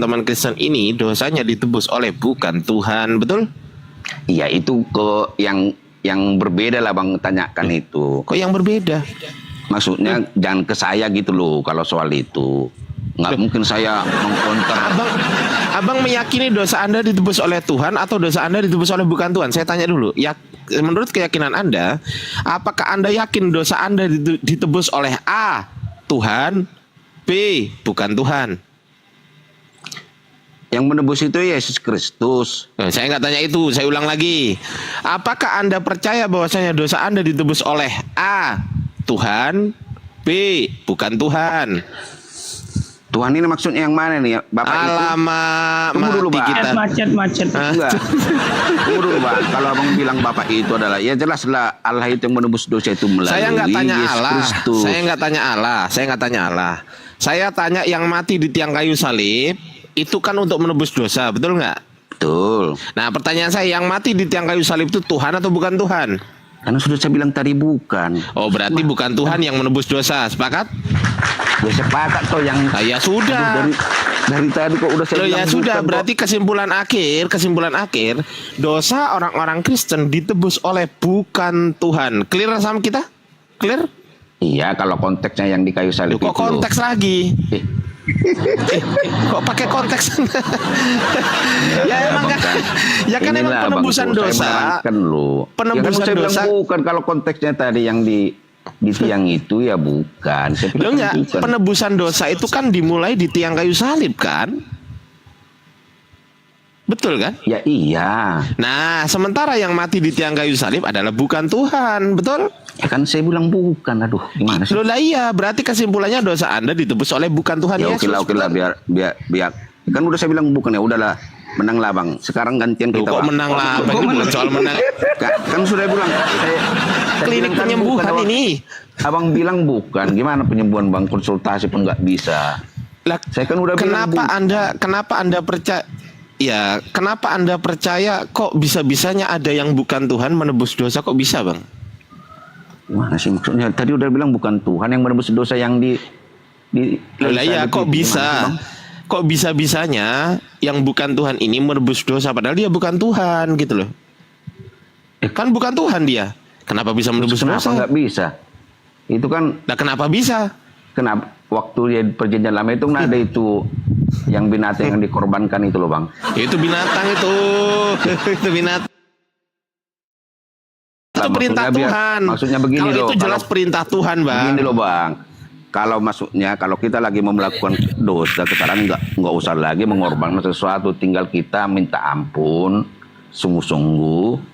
teman Kristen ini dosanya ditebus oleh bukan Tuhan, betul? Iya, itu ke yang berbeda lah Bang tanyakan itu. Kok yang berbeda? Maksudnya jangan ke saya gitu loh kalau soal itu. Nggak mungkin saya mengkonter. Abang meyakini dosa Anda ditebus oleh Tuhan atau dosa Anda ditebus oleh bukan Tuhan? Saya tanya dulu. Ya, menurut keyakinan Anda, apakah Anda yakin dosa Anda ditebus oleh A, Tuhan, B, bukan Tuhan? Yang menebus itu Yesus Kristus. Saya nggak tanya itu, saya ulang lagi. Apakah Anda percaya bahwasanya dosa Anda ditebus oleh A, Tuhan, B, bukan Tuhan? Tuhan ini maksudnya yang mana nih Bapak? Alamak, Tunggu dulu Pak. kita. Macet. Enggak. Tunggu dulu Pak. Kalau Abang bilang Bapak itu adalah, ya jelaslah Allah itu yang menebus dosa itu melalui Saya nggak tanya Yesus Allah. Kristus. Saya nggak tanya Allah. Saya tanya yang mati di tiang kayu salib itu kan untuk menebus dosa, betul nggak? Betul. Nah, pertanyaan saya, yang mati di tiang kayu salib itu Tuhan atau bukan Tuhan? Karena sudah saya bilang tadi bukan. Oh, berarti bukan Tuhan yang menebus dosa. Sepakat? Ya sepakat toh yang. Ya sudah. Aduh, dari tadi kok udah saya Loh, bilang ya sudah, bukan, berarti kesimpulan akhir, dosa orang-orang Kristen ditebus oleh bukan Tuhan. Clear sama kita? Clear? Iya, kalau konteksnya yang di kayu salib Kok itu. konteks lagi? Eh, Kok pakai konteks? Ya emang kan, ya kan emang inilah, penebusan Bang, dosa. saya menerangkan lu. Penebusan ya kan saya dosa. bilang bukan kalau konteksnya tadi yang di tiang itu ya bukan. Saya Loh bilang enggak, bukan. penebusan dosa itu kan dimulai di tiang kayu salib kan? Betul kan? Ya iya. Nah, sementara yang mati di tiang kayu salib adalah bukan Tuhan, betul? Ya kan saya bilang bukan. Aduh, gimana sih? Loh lah iya, berarti kesimpulannya dosa Anda ditebus oleh bukan Tuhan Ya Yesus. oke lah biar kan udah saya bilang bukan, ya udahlah, menang lah Bang. Sekarang gantian Loh, kita kok Bang. menang lah? Apa ini bukan soal menang? Kan sudah bilang saya Klinik bilang kan penyembuhan bukan, ini. Abang bilang bukan. Gimana penyembuhan Bang? Konsultasi pun nggak bisa. Lah, Saya kan udah bilang kenapa Anda percaya? Ya, kenapa Anda percaya kok bisa-bisanya ada yang bukan Tuhan menebus dosa, kok bisa, Bang? Gimana sih maksudnya? Tadi udah bilang bukan Tuhan yang menebus dosa yang di Lah ya, kok bisa? Kok bisa-bisanya yang bukan Tuhan ini menebus dosa padahal dia bukan Tuhan gitu loh. Kan bukan Tuhan dia. Kenapa bisa menebus Kenapa dosa? nggak bisa? Itu kan Nah, kenapa bisa? kenapa waktu dia perjanjian lama itu kan ada itu yang binatang yang dikorbankan itu loh Bang. Itu binatang itu. Itu binatang. Itu perintah Tuhan. Maksudnya begini kalau loh. itu jelas perintah Tuhan, Bang. Begini loh Bang. Kalau maksudnya kalau kita lagi mau melakukan dosa, sekarang nggak usah lagi mengorbankan sesuatu, tinggal kita minta ampun sungguh-sungguh.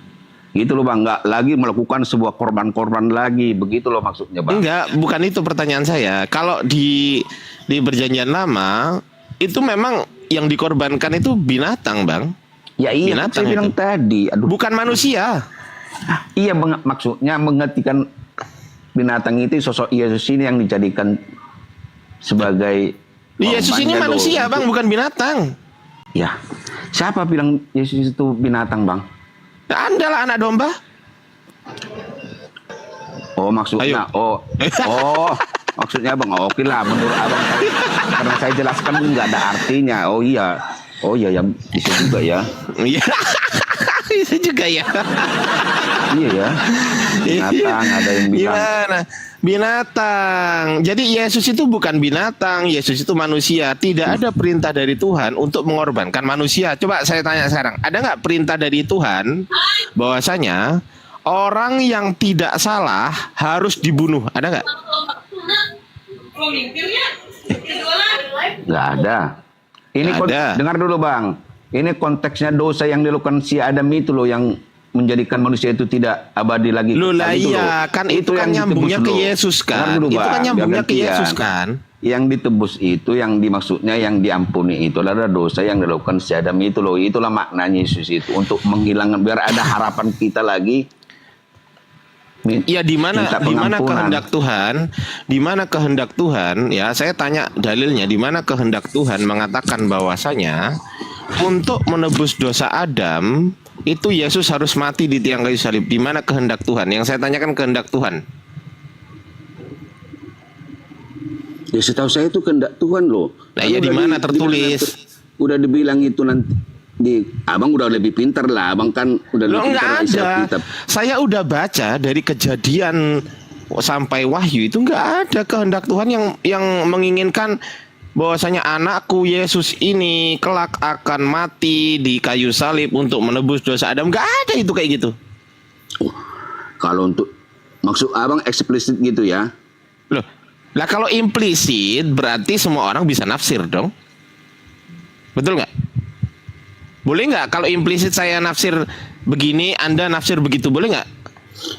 Gitu loh Bang, nggak lagi melakukan sebuah korban-korban lagi, begitu loh maksudnya Bang. Enggak, bukan itu pertanyaan saya. Kalau di perjanjian lama itu memang yang dikorbankan itu binatang, Bang. Ya iya, binatang saya bilang itu. tadi. Aduh. Bukan manusia. Iya maksudnya mengertikan binatang itu sosok Yesus ini yang dijadikan sebagai Yesus ini korbannya manusia, loh. Bang, bukan binatang. Ya, siapa bilang Yesus itu binatang Bang? Anda lah anak domba. Oh maksudnya, Ayo. oh maksudnya Bang, oke lah menurut Abang karena saya jelaskan nggak ada artinya. Oh iya ya bisa juga ya. Iya. Itu juga ya. Iya ya. Binatang ada yang bilang. Gimana? Binatang. Jadi Yesus itu bukan binatang, Yesus itu manusia. Tidak ada perintah dari Tuhan untuk mengorbankan manusia. Coba saya tanya sekarang, ada nggak perintah dari Tuhan bahwasanya orang yang tidak salah harus dibunuh? Ada nggak? Nggak ada. Ini dengar dulu Bang. Ini konteksnya dosa yang dilakukan si Adam itu loh yang menjadikan manusia itu tidak abadi lagi. Loh lah iya, kan itu kan nyambungnya ke Yesus kan. Dulu, itu kan nyambungnya ke Yesus kan. Yang ditebus itu, yang dimaksudnya yang diampuni itu adalah dosa yang dilakukan si Adam itu loh. Itulah maknanya Yesus itu, untuk menghilangkan biar ada harapan kita lagi. Ya di mana kehendak Tuhan? Di mana kehendak Tuhan? Ya, saya tanya dalilnya, di mana kehendak Tuhan mengatakan bahwasanya untuk menebus dosa Adam itu Yesus harus mati di tiang kayu salib. Di mana kehendak Tuhan? Yang saya tanyakan kehendak Tuhan. Ya setahu saya itu kehendak Tuhan loh. Nah, ya di mana tertulis? udah dibilang itu nanti abang udah lebih pintar lah, abang kan udah Loh, lebih pintar nggak isi ada. Alkitab. Saya udah baca dari Kejadian sampai Wahyu itu nggak ada kehendak Tuhan yang menginginkan bahwasanya anakku Yesus ini kelak akan mati di kayu salib untuk menebus dosa Adam. Nggak ada itu kayak gitu. Kalau untuk maksud abang eksplisit gitu ya? Loh, lah kalau implisit berarti semua orang bisa nafsir dong. Betul nggak? Boleh nggak kalau implisit saya nafsir begini, Anda nafsir begitu, boleh nggak?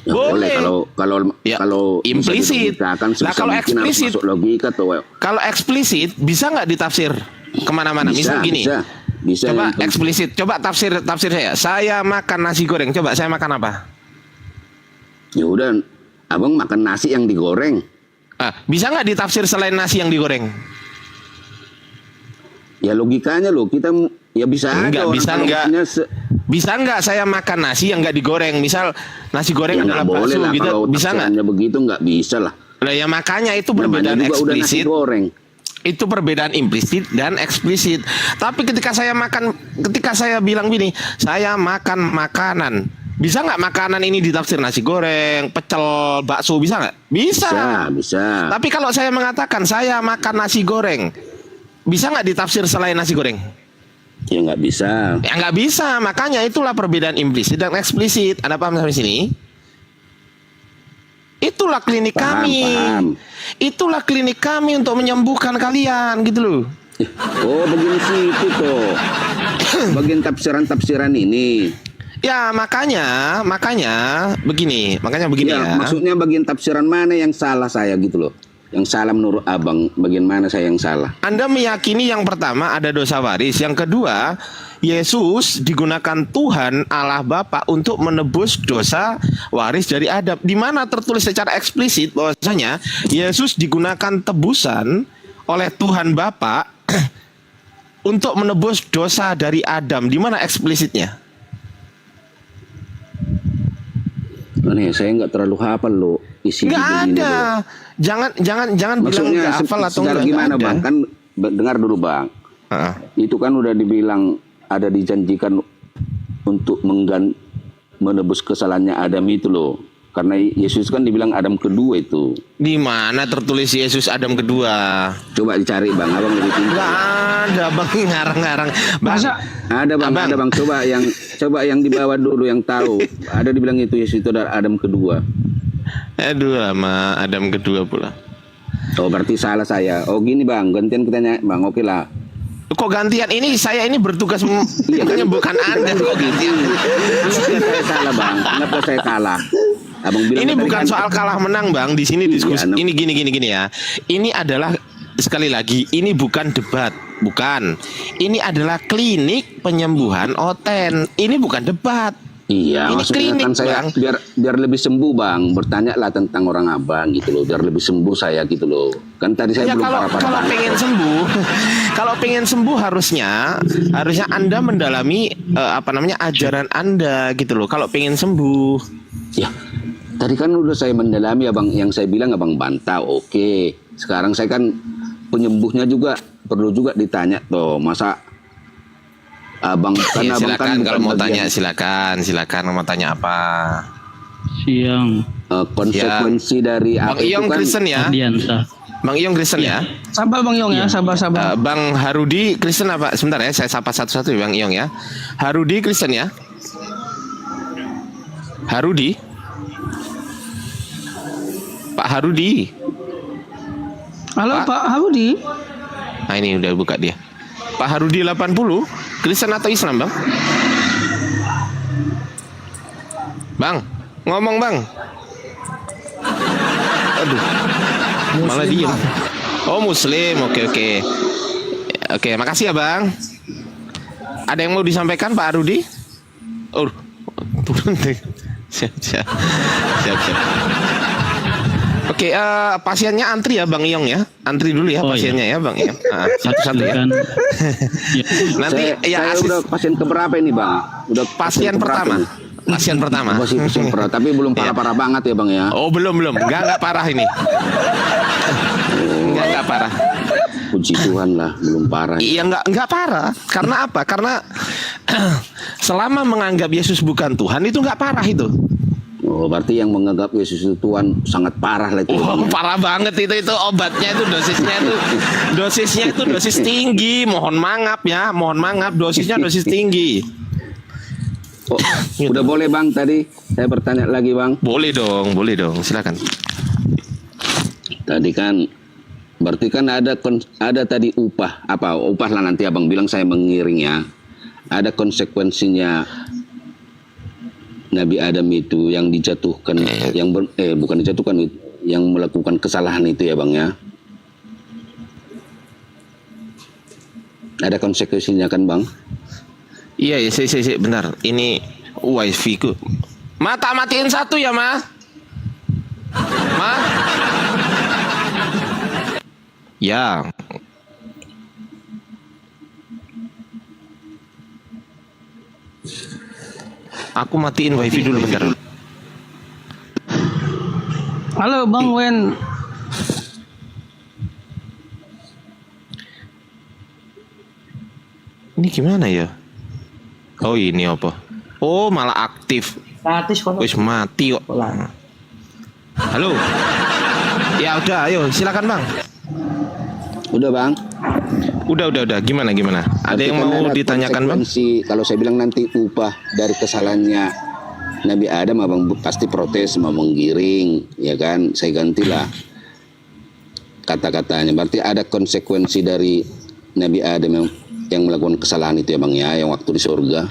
Ya boleh kalau implisit. Nah kalau eksplisit, masuk logika tuh. Kalau eksplisit bisa nggak ditafsir kemana-mana? Misal gini, bisa. Coba eksplisit, coba tafsir saya. Saya makan nasi goreng, coba saya makan apa? Ya udah, abang makan nasi yang digoreng. Bisa nggak ditafsir selain nasi yang digoreng? Ya logikanya loh, kita ya bisa Enggak, aja bisa enggak? Bisa nggak saya makan nasi yang nggak digoreng? Misal nasi goreng ya adalah boleh bakso lah, gitu, kalau bisa nggak? begitu nggak bisa lah. Lah ya makanya itu perbedaan Namanya juga udah nasi eksplisit. goreng. Itu perbedaan implisit dan eksplisit. Tapi ketika saya bilang gini, saya makan makanan. Bisa nggak makanan ini ditafsir nasi goreng, pecel, bakso, bisa nggak? Bisa. Bisa. Tapi kalau saya mengatakan saya makan nasi goreng, bisa nggak ditafsir selain nasi goreng? Ya nggak bisa. Ya nggak bisa. Makanya itulah perbedaan implisit dan eksplisit. Anda paham sampai sini? Itulah klinik kami. Itulah klinik kami untuk menyembuhkan kalian, gitu loh. Oh begini sih itu tuh. Bagian tafsiran ini. Ya makanya begini ya. Maksudnya bagian tafsiran mana yang salah saya gitu loh. Yang salah menurut abang, bagian mana saya yang salah? Anda meyakini yang pertama ada dosa waris, yang kedua Yesus digunakan Tuhan Allah Bapa untuk menebus dosa waris dari Adam. Di mana tertulis secara eksplisit bahwasanya Yesus digunakan tebusan oleh Tuhan Bapa untuk menebus dosa dari Adam. Di mana eksplisitnya? Nih, saya nggak terlalu hafal loh isi nggak ada. Loh. Jangan bilang nggak hafal atau nggak gimana ada. bang? Kan dengar dulu bang. Itu kan udah dibilang ada dijanjikan untuk menebus kesalahannya Adam itu loh. Karena Yesus kan dibilang Adam kedua itu. Di mana tertulis Yesus Adam kedua? Coba dicari bang, abang lebih pintar. Nggak ada bang, ngarang-ngarang. Masa? Ada bang, ada bang. Coba yang di bawah dulu yang tahu. Ada dibilang itu Yesus itu adalah Adam kedua. Aduh lama, Adam kedua pula. Oh berarti salah saya. Oh gini bang, gantian kita nanya bang. Oke lah. Kok gantian ini? Saya ini bertugas menyembuhkan Anda. Kok gantian? Saya salah bang. Kenapa saya salah? Abang bilang ini bukan soal kalah menang bang. Di sini diskusi. Iya, ini gini ya. Ini adalah sekali lagi ini bukan debat, bukan. Ini adalah klinik penyembuhan Oten. Ini bukan debat. Iya, ini maksudnya klinik, kan saya bang. biar lebih sembuh bang. Bertanya lah tentang orang abang gitu loh. Biar lebih sembuh saya gitu loh. Kan tadi saya ya, belum kalau pengen sembuh, kalau pengen sembuh harusnya Anda mendalami ajaran Anda gitu loh. Kalau pengen sembuh. Ya, tadi kan udah saya mendalami abang. Yang saya bilang abang bantah. Oke. Sekarang saya kan penyembuhnya juga perlu juga ditanya tuh. Masa abang kan ya, abang silakan kan kalau mau tanya silakan mau tanya apa? Siang. Konsekuensi dari Bang apa itu Iyong kan Kristen ya? Bang Iyong Kristen ya? Sabar Bang Iyong ya, sabar. Bang Harudi Kristen apa? Sebentar ya, saya sapa satu-satu ya Bang Iyong ya. Harudi Kristen ya? Harudi? Pak Harudi? Halo Pak Harudi? Nah ini udah buka dia. Pak Harudi 80, Kristen atau Islam bang? Bang, ngomong bang. Aduh, malah diem. Oh Muslim, oke, makasih ya bang. Ada yang mau disampaikan Pak Harudi? Oh, turun deh. Siap. Oke, pasiennya antri ya Bang Iyong ya. Antri dulu ya pasiennya ya Bang Iyong. Satu-satu ya. Nanti saya udah pasien keberapa ini Bang? Udah pasien pertama. Pasien pertama. Pasien pertama, tapi belum parah-parah banget ya Bang ya. Oh, belum. Enggak parah ini. Enggak parah. Puji Tuhan lah, belum parah. Iya nggak parah. Karena apa? Karena selama menganggap Yesus bukan Tuhan itu nggak parah itu. Oh, berarti yang menganggap Yesus itu Tuhan sangat parah lah itu. Oh, parah banget itu obatnya itu dosisnya itu dosis tinggi. Mohon maaf dosisnya dosis tinggi. Oh, udah boleh Bang tadi saya bertanya lagi Bang. Boleh dong, silakan. Tadi kan berarti kan ada tadi upah lah nanti Abang bilang saya mengiring ya. Ada konsekuensinya Nabi Adam itu yang dijatuhkan bukan dijatuhkan, yang melakukan kesalahan itu ya Bang ya. Ada konsekuensinya kan Bang? Iya, bentar. Ini wifi ku. Tak matiin satu ya, Ma. Ya. Aku matiin wifi dulu bentar. Halo Bang Wen. Ini gimana ya? Oh ini apa? Oh malah aktif. Wis mati kok. Halo. Ya udah, ayo silakan Bang. Udah Bang. Udah. Gimana? Ada yang mau ditanyakan Bang? Kalau saya bilang nanti upah dari kesalahannya Nabi Adam, Abang pasti protes, mau menggiring, ya kan? Saya gantilah kata-katanya. Berarti ada konsekuensi dari Nabi Adam yang melakukan kesalahan itu ya Bang ya, yang waktu di surga.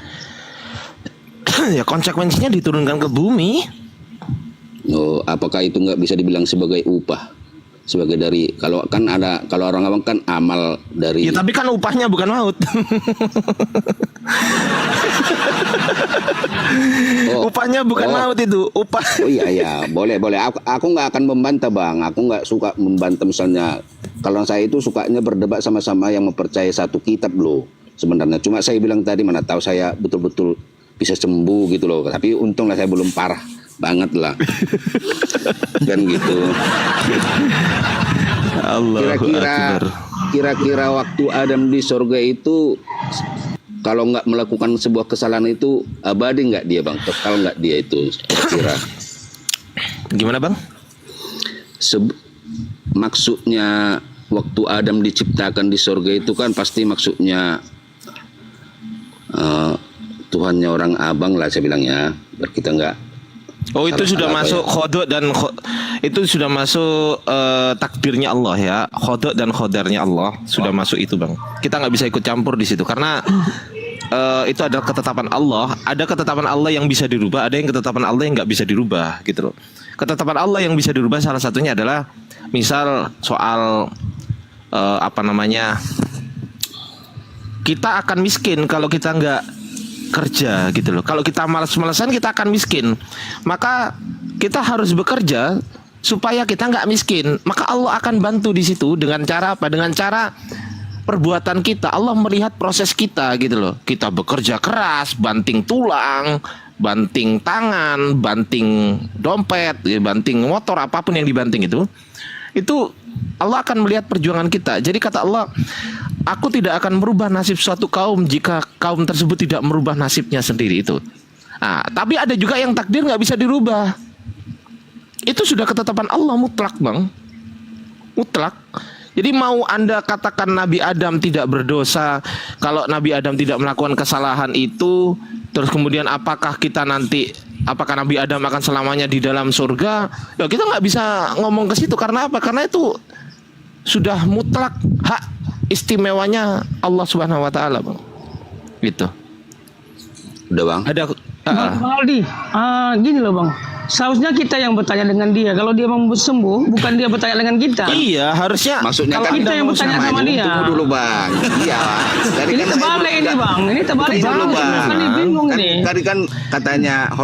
Ya konsekuensinya diturunkan ke bumi. Oh, apakah itu nggak bisa dibilang sebagai upah? Sebagai dari kalau orang Abang kan amal dari. Ya tapi kan upahnya bukan maut. Upahnya bukan maut itu, upah. Oh iya, boleh. Aku nggak akan membantah Bang. Aku nggak suka membantah misalnya. Kalau saya itu sukanya berdebat sama-sama yang mempercayai satu kitab loh. Sebenarnya cuma saya bilang tadi mana tahu saya betul-betul bisa sembuh gitu loh. Tapi untunglah saya belum parah banget lah. Kan gitu. Kira-kira waktu Adam di surga itu kalau nggak melakukan sebuah kesalahan itu abadi nggak dia Bang? Kekal nggak dia itu kira-kira? Gimana Bang? Maksudnya waktu Adam diciptakan di surga itu kan pasti maksudnya Tuhannya orang abang lah saya bilangnya. Biar kita nggak. Oh itu sudah masuk khodok dan itu sudah masuk takdirnya Allah ya, khodok dan khodarnya Allah sudah masuk itu Bang. Kita nggak bisa ikut campur di situ karena itu adalah ketetapan Allah. Ada ketetapan Allah yang bisa dirubah, ada yang ketetapan Allah yang nggak bisa dirubah gitu loh. Ketetapan Allah yang bisa dirubah salah satunya adalah misal soal kita akan miskin kalau kita nggak kerja gitu loh. Kalau kita malas-malasan kita akan miskin. Maka kita harus bekerja supaya kita nggak miskin. Maka Allah akan bantu di situ dengan cara apa? Dengan cara perbuatan kita. Allah melihat proses kita gitu loh. Kita bekerja keras, banting tulang, banting tangan, banting dompet, banting motor, apapun yang dibanting itu Allah akan melihat perjuangan kita. Jadi kata Allah, aku tidak akan merubah nasib suatu kaum jika kaum tersebut tidak merubah nasibnya sendiri itu. Nah, tapi ada juga yang takdir nggak bisa dirubah. Itu sudah ketetapan Allah mutlak Bang, mutlak. Jadi mau Anda katakan Nabi Adam tidak berdosa, kalau Nabi Adam tidak melakukan kesalahan itu, terus kemudian apakah Nabi Adam akan selamanya di dalam surga? Ya kita nggak bisa ngomong ke situ karena apa? Karena itu sudah mutlak hak istimewanya Allah Subhanahu Wa Taala Bang. Gitu. Udah Bang. Bang Aldi, gini loh Bang. Seharusnya kita yang bertanya dengan dia. Kalau dia mau sembuh, bukan dia bertanya dengan kita. Iya, harusnya. Maksudnya kalau kan kita yang bertanya sama dia. Tunggu dulu Bang. Iya. Ini terbalik ini Bang. Ini terbalik dulu Bang. Ini bingung ini. Tadi kan katanya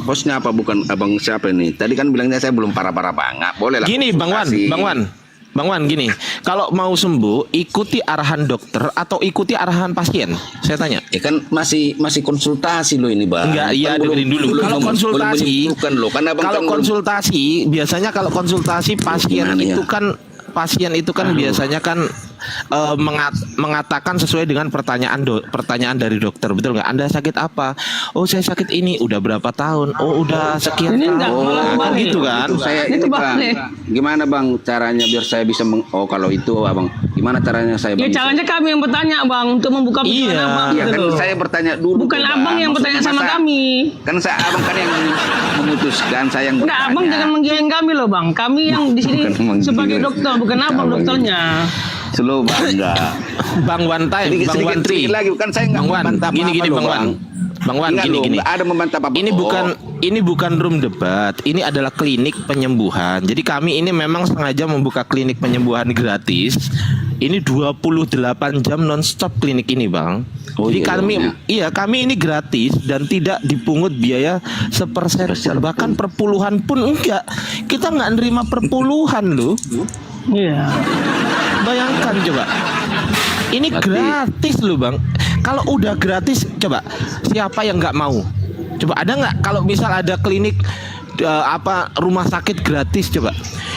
hostnya apa bukan abang siapa ini? Tadi kan bilangnya saya belum parah-parah banget. Boleh lah. Gini Bang Wan gini, kalau mau sembuh ikuti arahan dokter atau ikuti arahan pasien? Saya tanya. Ya kan masih konsultasi loh ini Bang. Enggak, iya dengerin dulu. Kalau konsultasi, biasanya kalau konsultasi pasien itu kan biasanya kan mengatakan sesuai dengan pertanyaan dari dokter, betul nggak? Anda sakit apa? Oh, saya sakit ini. Udah berapa tahun? Oh, udah sekian Ini tahun. enggak, malah Nah, balik. gitu kan? Itu saya Itu ini bang, balik. gimana bang caranya biar saya bisa kalau itu abang, gimana caranya saya Ya bang? caranya kami yang bertanya bang untuk membuka pikiran Iya. abang Iya gitu kan loh. saya bertanya dulu. Bukan tuh, abang Bang. yang bertanya Maksudnya sama masa- kami. Kan saya abang kan yang memutuskan, saya yang Enggak, bertanya. abang jangan menggiring kami loh bang. Kami yang di sini Bukan menggiring. sebagai dokter, bukan abang Abang dokternya. Slow bang, enggak. Bang One Time, Sedikit, Bang One Tree. lagi, kan saya nggak Bang Wan, membantah gini apa-apa loh, Bang Wan. Bang Wan, Ingat gini loh, gini. nggak ada membantah apa-apa. Ini bukan room debat. Ini adalah klinik penyembuhan. Jadi kami ini memang sengaja membuka klinik penyembuhan gratis. Ini 28 jam nonstop klinik ini, Bang. Oh, Jadi iya, kami Bang, kami ini gratis dan tidak dipungut biaya sepersen pun. Bahkan perpuluhan pun enggak. Kita nggak nerima perpuluhan loh. Iya. Bayangkan coba. Ini Berarti- gratis loh bang. Kalau udah gratis, coba siapa yang nggak mau? Coba ada nggak? Kalau misal ada klinik rumah sakit gratis, coba.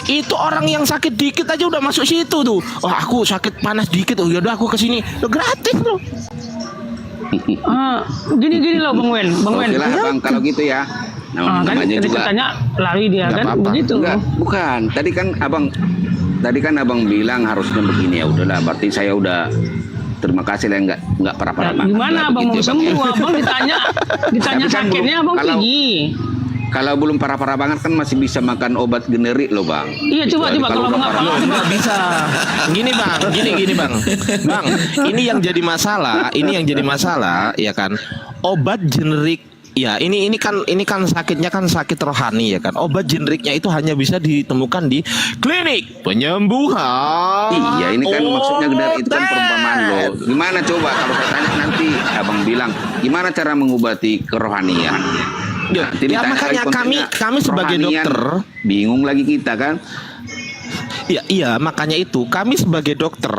Itu orang yang sakit dikit aja udah masuk situ tuh. Oh aku sakit panas dikit, oh yaudah aku kesini. Lo gratis loh. Gini loh Bang Wen. Bang Wen. Oke lah bang, kalau gitu ya. Kan Namanya tadi juga. katanya lari dia Nggak kan apa-apa. begitu. Enggak, bukan. Tadi kan abang bilang harusnya begini, ya udahlah. Berarti saya udah terima kasih lah, nggak parah-parah Nah, banget. gimana lah abang mau begitu ya, Bang, ya. sembuh? Abang ditanya Tapi kan sakitnya belum- abang kalau- pergi. Kalau belum parah-parah banget kan masih bisa makan obat generik loh bang. Iya coba Kecuali kalau abang udah nggak parah- paham. Nggak bisa. Gini bang, gini bang. Bang, ini yang jadi masalah, ya kan? Obat generik. Ya, ini kan sakitnya kan sakit rohani ya kan. Obat generiknya itu hanya bisa ditemukan di klinik penyembuhan. Iya, ini kan maksudnya dari itu kan obat. perumpamaan loh. Gimana coba kalau saya tanya nanti abang bilang gimana cara mengobati kerohanian? Ya, Nanti ya ditanya makanya lagi kontennya kami sebagai kerohanian, dokter, bingung lagi kita kan. iya makanya itu kami sebagai dokter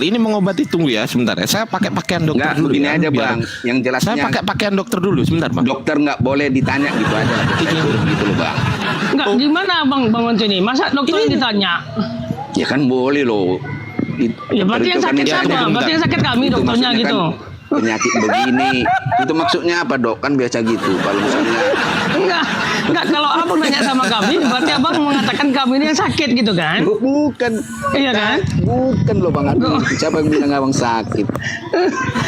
ini mengobati, tunggu ya sebentar ya. Saya pakai pakaian dokter Enggak, dulu begini ya, aja biar- bang. Yang Saya jelasnya pakai pakaian dokter dulu sebentar bang. dokter nggak boleh ditanya gitu aja lah. Saya suruh gitu loh bang. Enggak, gimana Bang Wen ini? Masa dokter yang ditanya? Ya kan boleh loh. Ya berarti yang Itu kan sakit ya, siapa? bentar. Berarti yang sakit kami Itu dokternya maksudnya gitu. kan penyakit begini. Itu maksudnya apa dok? Kan biasa gitu. Kalau misalnya Enggak kalau abang nanya sama kami, berarti abang mengatakan kami ini yang sakit gitu kan? bukan. Iya kan? Bukan loh bang. Aduh, siapa yang bilang abang sakit?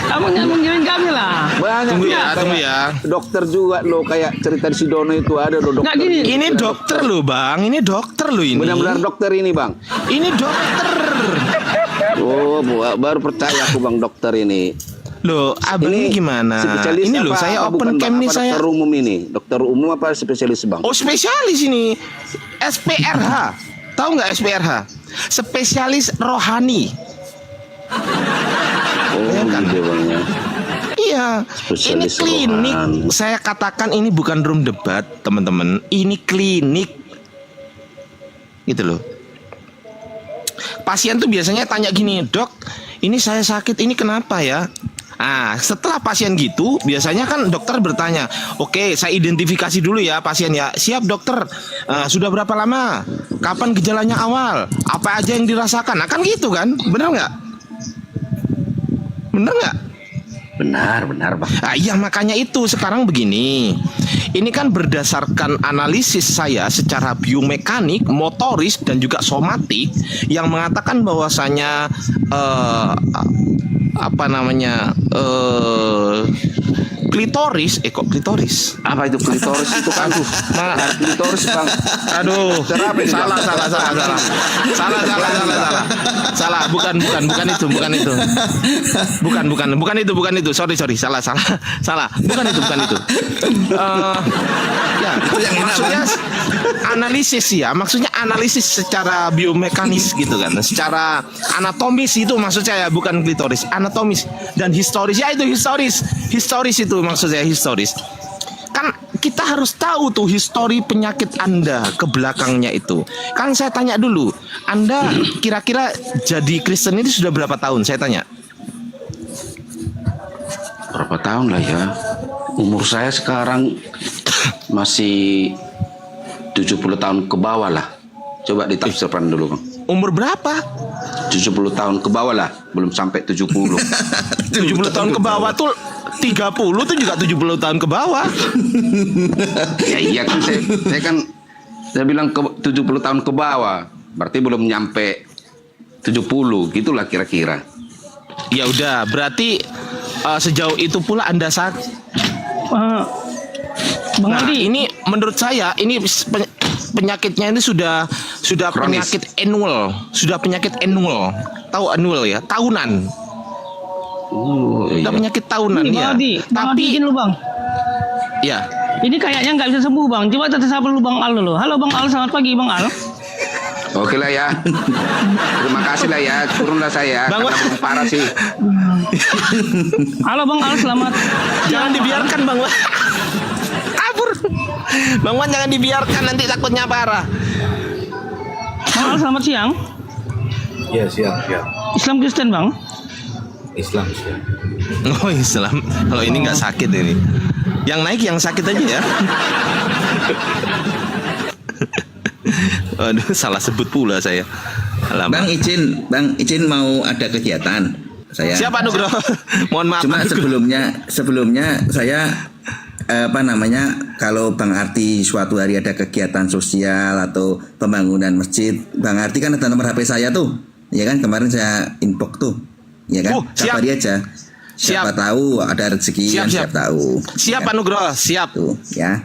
Abang jangan menggiring kami lah. Banyak Tunggu ya, kayak tunggu ya. Dokter juga loh, kayak cerita di Sidono itu ada loh dokter. Nggak, gini. Ini dokter loh bang, ini dokter loh ini. Benar-benar dokter ini bang. Ini dokter. Oh, baru percaya aku bang dokter ini. Loh, abang ini gimana? Spesialis Ini loh, apa? saya Apa open bukan, cam Bang? nih Apa saya. Dokter umum ini, dokter umum apa spesialis bang? Oh spesialis ini, SPRH. Tahu nggak SPRH? Spesialis rohani. bayangkan. Gitu bang ya. Iya, ini Spesialis klinik. rohani. Saya katakan ini bukan room debat, teman-teman. Ini klinik, gitu loh. Pasien tuh biasanya tanya gini, dok, ini saya sakit, ini kenapa ya? Ah, setelah pasien gitu, biasanya kan dokter bertanya, oke, saya identifikasi dulu ya pasien ya. Siap dokter, sudah berapa lama? Kapan gejalanya awal? Apa aja yang dirasakan? Nah kan gitu kan, benar nggak? Benar nggak? Benar bang. Nah, iya makanya itu sekarang begini. Ini kan berdasarkan analisis saya secara biomekanik, motoris dan juga somatik yang mengatakan bahwasanya klitoris, kok klitoris? Apa itu klitoris itu kan? Klitoris bang. Aduh, Kenapa ini, Bang? salah, bukan itu, sorry, salah, bukan itu. Ya, maksudnya analisis secara biomekanis gitu kan, secara anatomis itu maksud saya, bukan klitoris, anatomis dan historis, ya itu historis itu maksud saya, historis. Kan kita harus tahu tuh histori penyakit Anda ke belakangnya itu. Kan saya tanya dulu, Anda kira-kira jadi Kristen ini sudah berapa tahun? Saya tanya. Berapa tahun lah ya? Umur saya sekarang masih 70 tahun ke bawah lah. Coba ditafsirkan dulu bang. Umur berapa? 70 tahun ke bawah lah, belum sampai 70. 70 tahun ke bawah tuh 30 tuh juga 70 tahun ke bawah. Ya iya kan saya bilang 70 tahun ke bawah. Berarti belum nyampe 70, gitulah kira-kira. Ya udah, berarti sejauh itu pula Anda Bang Nah, Aldi, ini menurut saya ini penyakitnya ini sudah Kronis. penyakit annual, sudah penyakit annual. Tahu annual ya? Tahunan. Sudah penyakit tahunan Bang ya. Aldi, Bang Aldi izin lu Bang. Ya. Ini kayaknya nggak bisa sembuh Bang. Coba kita sapa dulu Bang Al dulu. Halo Bang Al, selamat pagi Bang Al. Oke lah ya. Terima kasih lah ya. Turunlah saya. Bang, Karena belum parah sih. Halo Bang Al, selamat. Jangan dibiarkan Bang Wan. Kabur. Bang Wan jangan dibiarkan, nanti takutnya parah. Bang Al, selamat siang. Iya siap. Islam Kristen Bang. Islam siap. Oh Islam. Kalau ini nggak sakit ini. Yang naik yang sakit aja ya. Aduh, salah sebut pula saya. Alamak. Bang izin mau ada kegiatan. Saya. Siapa Nugroho? Mohon maaf. Cuma sebelumnya saya kalau Bang Arti suatu hari ada kegiatan sosial atau pembangunan masjid, Bang Arti kan ada nomor HP saya tuh. Ya kan kemarin saya inbox tuh. Ya kan? Siap. Kabari aja. Siapa tahu ada rezeki kan siap tahu. Siap Pak Nugroho, siap. Tuh, ya.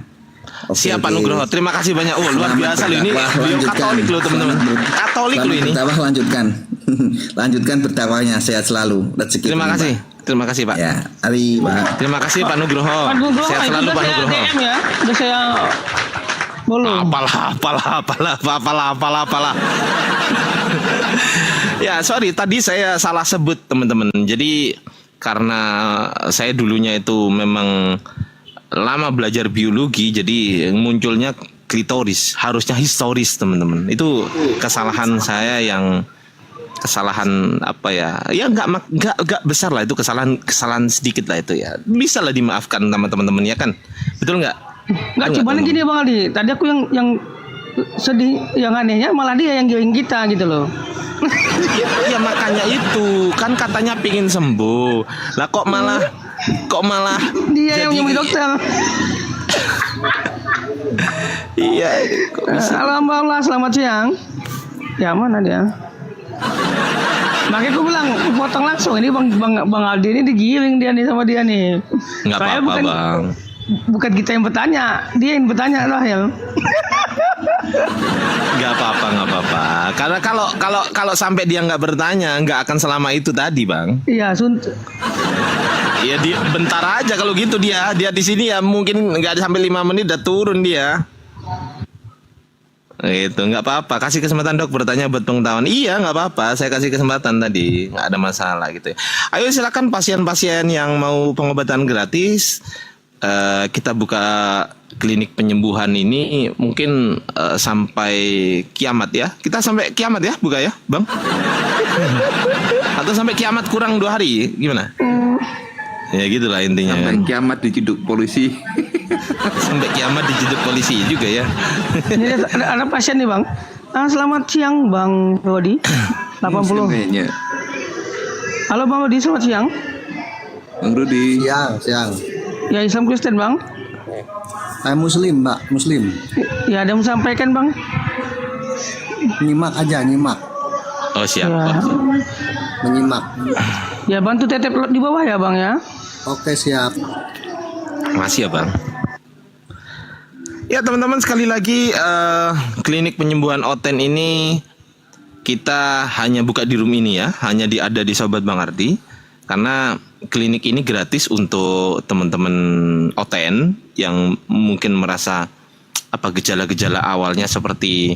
Oke, Siap Pak Nugroho, terima kasih banyak. Oh luar Selamat biasa loh ini. berdakwah, Beliau lanjutkan. Katolik loh teman-teman. Katolik loh ini. Berdakwah lanjutkan. Lanjutkan berdakwahnya, sehat selalu. Rezeki Terima berlimpah. kasih. Terima kasih Pak. Ya, Ari Pak. Terima kasih Pak Nugroho. Pak Nugroho, Sehat itu selalu udah Pak saya Nugroho. DM ya. Udah saya belum. Apalah. Ya sorry tadi saya salah sebut teman-teman. Jadi karena saya dulunya itu memang lama belajar biologi, jadi munculnya klitoris, harusnya historis teman-teman. Itu kesalahan saya yang kesalahan apa ya? Ya nggak besar lah, itu kesalahan sedikit lah itu ya. Bisa lah dimaafkan sama teman-teman ya kan? Betul nggak? Nggak, cuman gini Bang Aldi. Tadi aku yang sedih, yang anehnya malah dia yang join kita gitu loh. Ya makanya itu kan katanya pingin sembuh. Lah kok malah Dia yang jadi- nyembuhin dokter. Iya. Kok bisa? Halo Mbak Allah, selamat siang. Ya mana dia? Makanya aku bilang potong langsung. Ini Bang Aldi ini digiring dia nih sama dia nih. Nggak Saya apa-apa Bang. Bukan kita yang bertanya, dia yang bertanya Rahel. Nggak apa-apa. Karena kalau sampai dia nggak bertanya, nggak akan selama itu tadi Bang. Iya, Ya bentar aja kalau gitu dia di sini ya mungkin nggak ada sampai 5 menit udah turun dia. Itu nggak apa-apa, kasih kesempatan dok bertanya buat pengetahuan. Iya nggak apa-apa, saya kasih kesempatan tadi, nggak ada masalah gitu. Ayo silakan pasien-pasien yang mau pengobatan gratis. Kita buka klinik penyembuhan ini mungkin sampai kiamat ya. Kita sampai kiamat ya buka ya Bang. Atau sampai kiamat kurang 2 hari gimana? Ya gitulah intinya kan. Sampai kiamat diciduk polisi. Sampai kiamat diciduk polisi juga ya. ini ada pasien nih Bang. Selamat siang Bang Rodi. 80. Kayaknya. Halo Bang Rodi, selamat siang. Bang Rudi. Siang. Ya Islam Kristen Bang. Saya Muslim, Mbak, Muslim. Ya ada yang mau sampaikan Bang. Nyimak aja, nyimak. Oh siap. Ya, Menyimak. ya bantu tetep di bawah ya Bang ya. Oke, siap. Makasih ya Bang. Ya teman-teman sekali lagi klinik penyembuhan Oten ini kita hanya buka di room ini ya, hanya ada di Sobat Bang Arti karena klinik ini gratis untuk teman-teman Oten yang mungkin merasa apa gejala-gejala awalnya seperti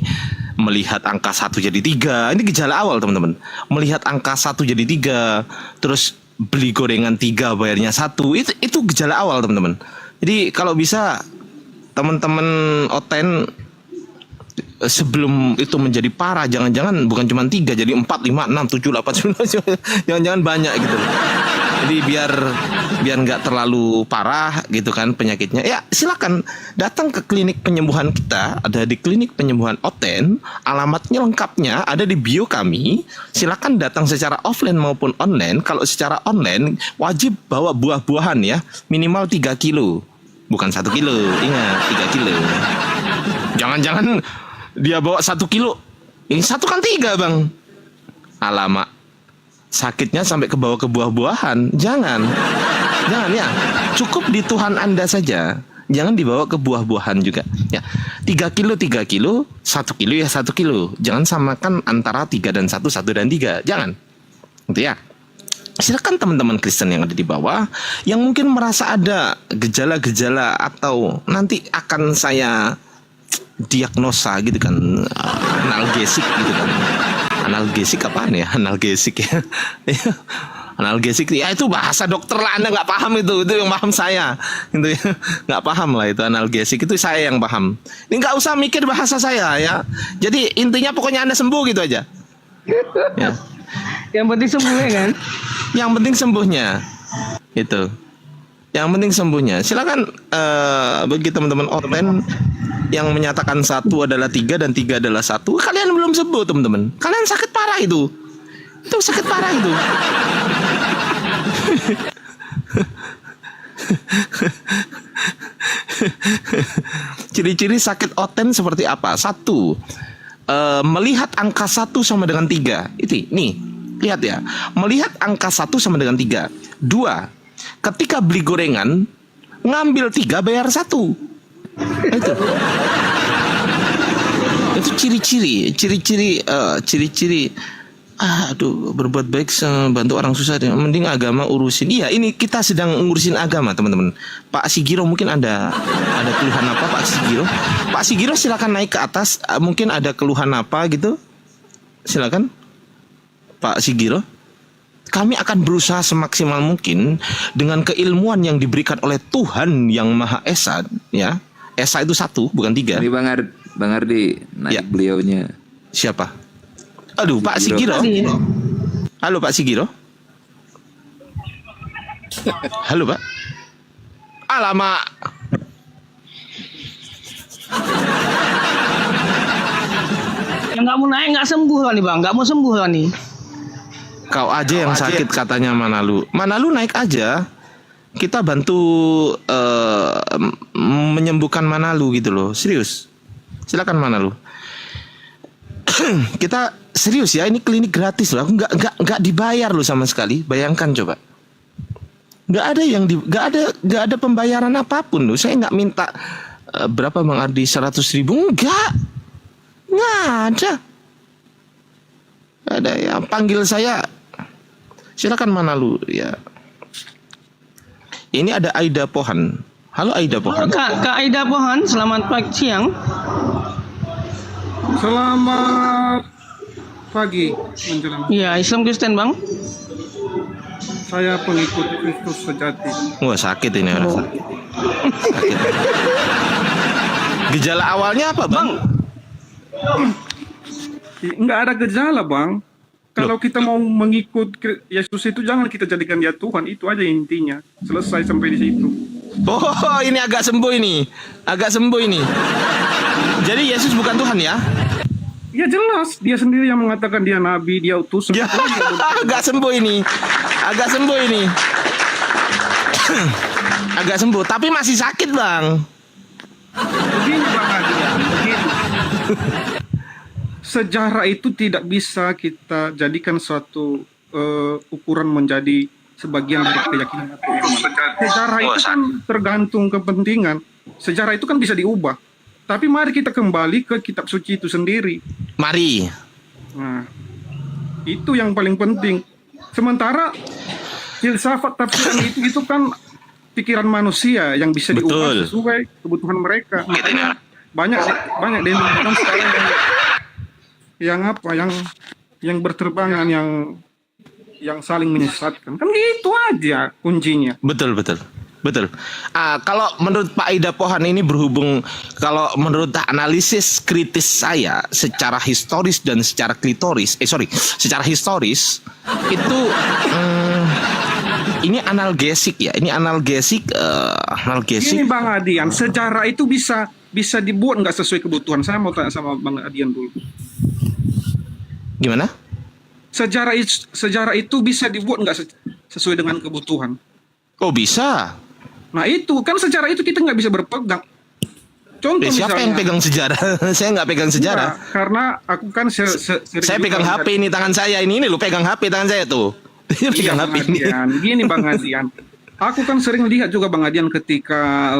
melihat angka 1 jadi 3. Ini gejala awal teman-teman. Melihat angka 1 jadi 3, terus beli gorengan 3 bayarnya 1. Itu gejala awal teman-teman. Jadi kalau bisa teman-teman Oten sebelum itu menjadi parah, jangan-jangan bukan cuma 3 jadi 4, 5, 6, 7, 8, 9 jangan-jangan banyak gitu loh. Jadi biar nggak terlalu parah gitu kan penyakitnya. Ya silakan datang ke klinik penyembuhan kita. Ada di klinik penyembuhan Oten. Alamatnya lengkapnya ada di bio kami. Silakan datang secara offline maupun online. Kalau secara online wajib bawa buah-buahan ya, minimal 3 kilo. Bukan 1 kilo. Ingat 3 kilo. Jangan-jangan dia bawa 1 kilo. Ini 1 kan 3 bang. Alamak. Sakitnya sampai ke bawah ke buah-buahan. Jangan ya. Cukup di Tuhan Anda saja. Jangan dibawa ke buah-buahan juga. Ya, 3 kilo, 1 kilo ya 1 kilo. Jangan samakan antara 3 dan 1 dan 3. Jangan. Gitu ya. Silakan teman-teman Kristen yang ada di bawah yang mungkin merasa ada gejala-gejala atau nanti akan saya diagnosa gitu kan, analgesik gitu kan. Analgesik apaan ya? Analgesik ya. Analgesik ya itu bahasa dokter lah, Anda nggak paham itu yang paham saya gitu ya. Nggak paham lah itu analgesik, itu saya yang paham. Ini nggak usah mikir bahasa saya ya. Jadi intinya pokoknya Anda sembuh gitu aja ya. Yang penting sembuh ya kan? Yang penting sembuhnya itu. Yang penting sembuhnya. Silakan bagi teman-teman Oten yang menyatakan 1 adalah 3 dan 3 adalah 1. Kalian belum sembuh teman-teman. Kalian sakit parah itu. Itu sakit parah itu. Ciri-ciri sakit Oten seperti apa? 1. Melihat angka 1 sama dengan 3. Itu nih, lihat ya. Melihat angka 1 sama dengan 3. 2. Ketika beli gorengan, ngambil 3 bayar 1. Itu ciri-ciri berbuat baik bantu orang susah, mending agama urusin. Iya, ini kita sedang ngurusin agama teman-teman. Pak Sigiro mungkin ada keluhan apa Pak Sigiro? Pak Sigiro silakan naik ke atas, mungkin ada keluhan apa gitu. Silakan Pak Sigiro. Kami akan berusaha semaksimal mungkin dengan keilmuan yang diberikan oleh Tuhan yang Maha Esa, ya. Esa itu 1, bukan 3. Ini Bang Ardi, naik Ya. beliaunya. Siapa? Aduh, Pak Sigiro. Halo Pak Sigiro. Halo Pak. Alamak. Yang nggak mau naik nggak sembuh lah nih bang, nggak mau sembuh lah nih. Kau aja yang sakit katanya Manalu. Manalu naik aja. Kita bantu menyembuhkan Manalu gitu loh. Serius. Silakan Manalu. Kita serius ya, ini klinik gratis loh. Aku nggak dibayar loh sama sekali. Bayangkan coba. Nggak ada pembayaran apapun loh. Saya nggak minta berapa Bang Ardi, 100.000. Nggak ada. Ada yang panggil saya. Silakan Manalu ya. Ini ada Aida Pohan. Halo Aida Pohan. Kak Aida Pohan, selamat pagi siang. Selamat pagi menjelang. Iya, Islam Kristen bang. Saya pengikut Kristus sejati. Wah sakit ini orang sakit. Sakit. Gejala awalnya apa Bang? Enggak ada gejala bang. Kalau kita mau mengikut Yesus itu jangan kita jadikan dia Tuhan, itu aja intinya. Selesai sampai di situ. Oh ini agak sembuh ini. Agak sembuh ini. Jadi Yesus bukan Tuhan ya? Ya jelas, dia sendiri yang mengatakan dia nabi, dia utusan. Ya, agak sembuh ini. Agak sembuh ini. Agak sembuh, tapi masih sakit Bang. Begini bang Adi, begini. Sejarah itu tidak bisa kita jadikan suatu ukuran menjadi sebagian dari keyakinan atau iman. Sejarah itu kan tergantung kepentingan. Sejarah itu kan bisa diubah. Tapi mari kita kembali ke kitab suci itu sendiri. Mari. Nah, itu yang paling penting. Sementara filsafat tafsiran itu kan pikiran manusia yang bisa diubah sesuai kebutuhan mereka. Makanya banyak denominasi sekarang yang berterbangan, yang saling menyesatkan. Kan gitu aja kuncinya. Betul. Kalau menurut Pak Aida Pohan ini berhubung, kalau menurut analisis kritis saya secara historis dan secara secara historis itu ini analgesik ya. Ini analgesik. Ini Bang Adian, sejarah itu bisa dibuat nggak sesuai kebutuhan. Saya mau tanya sama Bang Adian dulu. Gimana? Sejarah itu bisa dibuat nggak sesuai dengan kebutuhan? Oh bisa. Nah itu kan sejarah itu kita nggak bisa berpegang. Contoh Siapa yang pegang sejarah? Saya nggak pegang sejarah. Enggak, karena aku kan Saya pegang HP ini tangan saya ini lo pegang HP tangan saya tuh. Pegang Bang HP ini. Adian. Gini Bang Adian, aku kan sering lihat juga Bang Adian ketika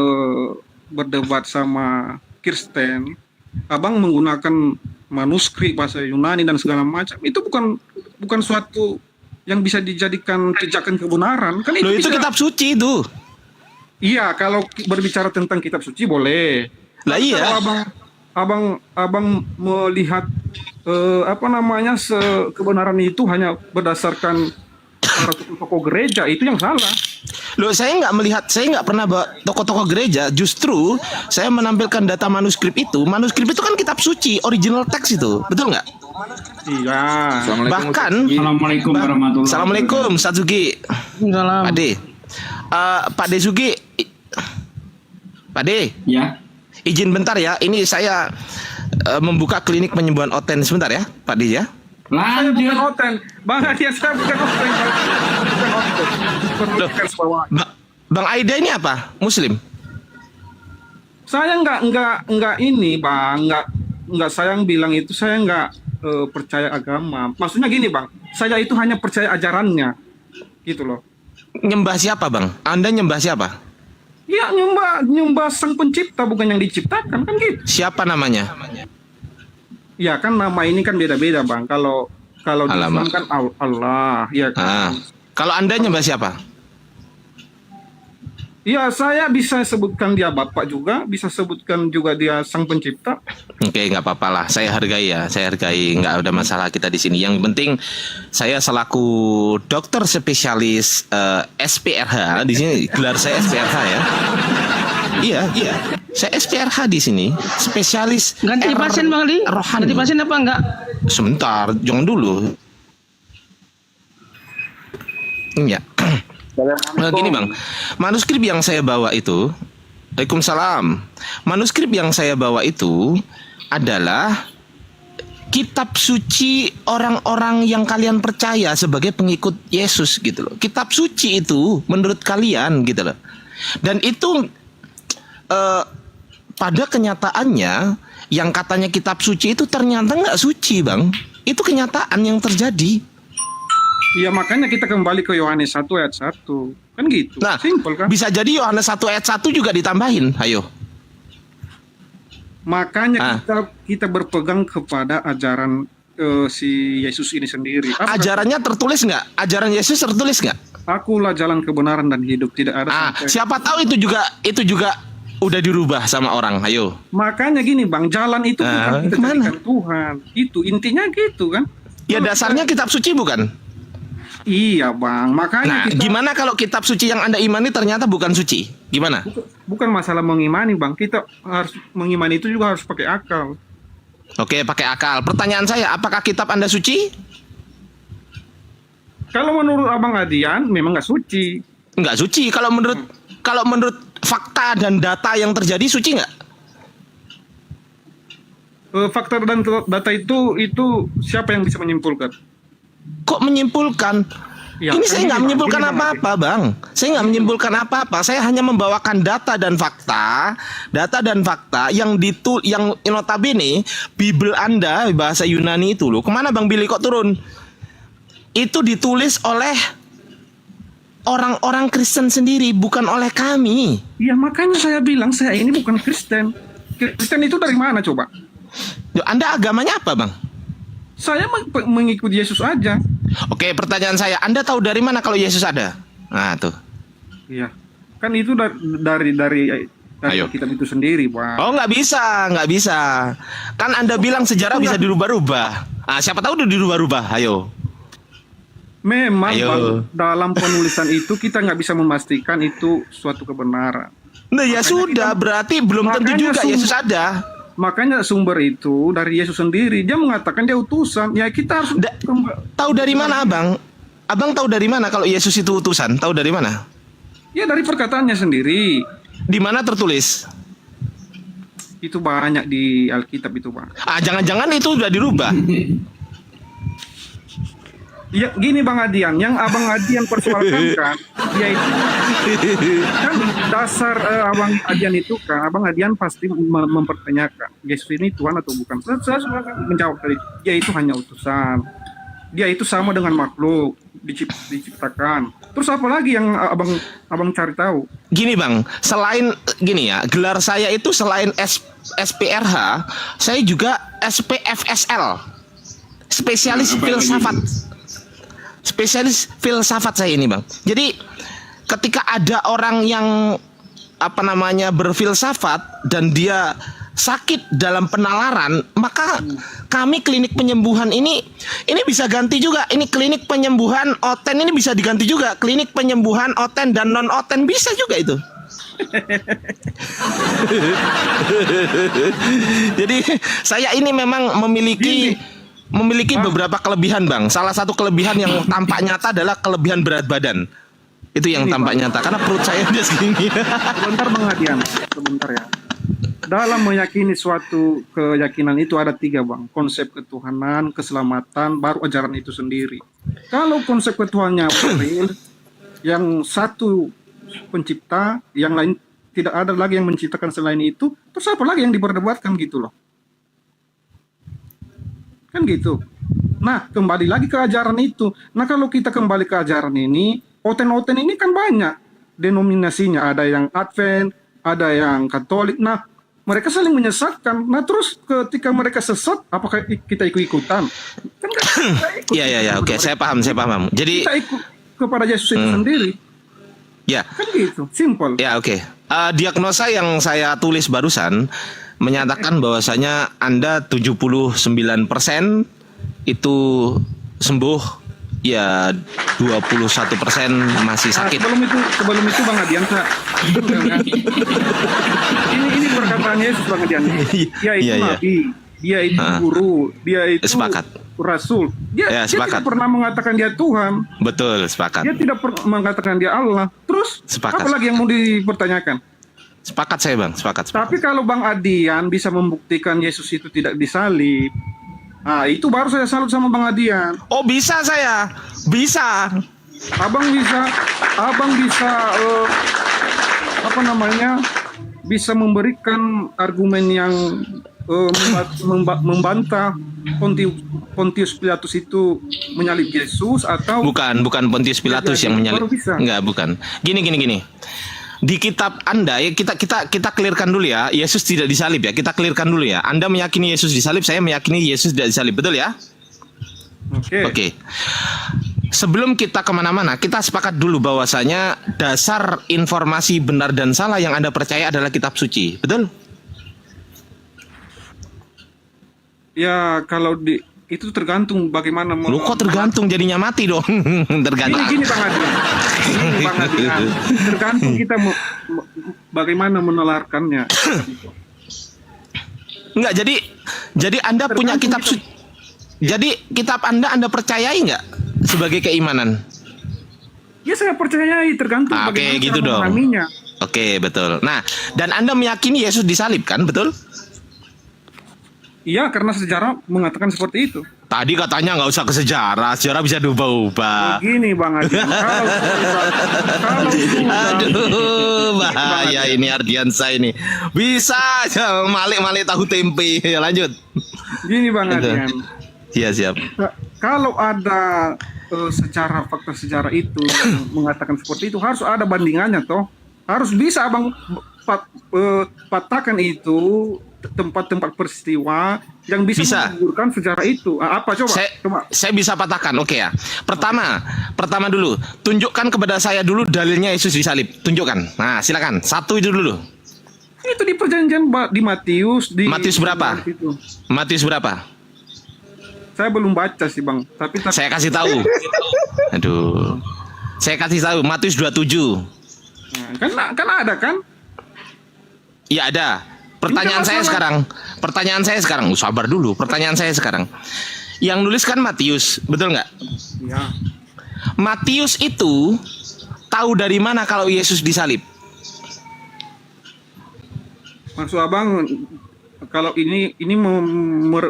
berdebat sama Kirsten, abang menggunakan manuskrip bahasa Yunani dan segala macam. Itu bukan suatu yang bisa dijadikan pijakan kebenaran. Kan Itu kitab suci itu. Iya, kalau berbicara tentang kitab suci boleh. Lah iya. Kalau abang melihat kebenaran itu hanya berdasarkan para tokoh gereja, itu yang salah. Loh, saya nggak pernah bawa tokoh-tokoh gereja. Justru saya menampilkan data manuskrip itu. Manuskrip itu kan kitab suci, original text itu, betul nggak? Iya. Bahkan Assalamualaikum warahmatullahi wabarakatuh. Assalamualaikum, Ustaz Sugi. Salam. Pak D. Pak D Sugi. Pak D. Ya. Izin bentar ya. Ini saya membuka klinik penyembuhan oten sebentar ya, Pak D ya. Saya Lanjut. bukan oten. Bang Adian, saya bukan oten. Loh, Bang Aida ini apa? Muslim? Saya nggak ini Bang, nggak saya yang bilang itu, saya nggak percaya agama. Maksudnya gini Bang, saya itu hanya percaya ajarannya, gitu loh. Nyembah siapa Bang? Anda nyembah siapa? Ya nyembah sang pencipta, bukan yang diciptakan, kan gitu. Siapa namanya? Ya kan nama ini kan beda-beda Bang. Kalau di Islam kan Allah, ya kan. Kalau Anda nyembah siapa? Ya saya bisa sebutkan dia Bapak juga, bisa sebutkan juga dia sang pencipta. Oke, nggak apa-apa lah. Saya hargai ya. Saya hargai. Nggak ada masalah kita di sini. Yang penting saya selaku dokter spesialis SPRH di sini, gelar saya SPRH ya. Iya. Saya SPRH di sini, spesialis Ganti pasien Bang Ali. rohani. Ganti pasien apa enggak? Sebentar, jangan dulu. Iya. Gini Bang, manuskrip yang saya bawa itu, Waalaikumsalam. Manuskrip yang saya bawa itu adalah kitab suci orang-orang yang kalian percaya sebagai pengikut Yesus gitu loh. Kitab suci itu menurut kalian gitu loh. Dan itu pada kenyataannya yang katanya kitab suci itu ternyata nggak suci Bang. Itu kenyataan yang terjadi. Ya makanya kita kembali ke Yohanes 1 ayat 1. Kan gitu. Nah, simpel kan? bisa jadi Yohanes 1 ayat 1 juga ditambahin. Ayo. Makanya kita berpegang kepada ajaran si Yesus ini sendiri. Ajarannya tertulis nggak? Ajaran Yesus tertulis nggak? Akulah jalan kebenaran dan hidup, tidak ada. Siapa tahu itu juga udah dirubah sama orang. Ayo. Makanya gini Bang, jalan itu bukan kita jadikan Tuhan. Itu intinya gitu kan? Ya dasarnya kitab suci bukan? Iya Bang, makanya gimana kalau kitab suci yang Anda imani ternyata bukan suci? Gimana? Bukan masalah mengimani Bang, kita harus mengimani itu juga harus pakai akal. Oke, pakai akal. Pertanyaan saya, apakah kitab Anda suci? Kalau menurut Abang Adian memang nggak suci. Nggak suci. Kalau menurut fakta dan data yang terjadi suci nggak? Fakta dan data itu siapa yang bisa menyimpulkan? Kok menyimpulkan? Ya, ini saya nggak menyimpulkan apa-apa, Bang. Saya nggak menyimpulkan apa-apa. Saya hanya membawakan data dan fakta yang notabene Bible Anda bahasa Yunani itu loh. Kemana Bang Billy kok turun? Itu ditulis oleh orang-orang Kristen sendiri, bukan oleh kami. Ya makanya saya bilang saya ini bukan Kristen. Kristen itu dari mana coba? Anda agamanya apa, Bang? Saya mengikuti Yesus aja. Oke, pertanyaan saya, Anda tahu dari mana kalau Yesus ada? Nah, tuh. Iya. Kan itu dari kitab itu sendiri, Pak. Oh, nggak bisa. Kan Anda bilang sejarah bisa dirubah-rubah. Siapa tahu udah dirubah-rubah. Ayo. Memang Bang, dalam penulisan itu kita nggak bisa memastikan itu suatu kebenaran. Nah, ya sudah, berarti belum tentu juga Yesus ada. Makanya sumber itu dari Yesus sendiri. Dia mengatakan dia utusan. Ya kita harus tahu dari mana, Abang? Abang tahu dari mana kalau Yesus itu utusan? Tahu dari mana? Ya dari perkataannya sendiri. Di mana tertulis? Itu banyak di Alkitab itu, Bang. Jangan-jangan itu udah dirubah. Ya gini Bang Adian, yang Abang Adian persoalkan kan, yaitu kan dasar Abang Adian itu kan, Abang Adian pasti mempertanyakan Yesus ini Tuhan atau bukan. Saya menjawab tadi, dia itu hanya utusan, dia itu sama dengan makhluk diciptakan. Terus apa lagi yang abang cari tahu? Gini Bang, selain gini ya, gelar saya itu selain SPRH, saya juga SPFSL, spesialis filsafat. Spesialis filsafat saya ini Bang. Jadi ketika ada orang yang berfilsafat dan dia sakit dalam penalaran, maka kami klinik penyembuhan ini bisa ganti juga. Ini klinik penyembuhan oten ini bisa diganti juga. Klinik penyembuhan oten dan non oten bisa juga itu. Jadi saya ini memang memiliki beberapa kelebihan Bang. Salah satu kelebihan yang tampak nyata adalah kelebihan berat badan. Itu yang tampak nyata karena perut saya udah segini. Sebentar Bang Adian, sebentar ya. Dalam meyakini suatu keyakinan itu ada 3 Bang. Konsep ketuhanan, keselamatan, baru ajaran itu sendiri. Kalau konsep ketuhanannya real, yang satu pencipta, yang lain tidak ada lagi yang menciptakan selain itu, terus apa lagi yang diperdebatkan gitu loh. Kan gitu. Nah, kembali lagi ke ajaran itu. Nah, kalau kita kembali ke ajaran ini, oten-oten ini kan banyak denominasinya. Ada yang Advent, ada yang Katolik. Nah, mereka saling menyesatkan. Nah, terus ketika mereka sesat, apakah kita ikut-ikutan? Kan kita ikut. Iya, oke, saya paham. Jadi kita ikut kepada Yesus itu sendiri. Ya. Kan gitu, simple. Ya, oke. Diagnosa yang saya tulis barusan menyatakan bahwasanya Anda 79% itu sembuh, ya 21% masih sakit. Sebelum itu Bang Adian, ini perkataan Yesus Bang Adian. Dia itu nabi, dia itu guru, dia itu rasul. Dia tidak pernah mengatakan dia Tuhan. Betul, sepakat. Dia tidak mengatakan dia Allah. Terus apa lagi yang mau dipertanyakan? Sepakat saya Bang, sepakat. Tapi kalau Bang Adian bisa membuktikan Yesus itu tidak disalib, nah itu baru saya salut sama Bang Adian. Oh, bisa saya, bisa. Abang bisa bisa memberikan argumen yang membantah Pontius Pilatus itu menyalib Yesus atau bukan Pontius Pilatus yang menyalib. Enggak, bukan. Gini. Di kitab Anda ya, kita clearkan dulu ya, Yesus tidak disalib ya. Kita clearkan dulu ya. Anda meyakini Yesus disalib, saya meyakini Yesus tidak disalib, betul ya? Oke. Sebelum kita kemana-mana, kita sepakat dulu bahwasanya dasar informasi benar dan salah yang Anda percaya adalah kitab suci, betul? Ya, kalau itu tergantung bagaimana. Lu kok tergantung, jadinya mati dong. Tergantung. Gini Bang Adian. Tergantung kita bagaimana menelarkannya. Enggak, jadi Anda punya kitab suci. Jadi kitab Anda percayai nggak sebagai keimanan? Ya, saya percayai, tergantung bagaimana gitu dong. memahaminya. Oke, betul. Nah, dan Anda meyakini Yesus disalib kan, betul? Iya, karena sejarah mengatakan seperti itu. Tadi katanya nggak usah ke sejarah bisa diubah-ubah. Begini Bang Adian, aduh, bahaya ini Ardiansa ini. Bisa aja malik-malik tahu tempe. Ya, lanjut. Gini Bang Adian. Iya, siap. Kalau ada secara fakta sejarah itu yang mengatakan seperti itu, harus ada bandingannya toh. Harus bisa Abang patahkan itu tempat-tempat peristiwa yang bisa menggugurkan sejarah itu. Apa coba? Saya bisa patahkan, oke ya. Pertama dulu, tunjukkan kepada saya dulu dalilnya Yesus disalib. Tunjukkan. Nah, silakan. Satu itu dulu. Itu di perjanjian di Matius. Matius berapa? Matius berapa? Saya belum baca sih Bang. Tapi saya kasih tahu. Aduh. Saya kasih tahu. Matius 27. Nah, kan ada kan? Iya ada. Pertanyaan saya sekarang, sabar dulu. Pertanyaan saya sekarang, yang nulis kan Matius, betul nggak? Iya. Matius itu tahu dari mana kalau Yesus disalib? Maksud abang, kalau ini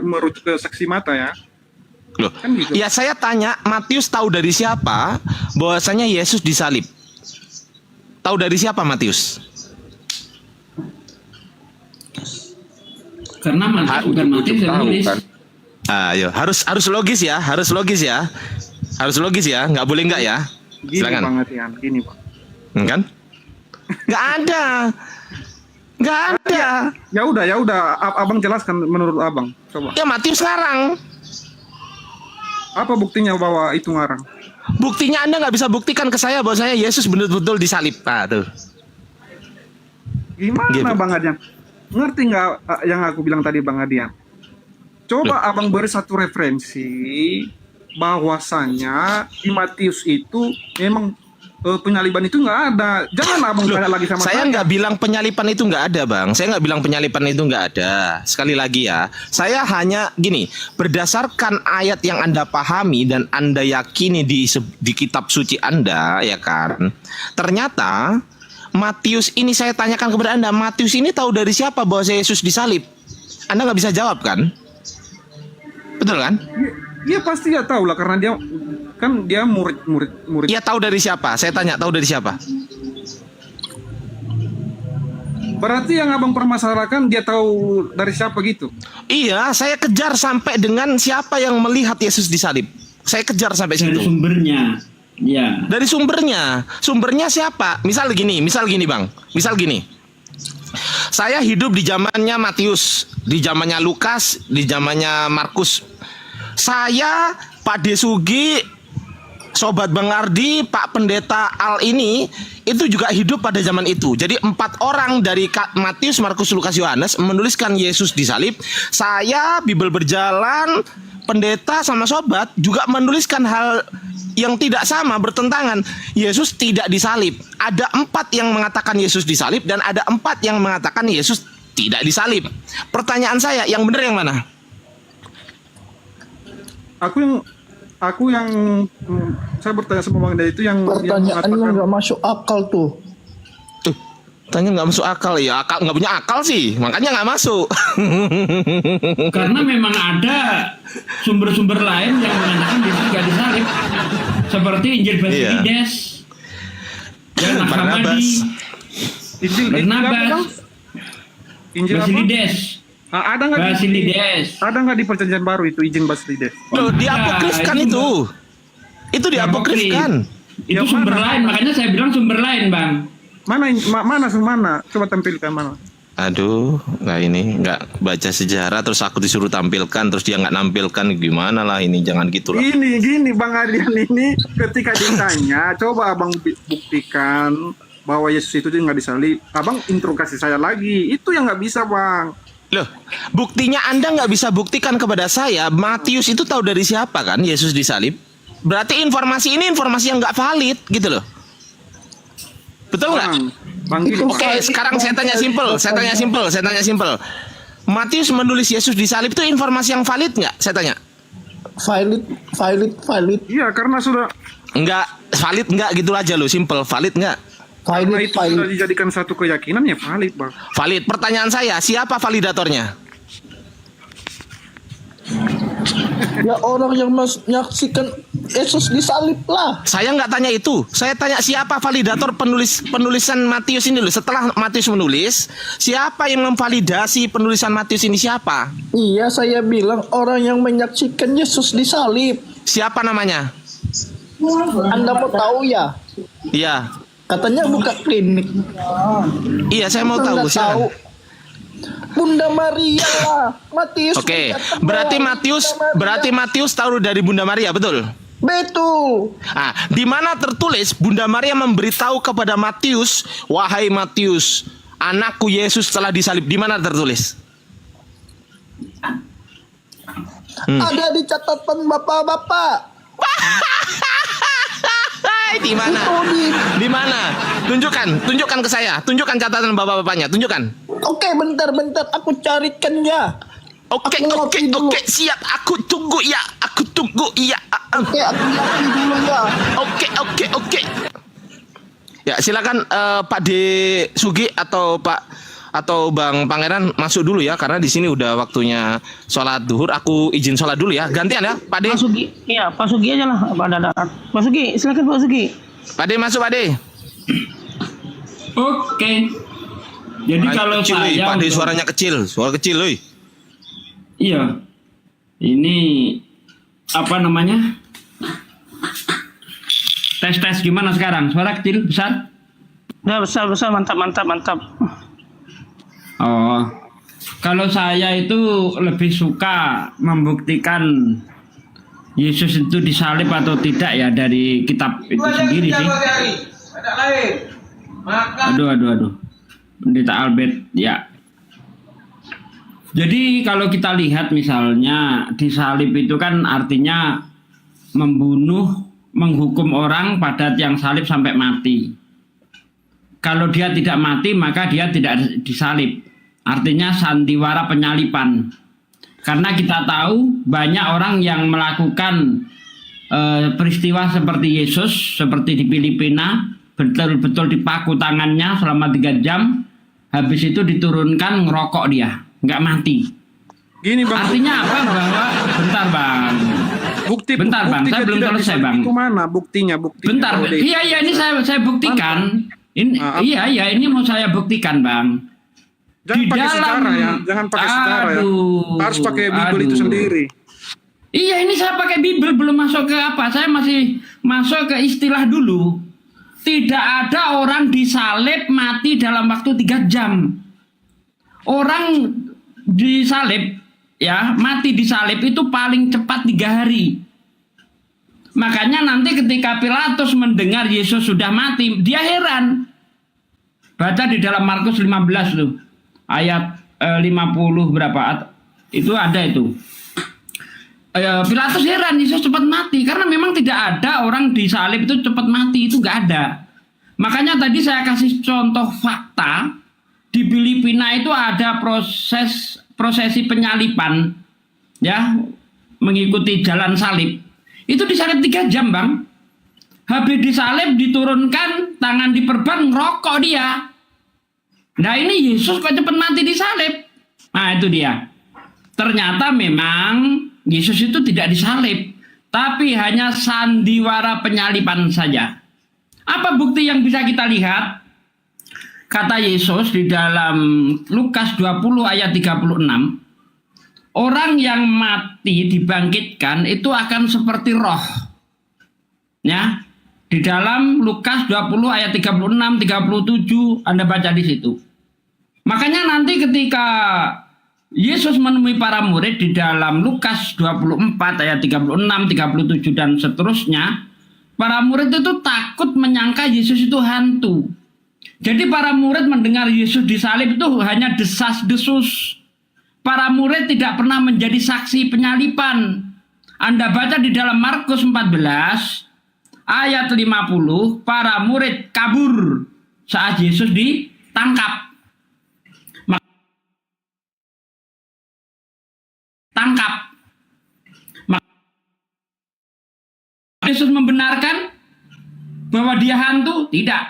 merujuk ke saksi mata ya? Loh, Kan gitu. ya saya tanya, Matius tahu dari siapa bahwasanya Yesus disalib? Tahu dari siapa Matius? Karena Matius bukan Matius yang nulis. Ayo, harus logis ya, harus logis ya, nggak boleh nggak ya? Gini Silakan. banget ya, gini Bang. Kan? Nggak ada. Ya udah, abang jelaskan menurut abang. Coba. Ya Matius ngarang. Apa buktinya bahwa itu ngarang? Buktinya Anda nggak bisa buktikan ke saya bahwasanya Yesus betul-betul disalib. Ah tuh. Gimana Gitu. Bang Adian? Ngerti nggak yang aku bilang tadi Bang Adian? Coba abang beri satu referensi bahwasanya di Matius itu memang penyaliban itu nggak ada. Jangan abang tanya lagi sama Saya nggak bilang penyalipan itu nggak ada, Bang. Saya nggak bilang penyalipan itu nggak ada. Sekali lagi ya, saya hanya gini, berdasarkan ayat yang Anda pahami dan Anda yakini di kitab suci Anda, ya kan? Ternyata Matius ini saya tanyakan kepada Anda, Matius ini tahu dari siapa bahwa Yesus disalib? Anda nggak bisa jawab kan? Betul kan? Iya pasti ya tahu lah karena dia kan dia murid. Iya tahu dari siapa? Saya tanya tahu dari siapa? Berarti yang abang permasalahkan dia tahu dari siapa gitu? Iya, saya kejar sampai dengan siapa yang melihat Yesus disalib. Saya kejar sampai Dari situ. sumbernya. Ya. Dari sumbernya. Sumbernya siapa? Misal gini Bang. Misal gini. Saya hidup di zamannya Matius, di zamannya Lukas, di zamannya Markus. Saya, Pak Desugi, Sobat Bang Ardi, Pak Pendeta Al ini itu juga hidup pada zaman itu. Jadi 4 orang dari Matius, Markus, Lukas, Yohanes menuliskan Yesus disalib. Saya, Bibel Berjalan, Pendeta sama Sobat juga menuliskan hal yang tidak sama, bertentangan. Yesus tidak disalib. Ada 4 yang mengatakan Yesus disalib dan ada 4 yang mengatakan Yesus tidak disalib. Pertanyaan saya, yang benar yang mana? Aku yang saya bertanya sama Bang Dea itu yang Pertanyaannya nggak masuk akal tuh. Tuh, tanya nggak masuk akal ya. Akal nggak punya akal sih, makanya nggak masuk. Karena memang ada sumber-sumber lain yang mengatakan Yesus tidak disalib. Seperti Injil Basilides. Dan Barnabas. Injil Barnabas. Injil apa? Basilides. Ada nggak Basilides. Ada nggak di perjanjian baru itu izin Basilides? Loh, diapokrifkan itu. Itu diapokrifkan. Itu Yang sumber mana? lain, makanya saya bilang sumber lain, Bang. Mana? Coba tampilkan mana? Aduh, nggak ini nggak baca sejarah terus aku disuruh tampilkan terus dia nggak nampilkan gimana lah ini, jangan gitu lah. Gini Bang Adrian ini ketika ditanya, coba abang buktikan bahwa Yesus itu dia nggak disalib. Abang interogasi saya lagi, itu yang nggak bisa Bang. Loh, buktinya Anda nggak bisa buktikan kepada saya Matius itu tahu dari siapa kan Yesus disalib? Berarti informasi ini informasi yang nggak valid gitu loh. Betul nggak? Bang gini, Oke, sekarang saya tanya simpel. Matius menulis Yesus disalib itu informasi yang valid nggak? Saya tanya. Valid. Iya, karena sudah Valid nggak gitu aja loh, simple. Valid nggak? karena itu sudah dijadikan satu keyakinan ya valid Bang. Valid. Pertanyaan saya, siapa validatornya? Ya orang yang menyaksikan Yesus disalib lah. Saya nggak tanya itu. Saya tanya siapa validator penulisan Matius ini loh. Setelah Matius menulis, siapa yang memvalidasi penulisan Matius ini siapa? Iya, saya bilang orang yang menyaksikan Yesus disalib. Siapa namanya? Anda mau tahu ya? Iya. Katanya buka klinik. Iya, saya mau tahu. Anda Silakan. tahu. Bunda Maria lah. Matius. Oke, mencatat berarti bahwa Matius tahu dari Bunda Maria, betul? Betul. Ah, di mana tertulis Bunda Maria memberitahu kepada Matius, wahai Matius, anakku Yesus telah disalib. Di mana tertulis? Ada di catatan bapak-bapak. Di mana? Di mana? Tunjukkan ke saya. Tunjukkan catatan bapak-bapaknya. Tunjukkan. Oke, bentar, aku carikan ya. Oke, siap. Aku tunggu ya. Oke, aku ngerti dulu ya. Oke. Ya, silakan Pak De Sugi atau Bang Pangeran masuk dulu ya, karena di sini udah waktunya sholat duhur. Aku izin sholat dulu ya. Gantian ya, Pak De. Pak Sugi, iya Pak Sugi aja lah. Pak Dadan. Pak Sugi, silakan Pak Sugi. Pak De masuk, Pak De. Oke. Jadi kalau kecil, saya Pak De suaranya kecil, suara kecil, loh. Iya. Ini apa namanya? Tes gimana sekarang? Suara kecil, besar? Udah besar, mantap. Oh. Kalau saya itu lebih suka membuktikan Yesus itu disalib atau tidak ya dari kitab itu sendiri sih. Aduh. Pendeta Albert, ya. Jadi kalau kita lihat misalnya disalib itu kan artinya membunuh, menghukum orang pada tiang salib sampai mati. Kalau dia tidak mati maka dia tidak disalib. Artinya sandiwara penyalipan. Karena kita tahu banyak orang yang melakukan peristiwa seperti Yesus, seperti di Filipina, betul-betul dipaku tangannya selama 3 jam, habis itu diturunkan ngerokok dia, nggak mati. Gini Bang. Artinya apa? Bahwa bentar Bang. Bentar Bang, saya belum selesai Bang. Itu mana buktinya? Bentar. Iya ini saya buktikan. Ini mau saya buktikan Bang. Jangan pakai sejarah ya. Jangan pakai sejarah ya. Harus pakai Bible itu sendiri. Iya ini saya pakai Bible, belum masuk ke apa. Saya masih masuk ke istilah dulu. Tidak ada orang disalib mati dalam waktu 3 jam. Orang disalib ya, mati disalib itu paling cepat 3 hari. Makanya nanti ketika Pilatus mendengar Yesus sudah mati, dia heran. Baca di dalam Markus 15 tuh. Ayat 50 berapa? Itu ada itu. Pilatus heran Yesus cepat mati karena memang tidak ada orang disalib itu cepat mati, itu nggak ada. Makanya tadi saya kasih contoh fakta di Filipina itu ada prosesi penyalipan ya, mengikuti jalan salib. Itu disalib 3 jam Bang. Habis disalib diturunkan, tangan diperban, ngerokok dia. Nah ini Yesus kok cepat mati disalib. Nah itu dia. Ternyata memang Yesus itu tidak disalib, tapi hanya sandiwara penyalipan saja. Apa bukti yang bisa kita lihat? Kata Yesus di dalam Lukas 20 ayat 36, orang yang mati dibangkitkan itu akan seperti roh. Ya, di dalam Lukas 20 ayat 36, 37 Anda baca di situ. Makanya nanti ketika Yesus menemui para murid di dalam Lukas 24 ayat 36, 37 dan seterusnya, para murid itu takut menyangka Yesus itu hantu. Jadi para murid mendengar Yesus disalib itu hanya desas-desus. Para murid tidak pernah menjadi saksi penyalipan. Anda baca di dalam Markus 14 ayat 50, para murid kabur saat Yesus ditangkap. Yesus membenarkan bahwa dia hantu? Tidak.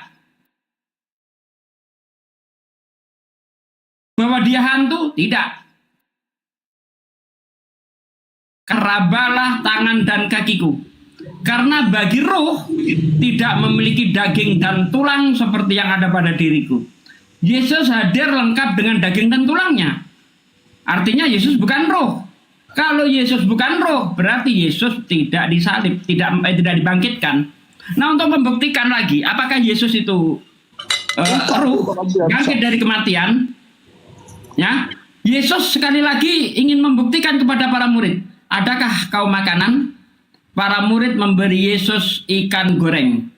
Bahwa dia hantu? Tidak. Kerabalah tangan dan kakiku. Karena bagi roh tidak memiliki daging dan tulang seperti yang ada pada diriku. Yesus hadir lengkap dengan daging dan tulangnya. Artinya Yesus bukan roh. Kalau Yesus bukan roh, berarti Yesus tidak disalib, tidak dibangkitkan. Nah, untuk membuktikan lagi, apakah Yesus itu roh, bangkit dari kematian? Ya, Yesus sekali lagi ingin membuktikan kepada para murid, adakah kau makanan? Para murid memberi Yesus ikan goreng.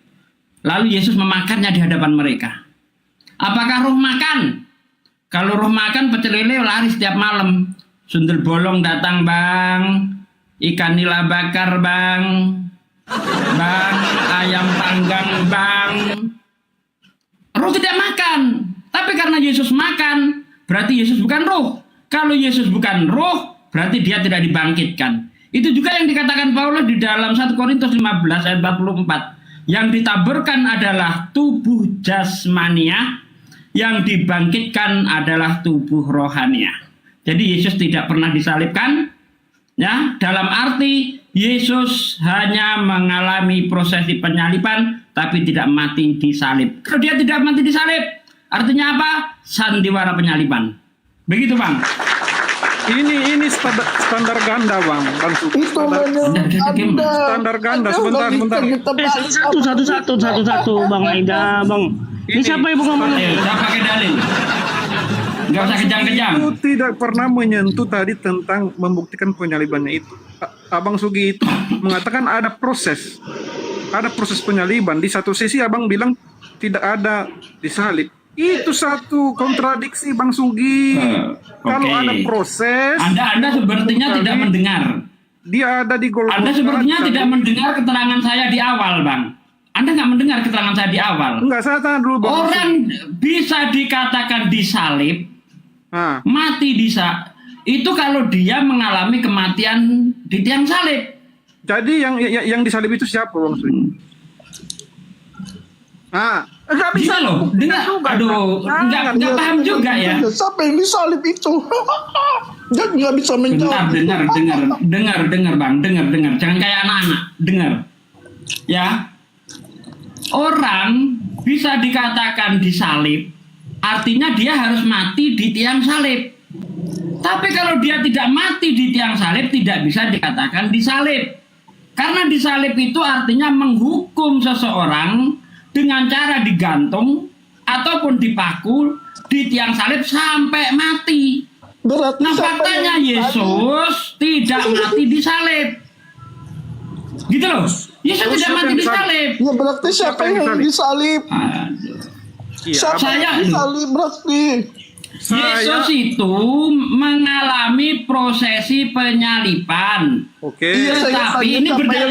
Lalu Yesus memakannya di hadapan mereka. Apakah roh makan? Kalau roh makan, pecel lele lari setiap malam. Sundel bolong datang Bang, ikan nila bakar Bang, ayam panggang Bang. Roh tidak makan, tapi karena Yesus makan, berarti Yesus bukan roh. Kalau Yesus bukan roh, berarti dia tidak dibangkitkan. Itu juga yang dikatakan Paulus di dalam 1 Korintus 15 ayat 44. Yang ditaburkan adalah tubuh jasmania, yang dibangkitkan adalah tubuh rohania. Jadi Yesus tidak pernah disalibkan, ya, dalam arti Yesus hanya mengalami prosesi penyaliban tapi tidak mati disalib. Kalau dia tidak mati disalib, artinya apa? Sandiwara penyaliban. Begitu, Bang. Ini standar ganda, Bang. Itu Standar ganda. Sebentar. Satu, Bang Aida, Bang. Ini siapa yang ngomong? Ayo, saya pakai dalil. Nggak usah kejang-kejang. Itu tidak pernah menyentuh tadi tentang membuktikan penyalibannya itu. Abang Sugi itu mengatakan ada proses penyaliban. Di satu sisi Abang bilang tidak ada disalib. Itu satu kontradiksi, Bang Sugi. Kalau ada proses, Anda sepertinya tidak mendengar. Dia ada di Golgota. Anda sepertinya tidak mendengar keterangan saya di awal, Bang. Anda nggak mendengar keterangan saya di awal. Enggak, saya tanya dulu, Bang. Orang bisa dikatakan disalib, mati itu kalau dia mengalami kematian di tiang salib. Jadi yang disalib itu siapa, Bang Sugi? Enggak bisa loh. Dengar, aduh, enggak paham juga ya. Siapa yang disalib itu? Dia nggak bisa menjawab. Dengar, Bang, dengar. Jangan kayak anak-anak, dengar. Ya, orang bisa dikatakan disalib, artinya dia harus mati di tiang salib. Tapi kalau dia tidak mati di tiang salib, tidak bisa dikatakan disalib. Karena disalib itu artinya menghukum seseorang dengan cara digantung ataupun dipaku di tiang salib sampai mati. Berarti nah faktanya Yesus tidak mati disalib. Gitu loh. Yesus tidak mati disalib. Ya berarti siapa yang disalib? Siapa yang disalib berarti? Yesus itu mengalami prosesi penyaliban. Oke. Tapi ini bentar.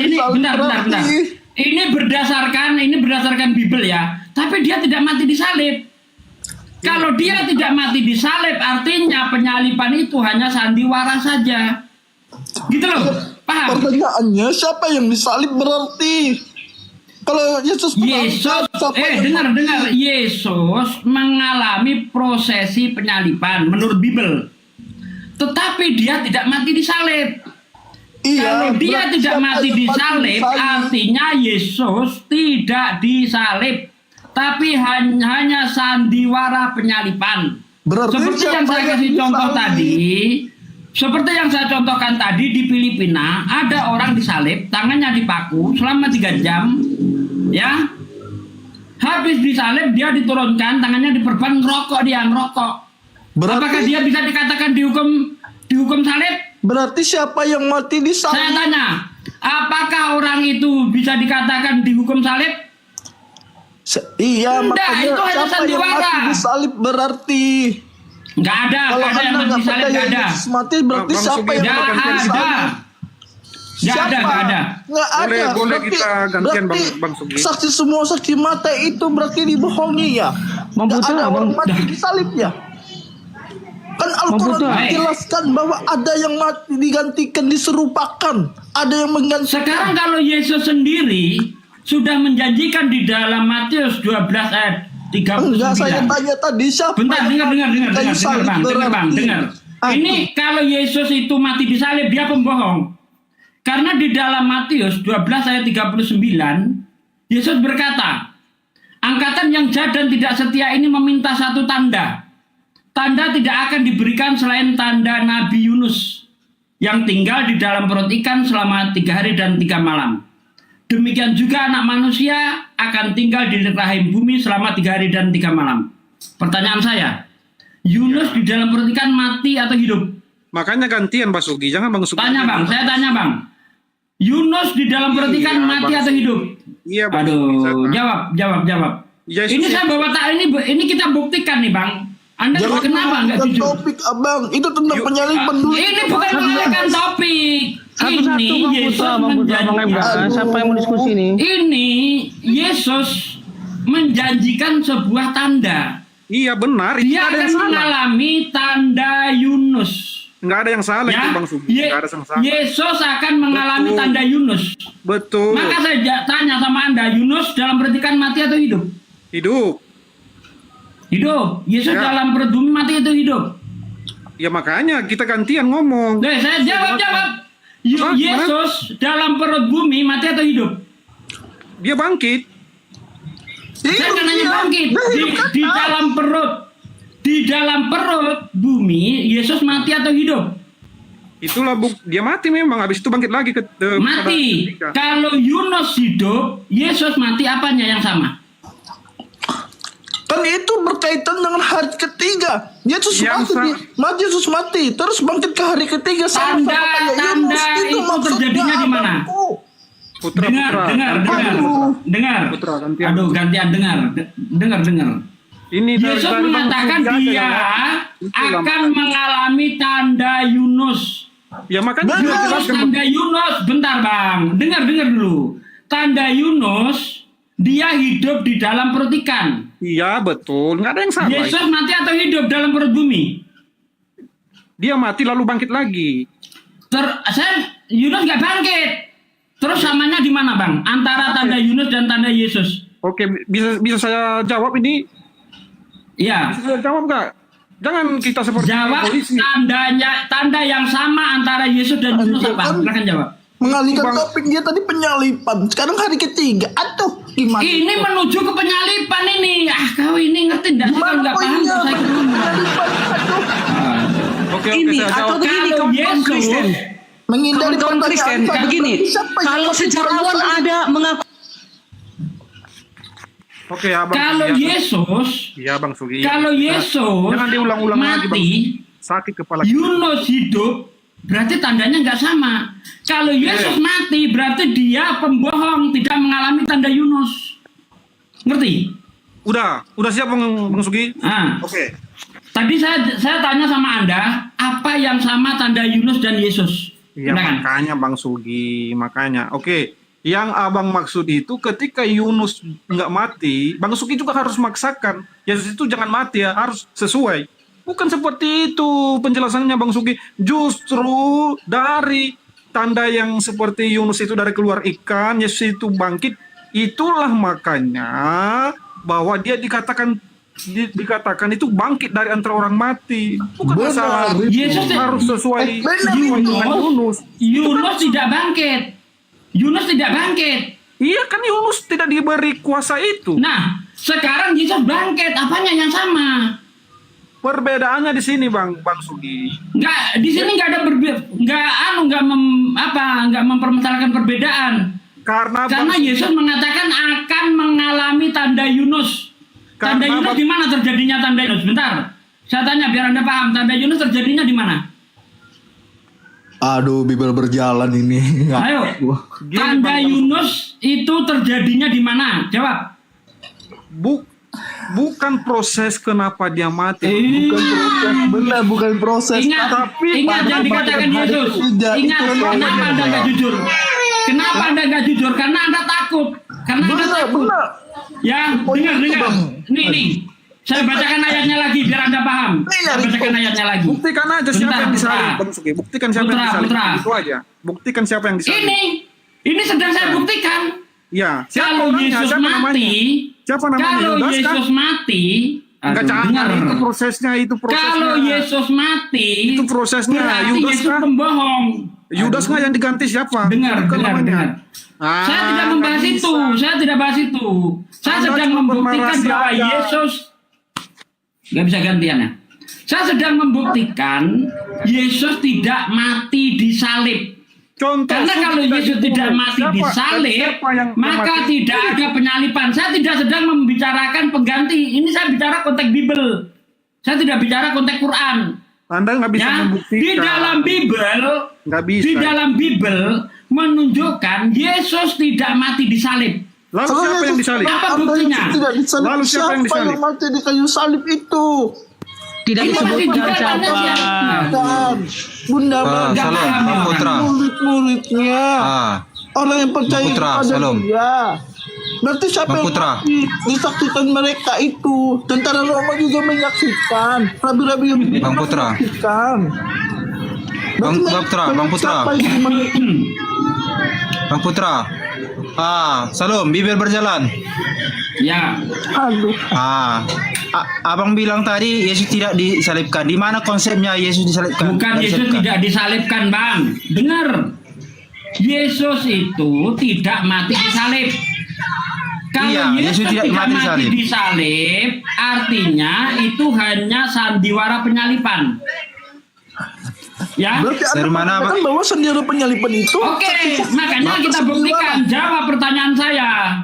Ini berdasarkan Bible ya. Tapi dia tidak mati disalib. Kalau dia tidak mati disalib, artinya penyaliban itu hanya sandiwara saja. Gitu loh. Paham? Pertanyaannya siapa yang disalib berarti? Kalau Yesus dengar. Yesus mengalami prosesi penyaliban menurut Bible. Tetapi dia tidak mati disalib. Kalau dia tidak mati disalib, artinya Yesus tidak disalib, tapi hanya sandiwara penyaliban. Seperti yang saya kasih contoh tadi, seperti yang saya contohkan tadi di Filipina, ada orang disalib, tangannya dipaku selama 3 jam, ya. Habis disalib dia diturunkan, tangannya diperban, ngerokok. Apakah dia bisa dikatakan dihukum salib? Berarti siapa yang mati disalib? Saya tanya, apakah orang itu bisa dikatakan dihukum salib? Iya, enggak, itu hanya sandiwara. Mati disalib berarti nggak ada yang mati disalib, nggak ada. Mati berarti siapa yang mati disalib? Nggak ada. Boleh kita gantian, Bang Sugi. Saksi semua saksi mata itu berarti dibohongi ya? Nggak ada orang mati disalib ya? Kan Al-Quran menjelaskan bahwa ada yang mati digantikan, diserupakan, ada yang menggantikan. Sekarang kalau Yesus sendiri sudah menjanjikan di dalam Matius 12 ayat 39. Enggak, saya tanya tadi siapa? Bentar, dengar, Bang. Ini kalau Yesus itu mati disalib, dia pembohong. Karena di dalam Matius 12 ayat 39, Yesus berkata, angkatan yang jahat dan tidak setia ini meminta satu tanda. Tanda tidak akan diberikan selain tanda Nabi Yunus yang tinggal di dalam perut ikan selama 3 hari dan 3 malam. Demikian juga anak manusia akan tinggal di rahim bumi selama 3 hari dan 3 malam. Pertanyaan saya, Yunus di dalam perut ikan mati atau hidup? Makanya gantian, Pak Sugi. Jangan Bang Sugi. Saya tanya Bang. Yunus di dalam perut ikan mati atau hidup? Iya, Bang. Aduh, jawab. Ini saya bawa ini kita buktikan nih, Bang. Anda kenapa nggak jujur? Topik abang itu tentang penyaliban dulu. Ini bukan mengalihkan topik. Ini Yesus menjanjikan. Siapa yang mau diskusi ini? Ini Yesus menjanjikan sebuah tanda. Iya benar. Dia akan mengalami tanda Yunus. Nggak ada yang salah itu Bang Sugi. Nggak ada yang salah. Yesus akan mengalami tanda Yunus. Betul. Maka saya tanya sama Anda, Yunus dalam perut ikan mati atau hidup? Hidup. Hidup. Yesus Ya. dalam perut bumi mati atau hidup? Ya makanya kita gantian ngomong. Saya jawab. Hah? Yesus dalam perut bumi mati atau hidup? Dia bangkit. Saya kan nanya bangkit di dalam perut bumi Yesus mati atau hidup? Itulah dia mati memang. Habis itu bangkit lagi Mati. pada ketika. Kalau Yunus hidup, Yesus mati, apanya yang sama? Kan itu berkaitan dengan hari ketiga. Yesus Yesus mati, terus bangkit ke hari ketiga sama kayak Yunus. Tanda itu maksudnya terjadinya di mana? abangku. Putra. Dengar. Putra, gantian. Aduh, gantian dengar. Ini Yesus dari mengatakan Bang Sugi dia aja, ya. akan mengalami tanda Yunus. Ya makanya dia jelaskan. Tanda Yunus, bentar Bang, dengar dulu. Tanda Yunus, dia hidup di dalam perut ikan. Iya betul, nggak ada yang salah. Yesus mati atau hidup dalam perut bumi? Dia mati lalu bangkit lagi. Yunus nggak bangkit. Terus samanya di mana Bang? Antara tanda Yunus dan tanda Yesus? Oke, bisa saya jawab ini? Iya. Bisa saya jawab nggak? Jangan kita seperti Jawab polisi. tanda yang sama antara Yesus dan Yunus apa? Silakan jawab. Mengalihkan topik, dia tadi penyalipan. Sekarang hari ketiga. Aduh, gimana? Ini menuju ke penyalipan ini. Kau ini ngerti enggak? Kalau nggak paham poinnya? saya Penyalipan. Aduh. Oke, Ini saya atau jawab. begini Kalau kawan-kawan Yesus- Kristen. Menghindari Kawan-kawan Kristen, pertanyaan. begini. Siapa yang Kalau masih sejarawan beralasan? ada mengaku Oke, Abang. kalau Sugi, ya. Yesus, Iya, Bang Sugi. kalau Yesus Jangan diulang-ulang lagi, Bang. mati, Sakit kepala. Yunus hidup, berarti tandanya nggak sama. Kalau Yesus mati, berarti dia pembohong, tidak mengalami tanda Yunus. Ngerti? Udah siap Bang Sugi? Oke. Tadi saya tanya sama Anda, apa yang sama tanda Yunus dan Yesus? Iya, Silakan. makanya Bang Sugi, makanya. Oke. Yang abang maksud itu ketika Yunus nggak mati, Bang Sugi juga harus maksakan. Yesus itu jangan mati ya, harus sesuai. Bukan seperti itu penjelasannya Bang Sugi. Justru dari tanda yang seperti Yunus itu dari keluar ikan, Yesus itu bangkit. Itulah makanya bahwa dia dikatakan itu bangkit dari antara orang mati. Bukan masalah. Yesus Harus sesuai Benar, dengan Yunus. Yunus tidak bangkit. Yunus tidak bangkit. Iya kan Yunus tidak diberi kuasa itu. Nah, sekarang Yesus bangkit. Apanya yang sama? Perbedaannya di sini Bang Sugi. Nggak, di sini nggak ada nggak mempermasalahkan perbedaan. Karena Yesus mengatakan akan mengalami tanda Yunus. Tanda Karena Yunus di mana terjadinya tanda Yunus? Bentar. Saya tanya biar Anda paham. Tanda Yunus terjadinya di mana? Aduh, Bibel berjalan ini. Ayo. Tanda Yunus itu terjadinya di mana? Jawab. bukan proses kenapa dia mati. Benar, bukan proses. Ingat yang dikatakan Yesus. Ingat kenapa Anda nggak jujur? Kenapa Anda nggak jujur? Karena Anda takut. Karena Anda takut. Ya, dengar. Nih. Saya bacakan ayatnya lagi biar Anda paham. Saya bacakan ayatnya lagi. Buktikan aja siapa yang disalib, Bang Sugi. Buktikan siapa yang disalib. Itu aja. Buktikan siapa yang disalib. Ini sedang saya buktikan. Ya, Kalau Yesus mati, siapa namanya? Kalau Yudas, Yesus mati, enggak jangan itu prosesnya. Kalau Yesus mati, itu prosesnya. berarti Yudas Yesus pembohong. Yudas nggak yang diganti siapa? Dengar. Saya tidak membahas itu. Saya tidak bahas itu. Saya sedang membuktikan bahwa Yesus nggak bisa gantiannya. Saya sedang membuktikan Yesus tidak mati di salib. Karena kalau Yesus tidak mati di salib, maka tidak ada penyalipan. Saya tidak sedang membicarakan pengganti. Ini saya bicara konteks Bible. Saya tidak bicara konteks Quran. Anda nggak bisa membuktikan. Di dalam Bible menunjukkan Yesus tidak mati di salib. Lalu siapa yang disalib? Apa buktinya? Lalu siapa yang disalib? Yang mati di kayu salib itu? tidak disebutkan siapa. Bunda Salam, Putra. Murid-muridnya. Orang yang percaya kepada dia. Berarti siapa yang mati? Disaksikan mereka itu. Tentara Roma juga menyaksikan. Rabi-rabi yang menyaksikan. Bang Putra. Salam, bibir berjalan. Ya. Aduh. Abang bilang tadi Yesus tidak disalibkan. Di mana konsepnya Yesus disalibkan? Bukan Yesus tidak disalibkan, Bang. Dengar. Yesus itu tidak mati disalib. Kalau Yesus tidak mati disalib, artinya itu hanya sandiwara penyalipan. Ya. Berarti Anda mengatakan bahwa sandiwara penyalipan itu. Oke, makanya kita buktikan. Jawab pertanyaan saya.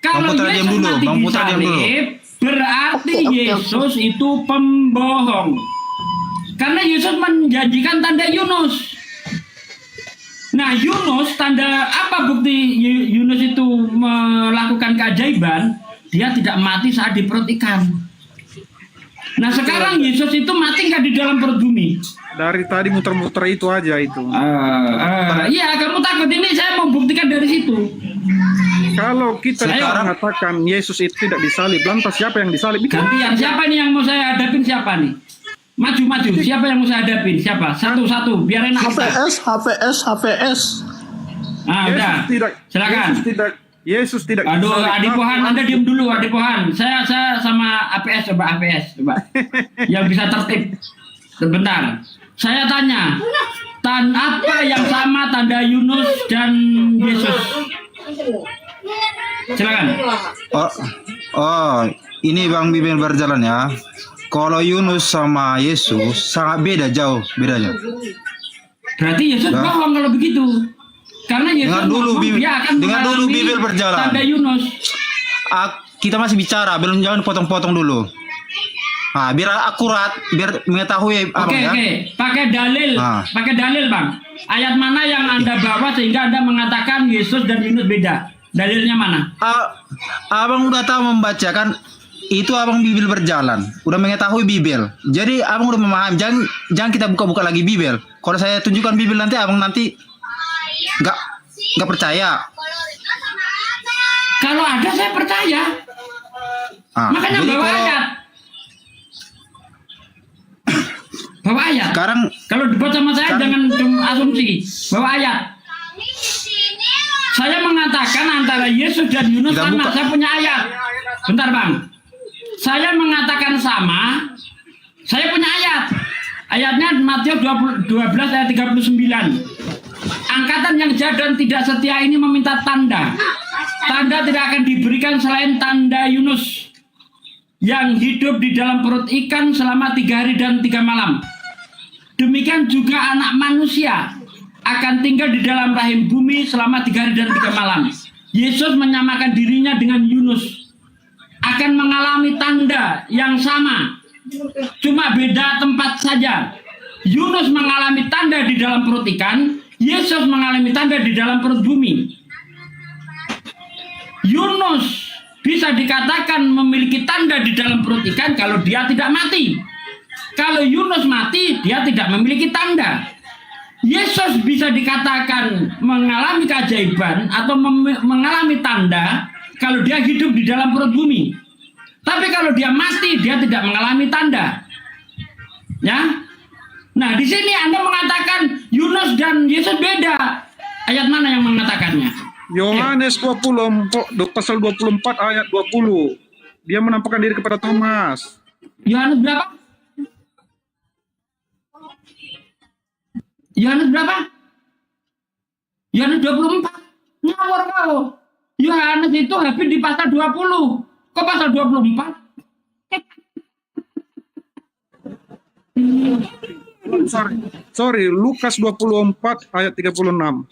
Kalau Yesus mati disalib, berarti Yesus itu pembohong. Karena Yesus menjanjikan tanda Yunus. Nah, Yunus, tanda apa bukti Yunus itu melakukan keajaiban? Dia tidak mati saat di perut ikan. Nah, sekarang Yesus itu mati nggak di dalam perut bumi? Dari tadi muter-muter itu aja itu. Iya, kamu takut ini saya mau buktikan dari situ. Kalau kita mengatakan Yesus itu tidak disalib, lantas siapa yang disalib? Gantian, siapa nih yang mau saya hadapin, siapa nih? Maju, siapa yang mau saya hadapin? Siapa? Satu-satu, biar enak. HVS. Udah. Silakan. Yesus tidak. Aduh, Adik Pohan, Anda diam dulu, Adik Pohan. Saya sama APS coba. Yang bisa tertib. Sebentar. Saya tanya. Apa yang sama tanda Yunus dan Yesus? Silakan. Ini Bang Bibir berjalan ya. Kalau Yunus sama Yesus sangat beda, jauh bedanya. Berarti Yesus bohong kalau begitu. Karena Yesus dia akan mengalami Bibir berjalan. tanda Yunus. Kita masih bicara, belum, jangan potong-potong dulu. Biar akurat, biar mengetahui Abang ya. Oke. Pakai dalil, Bang. Ayat mana yang Anda bawa sehingga Anda mengatakan Yesus dan Yunus beda? Dalilnya mana? Abang udah tahu membaca kan? Itu Abang Bibel berjalan, udah mengetahui Bibel. Jadi Abang udah memahami. Jangan kita buka-buka lagi Bibel. Kalau saya tunjukkan Bibel nanti Abang nanti nggak percaya. Kalau ada saya percaya. Makanya bawa ayat. Bawa ayat. Sekarang kalau dibuat sama saya jangan asumsi. Bawa ayat. Saya mengatakan antara Yesus dan Yunus sama. Saya punya ayat. Bentar, Bang. Saya mengatakan sama, saya punya ayat. Ayatnya Matius 12 ayat 39. Angkatan yang jahat dan tidak setia ini meminta tanda. Tanda tidak akan diberikan selain tanda Yunus yang hidup di dalam perut ikan selama 3 hari dan 3 malam. Demikian juga anak manusia akan tinggal di dalam rahim bumi selama 3 hari dan 3 malam. Yesus menyamakan dirinya dengan Yunus. Akan mengalami tanda yang sama, cuma beda tempat saja. Yunus mengalami tanda di dalam perut ikan, Yesus mengalami tanda di dalam perut bumi. Yunus bisa dikatakan memiliki tanda di dalam perut ikan kalau dia tidak mati. Kalau Yunus mati, dia tidak memiliki tanda. Yesus bisa dikatakan mengalami keajaiban atau mengalami tanda kalau dia hidup di dalam perut bumi. Tapi kalau dia mati, dia tidak mengalami tanda. Ya. Nah, di sini Anda mengatakan Yunus dan Yesus beda. Ayat mana yang mengatakannya? Yohanes 20 pasal 24 ayat 20. Dia menampakkan diri kepada Thomas. Yohanes berapa? Yohanes berapa? Yohanes 24. Ngawur kau. Yohanes itu habis di pasal 20. Kok pasal 24? Sorry, Lukas 24 ayat 36.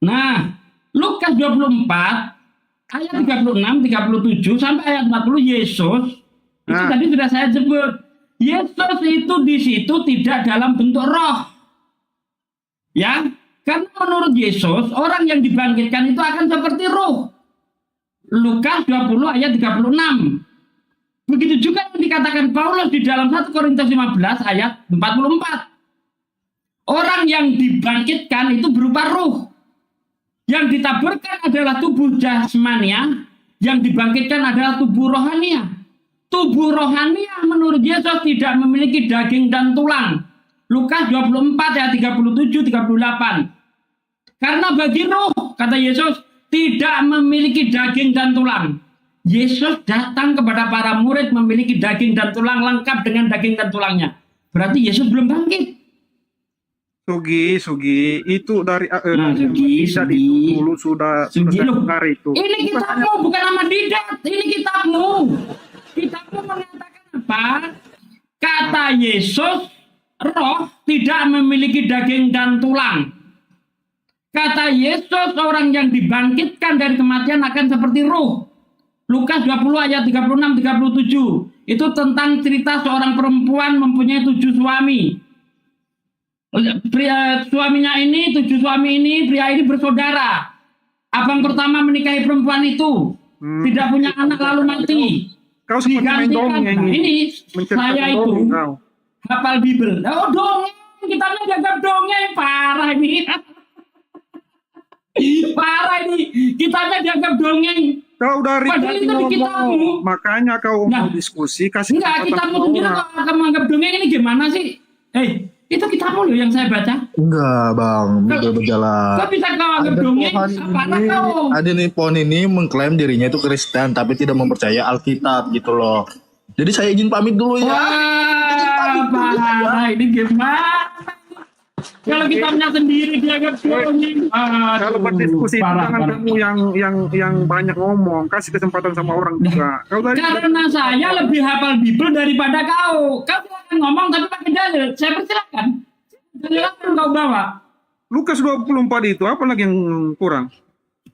Nah, Lukas 24 ayat 36, 37 sampai ayat 40 Yesus itu tadi sudah saya sebut. Yesus itu di situ tidak dalam bentuk roh. Ya, karena menurut Yesus orang yang dibangkitkan itu akan seperti roh. Lukas 20 ayat 36. Begitu juga yang dikatakan Paulus di dalam 1 Korintus 15 ayat 44. Orang yang dibangkitkan itu berupa ruh. Yang ditaburkan adalah tubuh jasmania, yang dibangkitkan adalah tubuh rohania. Tubuh rohania menurut Yesus tidak memiliki daging dan tulang. Lukas 24 ayat 37-38. Karena bagi roh, kata Yesus, tidak memiliki daging dan tulang. Yesus datang kepada para murid memiliki daging dan tulang, lengkap dengan daging dan tulangnya. Berarti Yesus belum bangkit. Sugi, itu dari Sugi. itu dulu sudah dengar itu. Ini kitabmu, bukan nama Didat. Ini kitabmu. Kitabmu mengatakan apa? Kata Yesus, roh tidak memiliki daging dan tulang. Kata Yesus, orang yang dibangkitkan dari kematian akan seperti roh. Lukas 20 ayat 36-37. Itu tentang cerita seorang perempuan mempunyai 7 suami. Suaminya ini, 7 suami ini, pria ini bersaudara. Abang pertama menikahi perempuan itu, tidak punya anak lalu mati. Kau seperti main dongeng. Nah, ini saya itu hafal Bible. Oh dongeng, kita jaga dongeng, parah ini. Parah ini, kita jaga dongeng. Kau dari Padahal itu di kitabmu. Makanya kau mau diskusi kasih enggak, kitabmu sendiri kalau menganggap dongeng ini gimana sih? Itu kitabmu loh yang saya baca. Enggak bang, Bible berjalan. Kok bisa kau anggap dongeng? Apaan kau? Ada nih pohon ini mengklaim dirinya itu Kristen tapi tidak mempercaya Alkitab gitu loh. Jadi saya izin pamit dulu ya. Wah, parah ini gimana? Kalau kitabnya sendiri dia anggap dongeng. Kalau berdiskusi jangan kamu yang banyak ngomong, kasih kesempatan sama orang juga. Karena saya lebih hafal Bible daripada kau. Kau silakan ngomong tapi pakai dalil. Saya persilakan. Dalil apa yang kau bawa? Lukas 24 itu apa lagi yang kurang?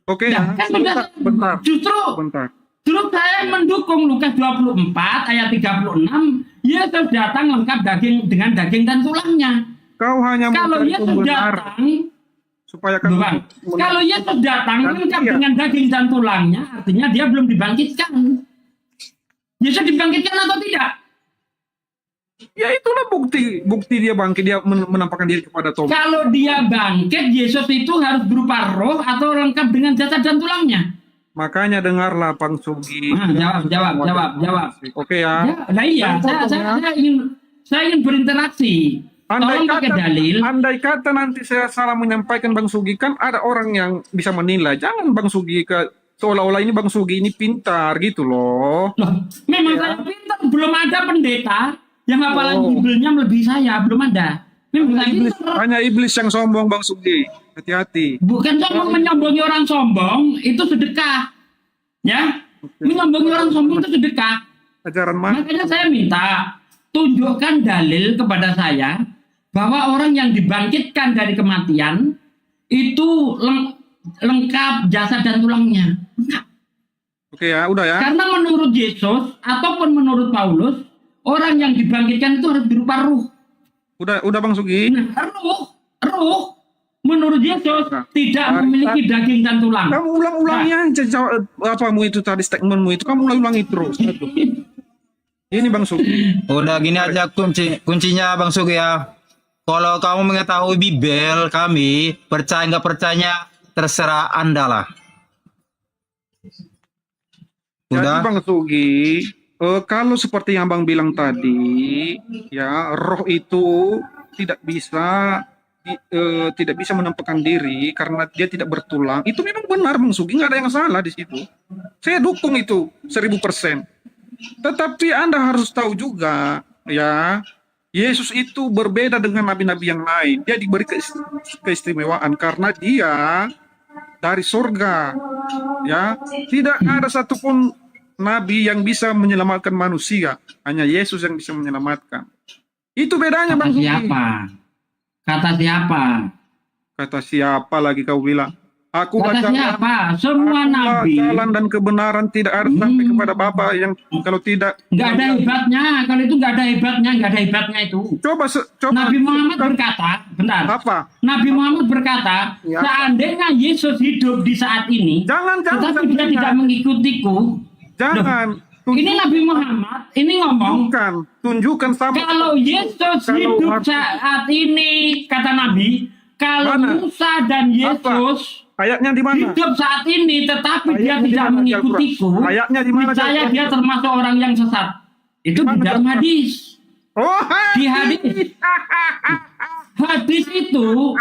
Oke, Nah, kan sudah- bentar. Justru saya mendukung Lukas 24 ayat 36. Yesus datang lengkap dengan daging dan tulangnya. Kau hanya Kalau mencari Yesus pembenaran datang, supaya Loh, Bang, kalau Yesus datang lengkap dengan daging dan tulangnya, artinya dia belum dibangkitkan. Yesus dibangkitkan atau tidak? ya itulah bukti dia bangkit, dia menampakkan diri kepada Thomas. Kalau dia bangkit, Yesus itu harus berupa roh atau lengkap dengan jasad dan tulangnya. Makanya dengarlah Bang Sugi. Jawab. Oke ya. Nah iya, saya ingin berinteraksi. Tolong pakai dalil. Andai kata nanti saya salah menyampaikan Bang Sugi, kan ada orang yang bisa menilai. Jangan Bang Sugi seolah-olah ini Bang Sugi ini pintar gitu loh. Loh, memang saya pintar. Belum ada pendeta yang hafalan Bible-nya melebihi saya. Belum ada. Memang saya pintar. Hanya iblis yang sombong Bang Sugi. Hati-hati. Bukan sombong, menyombongi orang sombong itu sedekah. Ya, menyombongi orang sombong itu sedekah. Ajaran mana? Makanya saya minta tunjukkan dalil kepada saya bahwa orang yang dibangkitkan dari kematian itu lengkap jasad dan tulangnya. Lengkap. Oke ya, udah ya. Karena menurut Yesus ataupun menurut Paulus, orang yang dibangkitkan itu harus berupa ruh. Udah Bang Sugi. Nah, ruh menurut Yesus tidak memiliki daging dan tulang. Kamu ulang-ulangi aja apamu itu tadi, statementmu itu. Kamu ulang-ulangi terus. Ini Bang Sugi. Udah gini aja kuncinya Bang Sugi ya. Kalau kamu mengetahui Bible kami, percaya nggak percaya terserah Anda lah. Udah. Jadi Bang Sugi, kalau seperti yang Bang bilang tadi, ya roh itu tidak bisa menampakkan diri karena dia tidak bertulang. Itu memang benar Bang Sugi, nggak ada yang salah di situ. Saya dukung itu 1000%. Tetapi Anda harus tahu juga, ya, Yesus itu berbeda dengan nabi-nabi yang lain. Dia diberi keistimewaan karena dia dari surga. Ya, tidak ada satupun nabi yang bisa menyelamatkan manusia. Hanya Yesus yang bisa menyelamatkan. Itu bedanya Bang Sugi. Kata siapa? Kata siapa lagi kau bilang? Aku Kata siapa? Semua nabi. Jalan dan kebenaran tidak harus sampai kepada Bapa yang kalau tidak. Nggak ada hebatnya. Kalau itu nggak ada hebatnya itu. Coba Nabi Muhammad berkata, bentar. Apa? Nabi Muhammad berkata, Ya, seandainya Yesus hidup di saat ini, tetapi dia tidak mengikutiku. Jangan. Ini Nabi Muhammad, ini ngomong. Tunjukkan sama. Kalau Yesus hidup saat ini, kata Nabi, kalau Mana? Musa dan Yesus Ayatnya di mana? hidup saat ini, tetapi dia Ayatnya di tidak mana, mengikutiku, Ayatnya di mana? saya dia termasuk orang yang sesat. Itu di dalam hadis. Oh, Di hadis. hadis itu,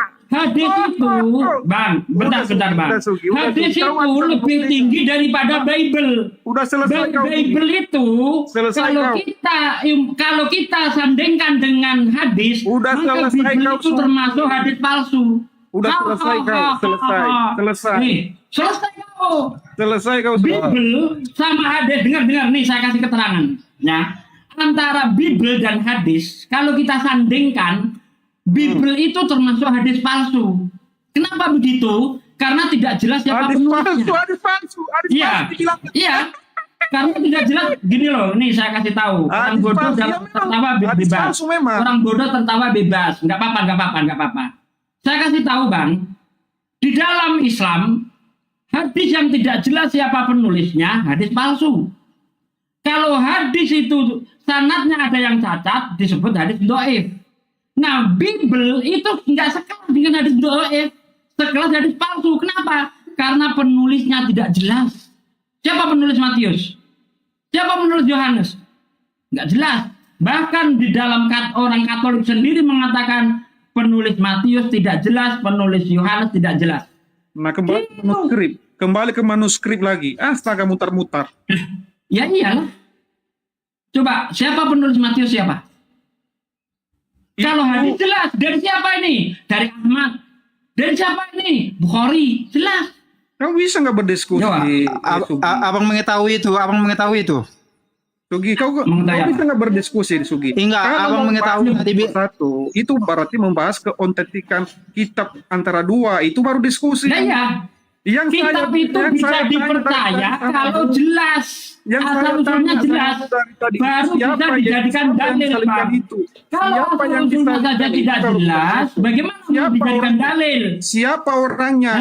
Bang, bentar Bang. Hadis itu lebih tinggi daripada Bible. Udah selesai kau. Bible itu Selesai kalau kita sandingkan dengan hadis, Udah maka selesai Bible kau itu semua. termasuk hadis palsu. Udah selesai kau. Selesai. Nih, selesai kau. Selesai kau semua. Bible sama hadis, dengar nih saya kasih keterangan ya. Antara Bible dan hadis, kalau kita sandingkan, Bible itu termasuk hadis palsu. Kenapa begitu? Karena tidak jelas siapa penulisnya. Hadis palsu. Iya, dibilang. iya. Karena tidak jelas. Gini loh, nih saya kasih tahu. Orang Hadis bodoh palsu, dalam ya memang. tertawa Hadis bebas. palsu memang. Orang bodoh tertawa bebas. Nggak apa-apa. Saya kasih tahu Bang, di dalam Islam, hadis yang tidak jelas siapa penulisnya, hadis palsu. Kalau hadis itu sanadnya ada yang cacat, disebut hadis dhaif. Nah, Bible itu nggak sekelas dengan hadis dhaif, sekelas hadis palsu. Kenapa? Karena penulisnya tidak jelas. Siapa penulis Matius? Siapa penulis Yohanes? Nggak jelas. Bahkan di dalam orang Katolik sendiri mengatakan penulis Matius tidak jelas, penulis Yohanes tidak jelas. Nah, kembali ke manuskrip lagi. Astaga, mutar-mutar. Ya iyalah. Coba, siapa penulis Matius siapa? Kalau hadis jelas, dari siapa ini? Dari Ahmad. Dari siapa ini? Bukhari. Jelas. Kamu bisa nggak berdiskusi? Abang mengetahui itu. Sugi, kau bisa nggak berdiskusi, Sugi? Enggak, abang mengetahui satu. Itu berarti membahas keautentikan kitab antara dua. Itu baru diskusi. Nah ya. Kitab itu bisa dipercaya kalau jelas. Asal-usulnya jelas, baru bisa dijadikan dalil, Pak. Kalau asal-usulnya saja tidak jelas, bagaimana mau dijadikan dalil? Siapa orangnya?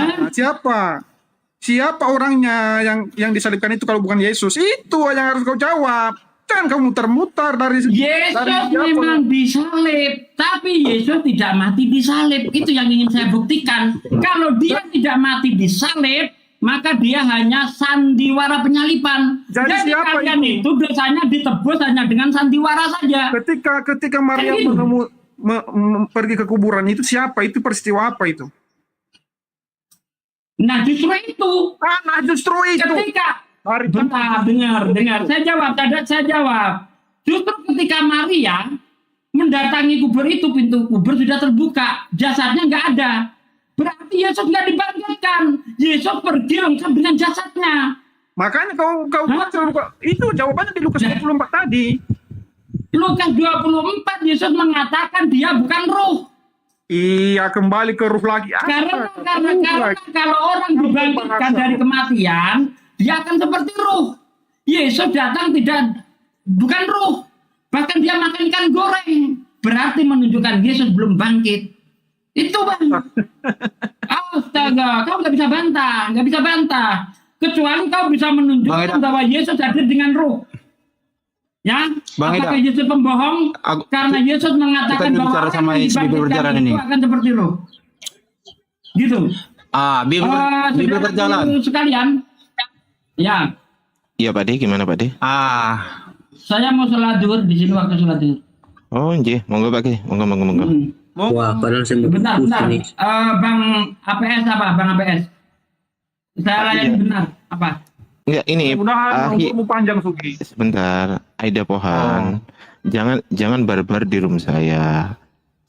Siapa orangnya yang disalibkan itu kalau bukan Yesus? Itu yang harus kau jawab. Jangan kau mutar-mutar dari Yesus memang disalib, tapi Yesus tidak mati disalib. Itu yang ingin saya buktikan. Kalau dia tidak mati disalib, maka dia hanya sandiwara penyalipan. Jadi kalian itu dosanya ditebus hanya dengan sandiwara saja. Ketika Maria pergi ke kuburan itu siapa? Itu peristiwa apa itu? Nah justru itu. Ketika dengar. Saya jawab. Justru ketika Maria mendatangi kubur itu, pintu kubur sudah terbuka, jasadnya nggak ada. Berarti Yesus nggak dibangkitkan. Yesus pergi lengkap dengan jasadnya. Makanya kau itu jawabannya di Lukas 24 tadi. Lukas 24 Yesus mengatakan dia bukan ruh. Iya, kembali ke ruh lagi. Karena kalau orang dibangkitkan dari kematian, dia akan seperti ruh. Yesus datang bukan ruh. Bahkan dia makan ikan goreng. Berarti menunjukkan Yesus belum bangkit. Itu Bang. Astaga, kau nggak bisa bantah. Kecuali kau bisa menunjukkan bahwa Yesus hadir dengan ruh. Ya, apakah Yesus pembohong? Karena Yesus mengatakan bahwa orang yang dibangkitkan itu akan seperti ruh. Gitu. Bible berjalan. Sekalian. Ya. Iya Pak De, gimana Pak De? Saya mau sholat zuhur di sini waktu sholat zuhur. Oh, nggih, monggo Pak De, monggo. Wah, padahal saya Bentar. Bang APS apa? Bang APS. Saya layani benar. Apa? Enggak, ini Mudah-mudahan panjang, Sugi. Sebentar, Aida Pohan. Jangan barbar di room saya.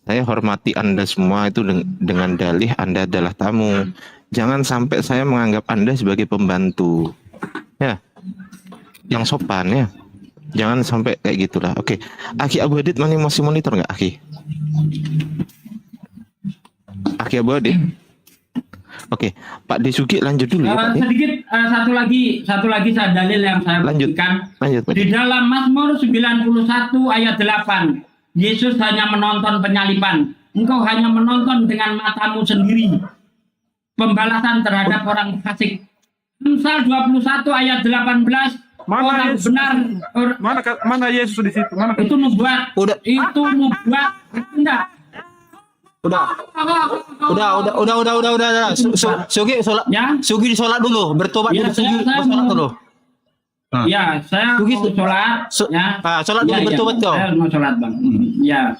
Saya hormati Anda semua itu dengan dalih Anda adalah tamu. Jangan sampai saya menganggap Anda sebagai pembantu. Ya. Yang sopan ya. Jangan sampai kayak gitulah. Oke. Aki Abu Adit masih monitor nggak, Aki? Aki Abu Adit. Oke, Pak Desugi lanjut dulu ya, Pak. Sedikit satu lagi saya dalil yang saya buktikan. Lanjut, Pak. Di dalam Mazmur 91 ayat 8, Yesus hanya menonton penyalipan. Engkau hanya menonton dengan matamu sendiri. Pembalasan terhadap orang fasik. Amsal 21 ayat 18, orang benar. Mana Yesus di situ? Mana? Itu nubuat. Itu nubuat. Enggak. Udah. Sugi sholat. Ya. Sugi sholat dulu, bertobat dulu. Sugi sholat dulu. Ya, saya Sugi mau sholat. Ya. Sholat dulu, bertobat kau. Saya mau sholat Bang. Ya.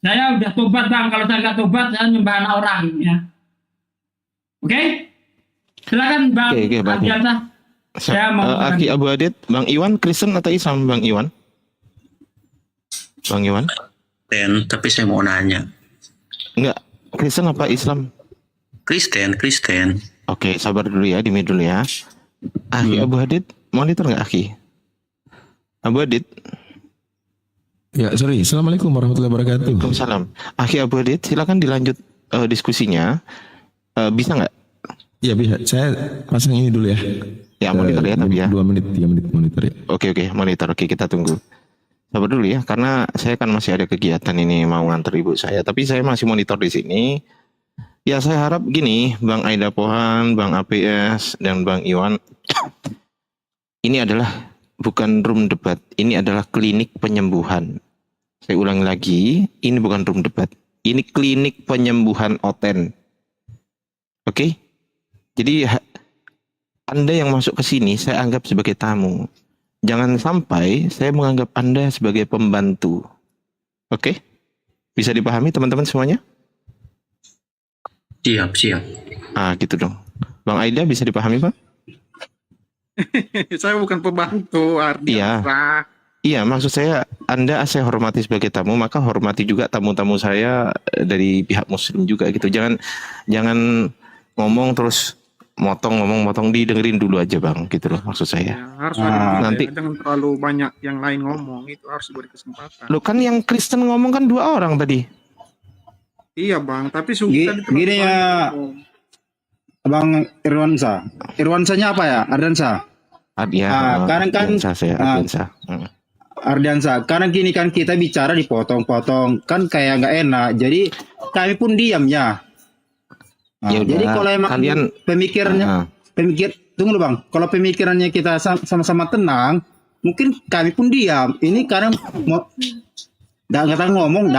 Saya udah tobat Bang. Kalau saya nggak tobat, saya nyembah anak orang ya. Oke? Silakan Bang Ardiansa. Saya mau Aki Abu Adit, Bang Iwan Kristen atau Islam Bang Iwan? Bang Iwan? Tapi saya mau nanya. Enggak, Kristen apa Islam? Kristen. Oke, sabar dulu ya, dimit dulu ya. Aki Abu Adit, monitor nggak Aki? Abu Adit? Ya, sorry. Assalamualaikum warahmatullahi wabarakatuh. Waalaikumsalam. Aki Abu Adit, silakan dilanjut diskusinya. Bisa nggak? Ya bisa. Saya pasang ini dulu ya. Ya, monitor ya tapi ya. 2 menit, 3 menit monitor ya. Oke, monitor. Oke, kita tunggu. Sabar dulu ya, karena saya kan masih ada kegiatan ini mau nganter ibu saya. Tapi saya masih monitor di sini. Ya, saya harap gini, Bang Aida Pohan, Bang APS, dan Bang Iwan. Ini adalah bukan room debat. Ini adalah klinik penyembuhan. Saya ulang lagi, ini bukan room debat. Ini klinik penyembuhan Oten. Oke? Jadi Anda yang masuk ke sini saya anggap sebagai tamu. Jangan sampai saya menganggap Anda sebagai pembantu. Oke? Bisa dipahami teman-teman semuanya? Siap. Gitu dong. Bang Aida bisa dipahami, Pak? Saya bukan pembantu Ardiansa. Iya, maksud saya Anda saya hormati sebagai tamu, maka hormati juga tamu-tamu saya dari pihak muslim juga gitu. Jangan ngomong terus motong didengerin dulu aja Bang, gitu loh maksud saya. Ya, harus ada nanti jangan terlalu banyak yang lain ngomong, itu harus diberi kesempatan. Lo kan yang Kristen ngomong kan 2 orang tadi. Iya Bang, tapi gini ya, Bang Irwansanya apa ya? Ardiansa. Ardiansa. Karena gini kan kita bicara dipotong-potong, kan kayak nggak enak. Jadi kami pun diam ya. Jadi kalau emang kalian tunggu dulu Bang. Kalau pemikirannya kita sama-sama tenang, mungkin kami pun diam. Ini karena mau datang ngomong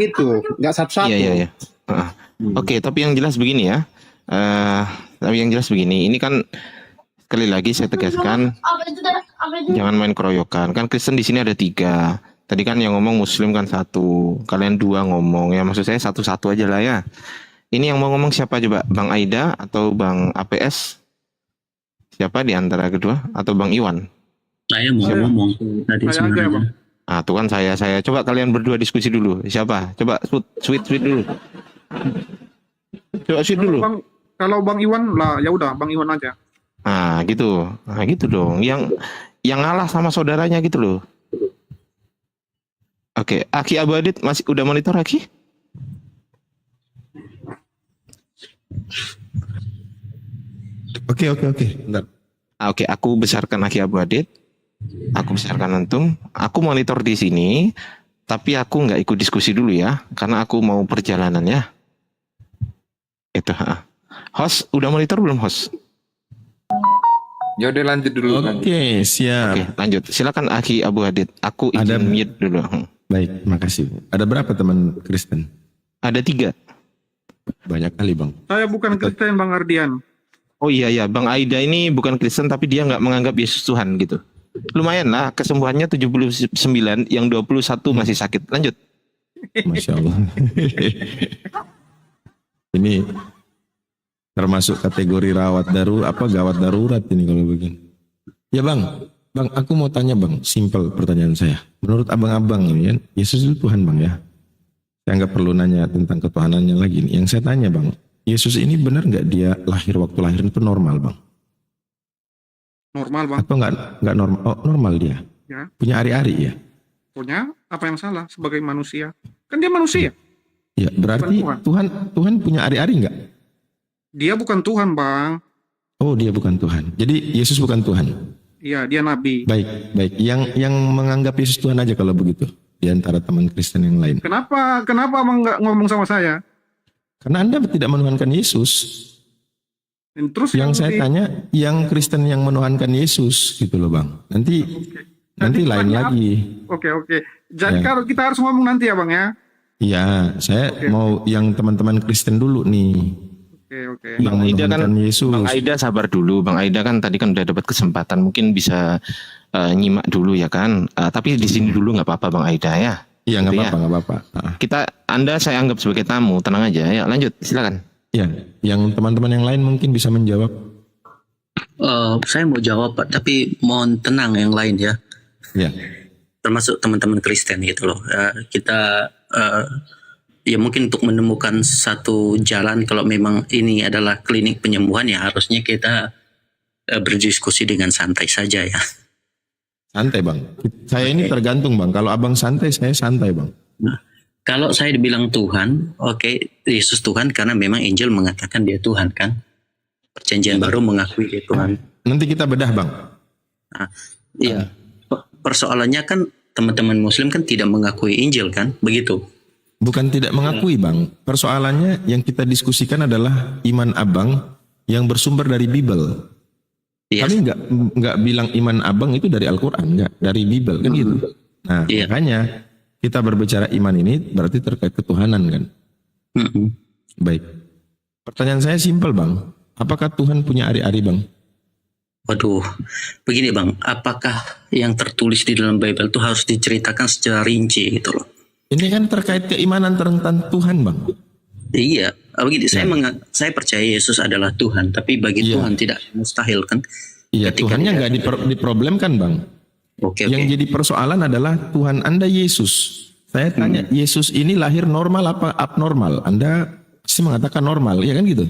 gitu, nggak satu-satu. Iya. Oke, tapi yang jelas begini ya. Ini kan sekali lagi saya tegaskan, jangan main keroyokan. Kan Kristen di sini ada 3. Tadi kan yang ngomong Muslim kan 1, kalian 2 ngomong. Ya maksud saya satu-satu aja lah ya. Ini yang mau ngomong siapa coba? Bang Aida atau Bang APS? Siapa di antara kedua? Atau Bang Iwan? Saya mau ngomong tadi sebenarnya. Tuh kan saya. Coba kalian berdua diskusi dulu. Siapa? Coba sweet dulu. Coba sweet dulu. Kalau Bang Iwan lah, ya udah Bang Iwan aja. Gitu dong. Yang ngalah sama saudaranya gitu loh. Oke, Aki Abu Adit masih udah monitor Aki? Oke. Bentar. Oke, aku besarkan Aki Abu Adit. Aku besarkan antum. Aku monitor di sini, tapi aku nggak ikut diskusi dulu ya, karena aku mau perjalanan ya. Itu. Host, udah monitor belum host? Ya udah lanjut dulu. Oke, siap. Oke, lanjut. Silakan Aki Abu Adit. Aku izin mute dulu. Baik, makasih. Ada berapa teman Kristen? Ada 3. Banyak kali Bang. Saya bukan Kristen Bang Ardian. Oh iya, Bang Aida ini bukan Kristen tapi dia nggak menganggap Yesus Tuhan gitu. Lumayan lah, kesembuhannya 79, yang 21 masih sakit. Lanjut. Masya Allah. Ini termasuk kategori gawat darurat ini kalau begini. Ya Bang, aku mau tanya Bang, simple pertanyaan saya. Menurut abang-abang ini kan, Yesus itu Tuhan Bang ya. Saya nggak perlu nanya tentang ketuhanannya lagi. Yang saya tanya Bang, Yesus ini benar nggak dia waktu lahir itu normal Bang? Normal Bang. Atau nggak normal? Oh normal dia. Ya. Punya ari-ari ya? Punya, apa yang salah sebagai manusia? Kan dia manusia. Ya berarti Tuhan punya ari-ari nggak? Dia bukan Tuhan Bang. Oh dia bukan Tuhan. Jadi Yesus bukan Tuhan. Iya dia nabi. Baik. Yang menganggap Yesus Tuhan aja kalau begitu di antara teman Kristen yang lain. Kenapa Abang nggak ngomong sama saya? Karena Anda tidak menuhankan Yesus. Terus yang saya tanya, yang Kristen yang menuhankan Yesus gitu loh Bang. Nanti lain lagi. Oke. Jadi kalau kita harus ngomong nanti ya Bang ya. Iya, saya mau yang teman-teman Kristen dulu nih. Oke. Bang Aida kan Yesus. Bang Aida sabar dulu. Bang Aida kan tadi kan udah dapat kesempatan, mungkin bisa nyimak dulu ya kan. Tapi di sini dulu nggak apa-apa Bang Aida ya. Iya, nggak Gitu apa-apa, nggak apa-apa. Anda saya anggap sebagai tamu, tenang aja. Ya, lanjut, silakan. Iya, yang teman-teman yang lain mungkin bisa menjawab. Saya mau jawab Pak, tapi mohon tenang yang lain ya. Iya. Termasuk teman-teman Kristen gitu loh. Kita ya mungkin untuk menemukan satu jalan, kalau memang ini adalah klinik penyembuhan, ya harusnya kita berdiskusi dengan santai saja ya. Santai bang. Saya ini tergantung bang. Kalau abang santai, saya santai bang. Nah, kalau saya dibilang Tuhan, oke, Yesus Tuhan karena memang Injil mengatakan dia Tuhan kan. Perjanjian baru mengakui dia Tuhan. Nanti kita bedah bang. Nah, iya. Persoalannya kan teman-teman Muslim kan tidak mengakui Injil kan, begitu. Bukan tidak mengakui bang. Persoalannya yang kita diskusikan adalah iman abang yang bersumber dari Bible. Yes. Kami nggak bilang iman abang itu dari Al-Quran, nggak dari Bible kan gitu. Nah makanya kita berbicara iman ini berarti terkait ketuhanan kan. Baik. Pertanyaan saya simpel bang. Apakah Tuhan punya ari-ari bang? Waduh, begini bang. Apakah yang tertulis di dalam Bible itu harus diceritakan secara rinci gitu loh? Ini kan terkait keimanan tentang Tuhan bang. Iya, begini. Saya percaya Yesus adalah Tuhan, tapi bagi Tuhan tidak mustahil kan? Iya, Tuhannya nggak diproblemkan bang. Oke. Yang jadi persoalan adalah Tuhan Anda Yesus. Saya tanya, Yesus ini lahir normal apa abnormal? Anda pasti mengatakan normal, ya kan gitu?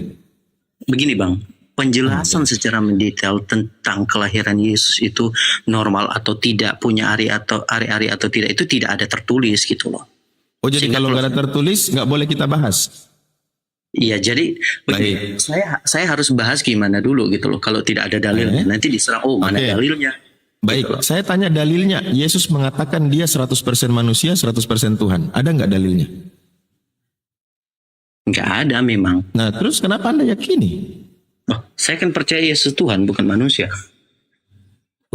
Begini bang, penjelasan secara mendetail tentang kelahiran Yesus itu normal atau tidak, punya ari-ari atau tidak, itu tidak ada tertulis gitu loh. Oh jadi kalau nggak ada tertulis nggak boleh kita bahas? Iya, jadi begini, saya harus bahas gimana dulu gitu loh. Kalau tidak ada dalilnya, nanti diserang, mana dalilnya? Baik, gitu. Saya tanya dalilnya. Yesus mengatakan dia 100% manusia, 100% Tuhan. Ada nggak dalilnya? Nggak ada memang. Nah, terus kenapa Anda yakini? Oh, saya kan percaya Yesus Tuhan, bukan manusia.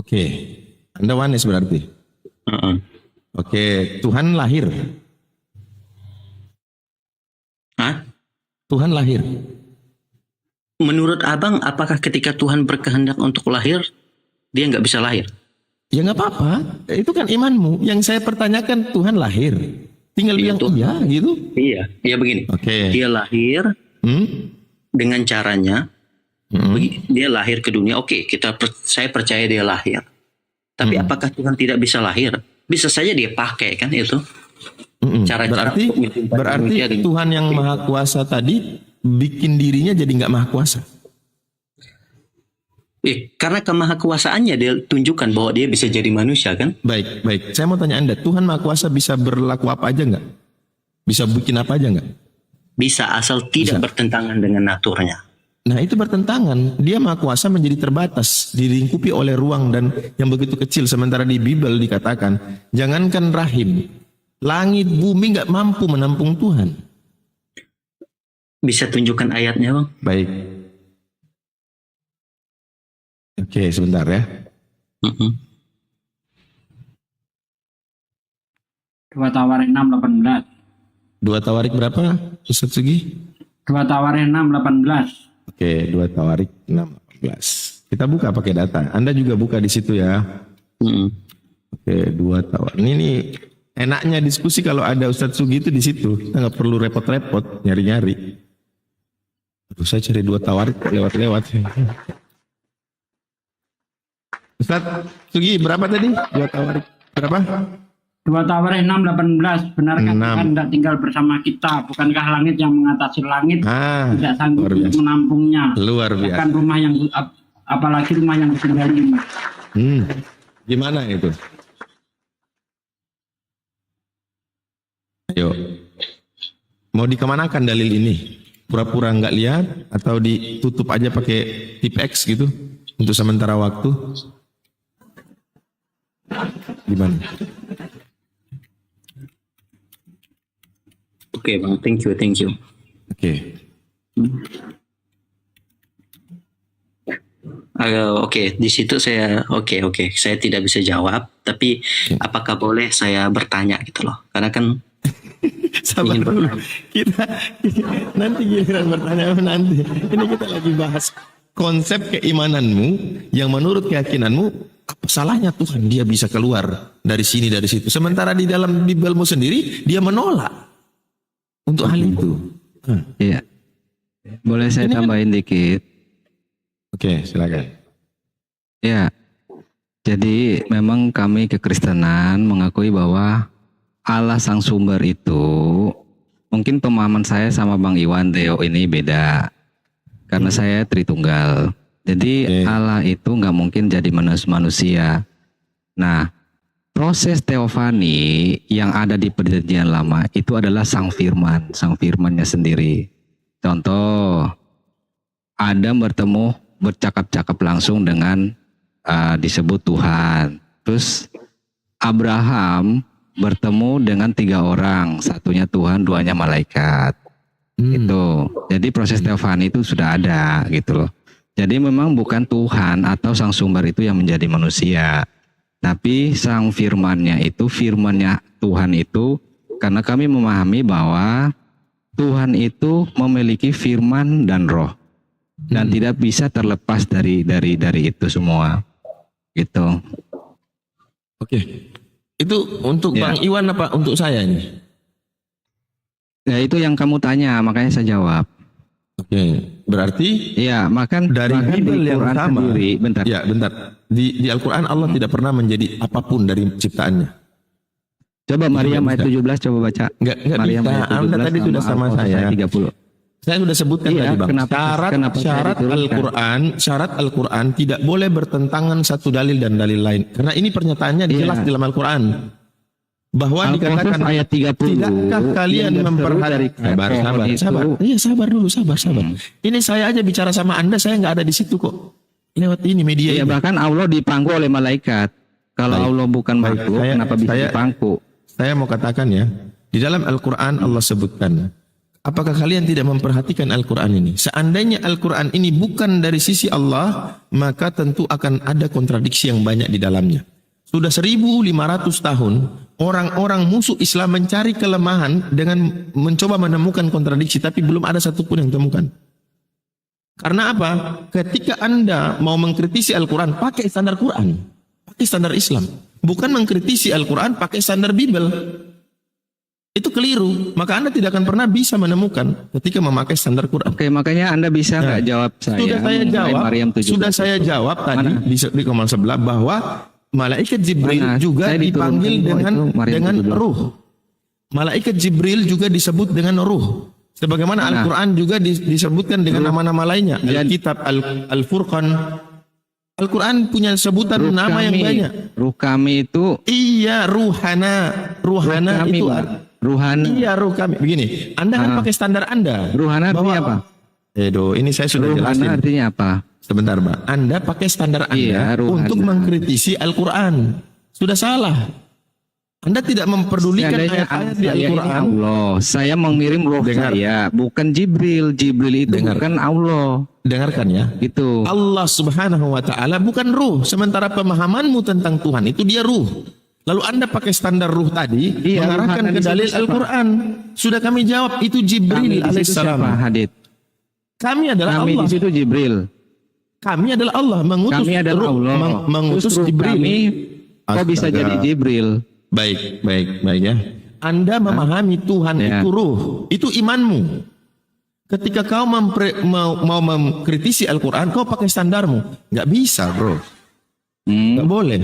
Oke, Anda wanes berarti. Oke, Tuhan lahir. Hah? Tuhan lahir. Menurut abang, apakah ketika Tuhan berkehendak untuk lahir, dia nggak bisa lahir? Ya nggak apa-apa, itu kan imanmu. Yang saya pertanyakan Tuhan lahir. Tinggal bilang iya gitu. Iya begini. Dia lahir dengan caranya. Dia lahir ke dunia. Oke, saya percaya dia lahir. Tapi apakah Tuhan tidak bisa lahir? Bisa saja dia pakai kan itu. Berarti Tuhan yang maha kuasa tadi bikin dirinya jadi nggak maha kuasa. Karena kemahakuasaannya dia tunjukkan bahwa dia bisa jadi manusia kan? Baik. Saya mau tanya Anda, Tuhan maha kuasa bisa berlaku apa aja nggak? Bisa bikin apa aja nggak? Bisa, asal tidak bertentangan dengan naturnya. Nah itu bertentangan. Dia maha kuasa menjadi terbatas, dilingkupi oleh ruang dan yang begitu kecil. Sementara di Bible dikatakan, jangankan rahim, langit bumi nggak mampu menampung Tuhan. Bisa tunjukkan ayatnya bang? Baik. Oke, sebentar ya. 2 Tawarik 6:18. 2 Tawarik berapa, Ustaz Sugi? 2 Tawarik 6:18. Oke, 2 Tawarik 6:18. Kita buka pakai data. Anda juga buka di situ ya. Oke, 2 Tawarik. Ini enaknya diskusi kalau ada Ustaz Sugi itu di situ. Kita nggak perlu repot-repot nyari-nyari. Aduh, saya cari 2 Tawarik lewat-lewat. Ustaz Sugi berapa tadi? 2 Tawarik berapa? 2 Tawarik 6:18. Benarkah Tuhan tidak tinggal bersama kita? Bukankah langit yang mengatasi langit tidak sanggup untuk menampungnya? Luar biasa. Bahkan rumah yang apalagi rumah yang ditinggali. Gimana itu? Ayo. Mau dikemanakan dalil ini? Pura-pura nggak lihat atau ditutup aja pakai tip X gitu untuk sementara waktu? Gimana? Oke bang, thank you. Oke. Oke, di situ saya saya tidak bisa jawab, tapi apakah boleh saya bertanya gitu loh? Karena kan sabar dulu. Kita nanti giliran bertanya nanti. Ini kita lagi bahas konsep keimananmu yang menurut keyakinanmu, apa salahnya Tuhan dia bisa keluar dari sini dari situ. Sementara di dalam Bibelmu sendiri dia menolak untuk hal itu. Iya. Boleh saya tambahin dikit? Oke, silakan. Ya. Jadi memang kami kekristenan mengakui bahwa Allah sang sumber itu, mungkin pemahaman saya sama Bang Iwan Theo ini beda. Karena saya Tritunggal. Jadi Allah itu nggak mungkin jadi manusia. Nah, proses teofani yang ada di Perjanjian Lama itu adalah sang firmannya sendiri. Contoh, Adam bercakap-cakap langsung dengan disebut Tuhan. Terus Abraham bertemu dengan 3 orang, satunya Tuhan, 2-nya malaikat. Gitu. Jadi proses teofani itu sudah ada gitu loh. Jadi memang bukan Tuhan atau sang sumber itu yang menjadi manusia, tapi sang firmannya itu, firmannya Tuhan itu, karena kami memahami bahwa Tuhan itu memiliki firman dan roh dan tidak bisa terlepas dari itu semua. Gitu. Oke. Itu untuk Bang Iwan apa untuk saya ini? Ya itu yang kamu tanya, makanya saya jawab. Oke, berarti ya dari Bibel yang sama. Sendiri, bentar. Ya, bentar. Di Al-Qur'an Allah tidak pernah menjadi apapun dari ciptaannya. Coba Maryam ayat 17 coba baca. Enggak Maryam bisa. Anda tadi sudah sama saya. 30. Saya sudah sebutkan tadi, Bang. Syarat Al-Qur'an tidak boleh bertentangan satu dalil dan dalil lain. Karena ini pernyataannya jelas di dalam Al-Qur'an. Bahwa dikatakan ayat 30. Tidakkah kalian memperhatikan sabar. Iya, sabar dulu, sabar. Ini saya aja bicara sama Anda, saya nggak ada di situ kok. Lewat ini media. Iya, bahkan Allah dipangku oleh malaikat. Kalau Allah bukan makhluk, kenapa bisa dipangku? Saya mau katakan ya, di dalam Al-Qur'an Allah sebutkan, apakah kalian tidak memperhatikan Al-Qur'an ini? Seandainya Al-Qur'an ini bukan dari sisi Allah, maka tentu akan ada kontradiksi yang banyak di dalamnya. Sudah 1500 tahun, orang-orang musuh Islam mencari kelemahan dengan mencoba menemukan kontradiksi, tapi belum ada satupun yang ditemukan. Karena apa? Ketika Anda mau mengkritisi Al-Quran, pakai standar Quran, pakai standar Islam. Bukan mengkritisi Al-Quran, pakai standar Bibel. Itu keliru. Maka Anda tidak akan pernah bisa menemukan ketika memakai standar Quran. Oke, makanya Anda bisa nggak jawab saya? Sudah saya jawab tadi di komen sebelah bahwa malaikat Jibril juga dipanggil dengan ruh. Malaikat Jibril juga disebut dengan ruh. Sebagaimana Al-Quran juga disebutkan dengan nama-nama lainnya. Al-Kitab, Al-Furqan. Al-Quran punya sebutan nama yang banyak. Ruh kami itu. Iya, ruhana. Ruhana itu. Ruhana. Iya, ruh kami. Begini, Anda kan pakai standar Anda. Ruhana artinya apa? Ini saya sudah jelasin. Ruhana artinya apa? Sebentar, Mbak. Anda pakai standar Anda untuk mengkritisi Al-Quran. Sudah salah. Anda tidak memperdulikan ayat-ayat di Al-Quran. Saya mengirim roh saya, bukan Jibril. Jibril itu bukan Allah. Dengarkan ya. Itu. Allah Subhanahu wa taala bukan ruh. Sementara pemahamanmu tentang Tuhan itu dia ruh. Lalu Anda pakai standar ruh tadi mengarahkan ke dalil Al-Quran. Sudah kami jawab, itu Jibril alaihissalam. Kami adalah Allah. Di situ Jibril. Kami adalah Allah mengutus mengutus Jibril. Kok bisa jadi Jibril? Baik ya. Anda memahami Tuhan itu ruh, itu imanmu. Ketika kau mau mengkritisi Al-Quran, kau pakai standarmu. Nggak bisa, bro. Nggak boleh.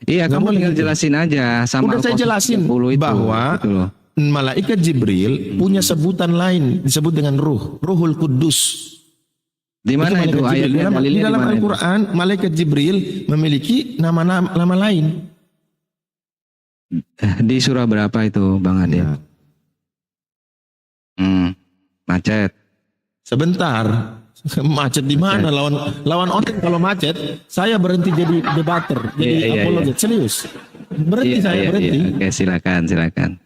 Iya, kamu tinggal jelasin aja. Sama udah saya jelasin bahwa malaikat Jibril punya sebutan lain, disebut dengan ruh, Ruhul Kudus. Di mana itu ayatnya? Di dalam Al-Quran, malaikat Jibril memiliki nama lain. Di surah berapa itu, Bang Ade? Macet. Sebentar. Macet di mana? Lawan onten kalau macet, saya berhenti jadi debater, jadi apologet. Serius. Berhenti. Oke, silakan.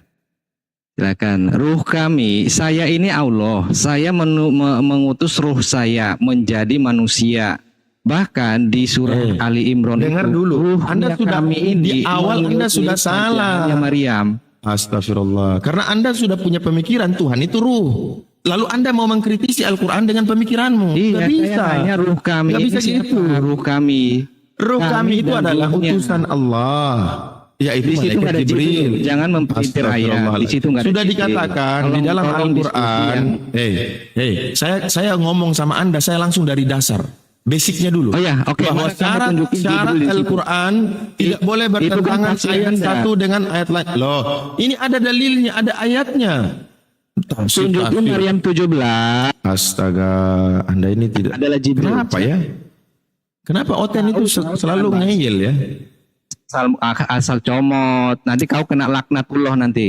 Ruh kami, saya ini Allah. Saya mengutus ruh saya menjadi manusia. Bahkan di surah Ali Imran dengar itu, dulu. Anda sudah di awal Anda sudah salah. Maryam. Astagfirullah. Karena Anda sudah punya pemikiran Tuhan itu ruh. Lalu Anda mau mengkritisi Al-Quran dengan pemikiranmu. Iya, Nggak bisa. saya tanya ruh kami. Nggak bisa ini siapa? gitu. Ruh kami. Ruh kami itu dan adalah ruhnya. utusan Allah. Yaitu Di situ nggak ada malaikat Jibril. Jibril. Jangan memperintir ayat. Di situ nggak ada Sudah Jibril. dikatakan di dalam Tolong Al-Quran. Saya ngomong sama Anda, saya langsung dari dasar. Basicnya dulu. Oh ya, oke. Bahwa Mana kamu syarat tunjukin Jibril di situ? Al-Quran tidak boleh Itu kan bertentangan tafsir ayat Anda. satu dengan ayat lain. Loh, ini ada dalilnya, ada ayatnya. Tunjukin Maryam 17. Astaga, Anda ini tidak. Adalah Jibril. Kenapa ya? Kenapa Oten itu selalu ngeyel ya? Asal comot. Nanti kau kena laknatullah nanti.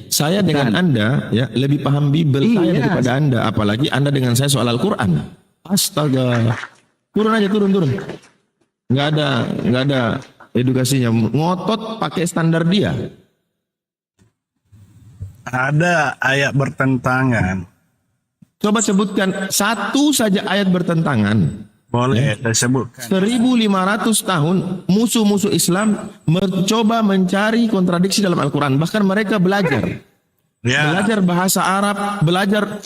Saya dengan Anda ya lebih paham Bible saya Iya. daripada Anda, apalagi Anda dengan saya soal Al-Quran. Astaga. Turun aja, turun. Nggak ada edukasinya. Ngotot pakai standar dia. Ada ayat bertentangan. Coba sebutkan satu saja ayat bertentangan. Boleh saya sebutkan. 1500 tahun musuh-musuh Islam mencoba mencari kontradiksi dalam Al-Quran. Bahkan mereka belajar. Belajar bahasa Arab, belajar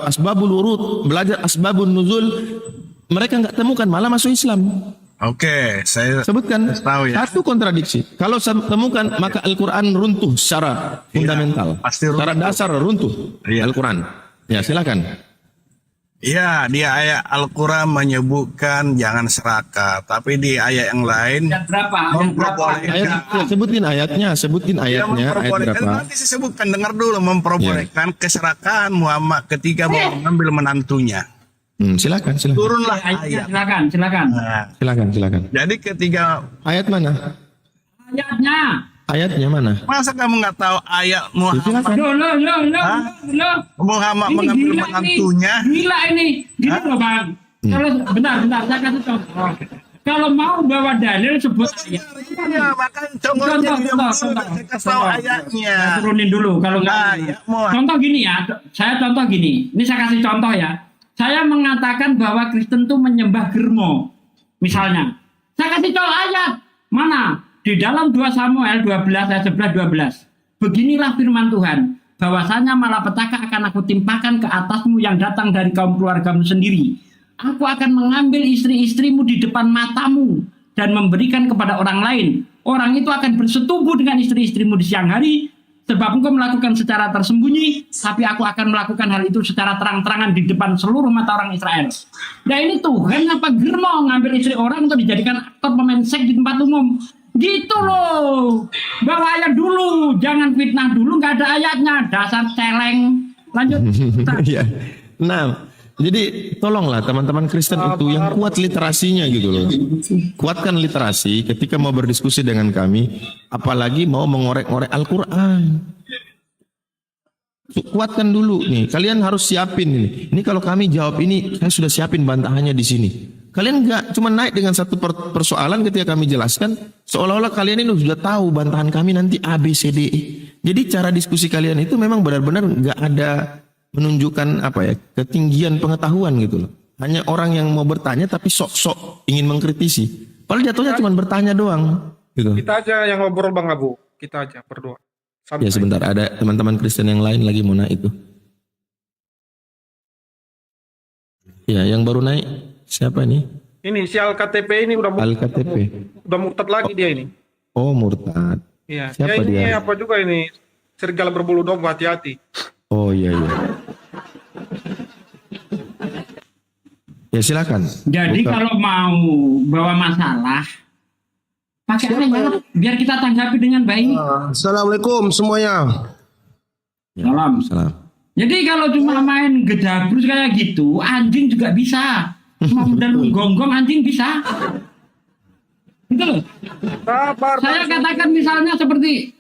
asbabul wurud, belajar asbabun nuzul. Mereka nggak temukan, malah masuk Islam. Oke, saya sebutkan tahu ya. satu kontradiksi. Kalau saya temukan, maka Al-Quran runtuh secara fundamental. Pasti runtuh. Secara dasar runtuh Al-Quran. Ya, silakan. Ya, di ayat Al-Quran menyebutkan jangan serakah, tapi di ayat yang lain memperbolehkan. Sebutin ayatnya, ayat berapa? Nanti saya sebutkan, dengar dulu, memperbolehkan keserakahan Muhammad ketika mau mengambil menantunya. Silakan. Turunlah ayat. Silakan. Jadi ketika ayat mana? Ayatnya mana? Masa kamu nggak tahu ayat Muhammad? Muhammad Ini mengambil gila menantunya. Gila ini. Gini loh Bang. Kalau bentar saya kasih contoh. Kalau mau bawa dalil sebut ayat. Iya, makanya contoh. Saya kasih tahu ayatnya. Saya turunin dulu kalau nggak. Contoh gini ya. Saya contoh gini. Ini saya kasih contoh ya. Saya mengatakan bahwa Kristen itu menyembah germo. Misalnya. Saya kasih contoh ayat. Mana? Di dalam 2 Samuel 12 ayat 11-12. Beginilah firman Tuhan. Bahwasanya malapetaka akan aku timpakan ke atasmu yang datang dari kaum keluargamu sendiri. Aku akan mengambil istri-istrimu di depan matamu dan memberikan kepada orang lain. Orang itu akan bersetubuh dengan istri-istrimu di siang hari. Sebab engkau melakukan secara tersembunyi, tapi aku akan melakukan hal itu secara terang-terangan di depan seluruh mata orang Israel. Nah ini Tuhan apa germo ngambil istri orang untuk dijadikan aktor pemain seks di tempat umum? Gitu loh. Bawa ayat dulu, jangan fitnah dulu, nggak ada ayatnya. Dasar celeng. Lanjut. Iya. Nah, jadi tolonglah teman-teman Kristen itu yang kuat literasinya gitu loh. Kuatkan literasi ketika mau berdiskusi dengan kami, apalagi mau mengorek-ngorek Al-Quran. Kuatkan dulu nih. Kalian harus siapin ini. Ini kalau kami jawab ini, saya sudah siapin bantahannya di sini. Kalian nggak cuma naik dengan satu persoalan ketika kami jelaskan, seolah-olah kalian ini sudah tahu bantahan kami nanti A, B, C, D, E. Jadi cara diskusi kalian itu memang benar-benar nggak ada menunjukkan apa ya, ketinggian pengetahuan gitu loh. Hanya orang yang mau bertanya tapi sok-sok ingin mengkritisi. Padahal jatuhnya cuma bertanya doang gitu. Kita aja yang ngobrol Bang Abu. Kita aja berdoa. Ya sebentar, ada teman-teman Kristen yang lain lagi mau naik itu. Ya, yang baru naik siapa ini? Ini si Al-KTP ini udah Al-KTP. udah murtad lagi dia ini. Oh, murtad. Iya. Siapa ini dia? apa juga ini? Serigala berbulu domba, hati-hati. Oh iya. Ya silakan. Jadi kalau mau bawa masalah, pakai ayat biar kita tanggapi dengan baik. Assalamualaikum semuanya. Salam. Jadi kalau cuma main gedabrus kayak gitu, anjing juga bisa. Mau dan menggonggong anjing bisa. Betul. Saya katakan misalnya seperti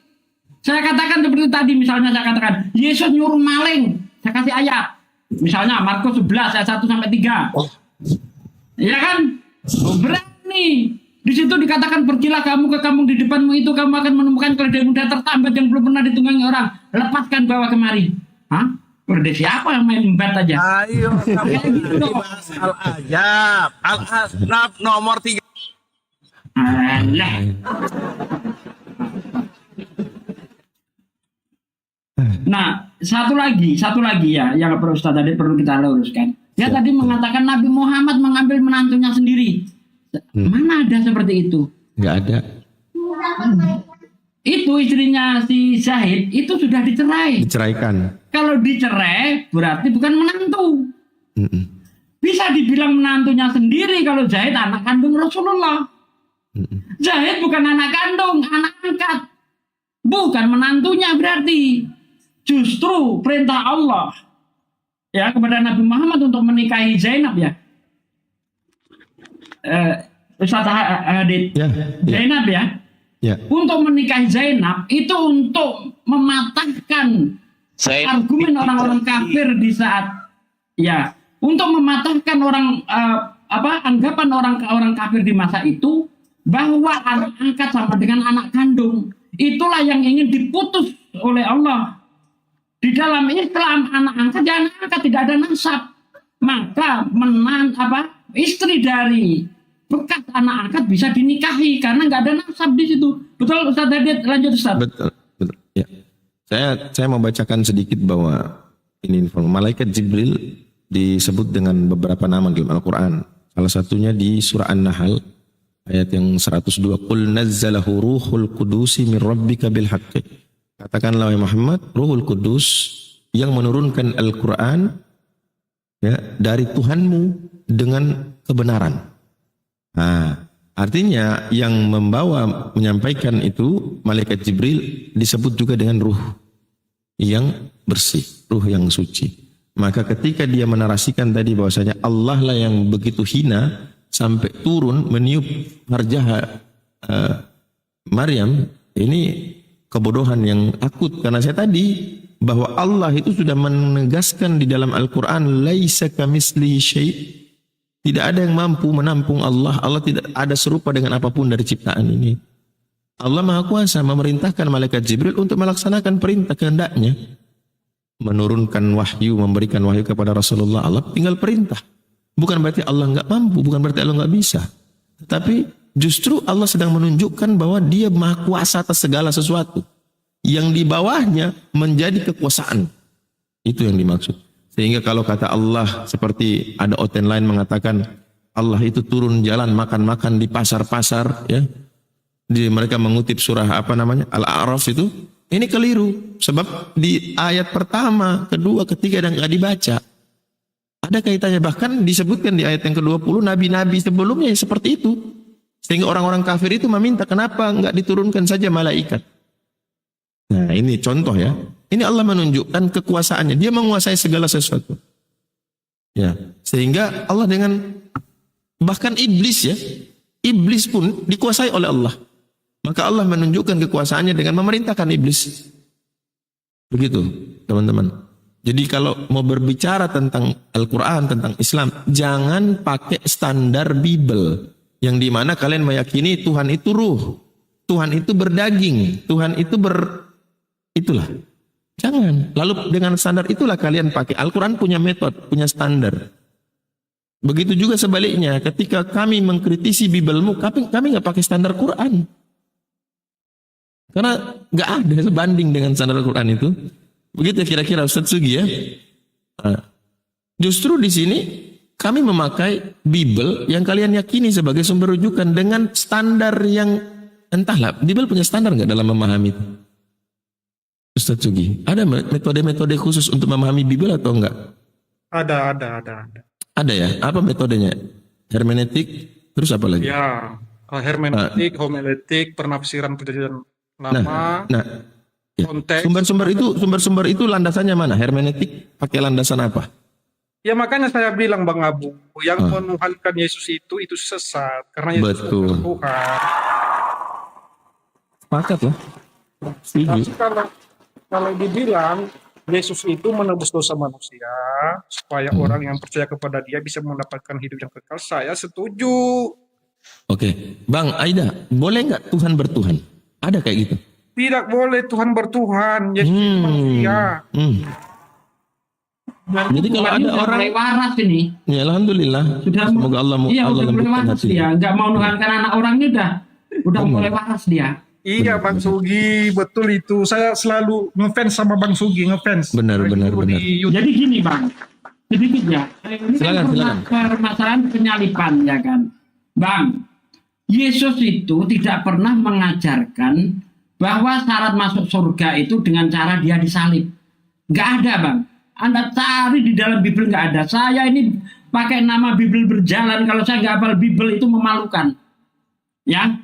tadi, misalnya saya katakan Yesus nyuruh maling. Saya kasih ayat. Misalnya Markus 11 ayat 1 sampai 3. Iya kan? Berani. Di situ dikatakan pergilah kamu ke kampung di depanmu itu, kamu akan menemukan keledai muda tertambat yang belum pernah ditunggangi orang. Lepaskan bawa kemari. Hah? Keledai siapa yang main embat aja? Ayo, kamu bahas Al-Ajab. Al-Asnaf nomor 3. Alah. Nah, satu lagi ya yang perlu Ustaz tadi perlu kita luruskan. Dia tadi mengatakan Nabi Muhammad mengambil menantunya sendiri. Mana ada seperti itu? Nggak ada. Itu istrinya si Zahid itu sudah dicerai. Diceraikan. Kalau dicerai berarti bukan menantu. Bisa dibilang menantunya sendiri kalau Zahid anak kandung Rasulullah. Zahid bukan anak kandung, anak angkat. Bukan menantunya berarti. Justru perintah Allah ya kepada Nabi Muhammad untuk menikahi Zainab ya. Ustaz Hadid. Zainab ya. Untuk menikahi Zainab itu untuk mematahkan argumen orang-orang kafir di saat ya untuk mematahkan anggapan orang kafir di masa itu bahwa anak angkat sama dengan anak kandung. Itulah yang ingin diputus oleh Allah. Di dalam Islam anak angkat ya anak angkat, tidak ada nasab. Maka istri dari bekas anak angkat bisa dinikahi karena nggak ada nasab di situ. Betul Ustaz Hadid, lanjut Ustaz. Betul. Ya. Saya mau bacakan sedikit bahwa ini malaikat Jibril disebut dengan beberapa nama dalam Al-Qur'an. Salah satunya di surah An-Nahl ayat yang 102, qul nazzalahu ruhul qudusi min rabbika bil haqqi. Katakanlah wahai Muhammad, Ruhul Kudus yang menurunkan Al-Qur'an ya dari Tuhanmu dengan kebenaran. Nah, artinya yang menyampaikan itu malaikat Jibril disebut juga dengan ruh yang bersih, ruh yang suci. Maka ketika dia menarasikan tadi bahwasanya Allah lah yang begitu hina sampai turun meniup farjah Maryam, ini kebodohan yang akut. Karena saya tadi bahwa Allah itu sudah menegaskan di dalam Al-Quran laisa kamitslihi syai', tidak ada yang mampu menampung Allah. Allah tidak ada serupa dengan apapun dari ciptaan ini. Allah Maha Kuasa memerintahkan malaikat Jibril untuk melaksanakan perintah kehendaknya, menurunkan wahyu, memberikan wahyu kepada Rasulullah. Allah tinggal perintah. Bukan berarti Allah nggak mampu, bukan berarti Allah nggak bisa. Tetapi justru Allah sedang menunjukkan bahwa Dia Maha Kuasa atas segala sesuatu. Yang di bawahnya menjadi kekuasaan. Itu yang dimaksud. Sehingga kalau kata Allah, seperti ada oten lain mengatakan Allah itu turun jalan makan-makan di pasar-pasar, ya. Mereka mengutip surah Al-A'raf itu. Ini keliru. Sebab di ayat pertama, kedua, ketiga dan nggak dibaca. Ada kaitannya, bahkan disebutkan di ayat yang ke-20 nabi-nabi sebelumnya seperti itu. Sehingga orang-orang kafir itu meminta kenapa enggak diturunkan saja malaikat. Nah ini contoh ya. Ini Allah menunjukkan kekuasaannya. Dia menguasai segala sesuatu. Ya, sehingga Allah dengan bahkan iblis ya. Iblis pun dikuasai oleh Allah. Maka Allah menunjukkan kekuasaannya dengan memerintahkan iblis. Begitu teman-teman. Jadi kalau mau berbicara tentang Al-Quran, tentang Islam, jangan pakai standar Bible. Yang dimana kalian meyakini Tuhan itu ruh, Tuhan itu berdaging, Tuhan itu itulah. Jangan. Lalu dengan standar itulah kalian pakai. Al-Quran punya metode, punya standar. Begitu juga sebaliknya, ketika kami mengkritisi Biblemu, kami nggak pakai standar Quran. Karena nggak ada sebanding dengan standar Al-Quran itu. Begitu kira-kira Ustaz Sugi ya. Nah, justru di sini kami memakai Bible yang kalian yakini sebagai sumber rujukan dengan standar yang entahlah. Bible punya standar nggak dalam memahami itu? Ustaz Sugi, ada metode-metode khusus untuk memahami Bible atau enggak? Ada. Ada ya? Apa metodenya? Hermeneutik, terus apa lagi? Ya, hermeneutik, homiletik, penafsiran perjanjian lama. Ya. Sumber-sumber itu landasannya mana? Hermeneutik pakai landasan apa? Ya makanya saya bilang Bang Abu, yang menuhankan Yesus itu sesat karena Yesus itu Tuhan. Sepakat lah. Setuju. Tapi kalau dibilang Yesus itu menebus dosa manusia supaya orang yang percaya kepada Dia bisa mendapatkan hidup yang kekal, saya setuju. Oke, Bang Aida, boleh nggak Tuhan bertuhan? Ada kayak gitu? Tidak boleh Tuhan bertuhan, Yesus itu manusia. Jadi kalau ada orang mulai waras ini, ya Alhamdulillah. Semoga Allah udah mulai waras dia, nggak mau nuhankan anak orang ini udah mulai waras dia. Iya Bang Sugi, betul itu. Saya selalu ngefans sama Bang Sugi, ngefans. Benar. Jadi gini Bang, sedikit ya. Ini Silakan. permasalahan penyalipan ya kan. Bang, Yesus itu tidak pernah mengajarkan bahwa syarat masuk surga itu dengan cara dia disalib. Nggak ada Bang. Anda cari di dalam Bible nggak ada. Saya ini pakai nama Bible berjalan, kalau saya nggak hafal Bible itu memalukan. Ya.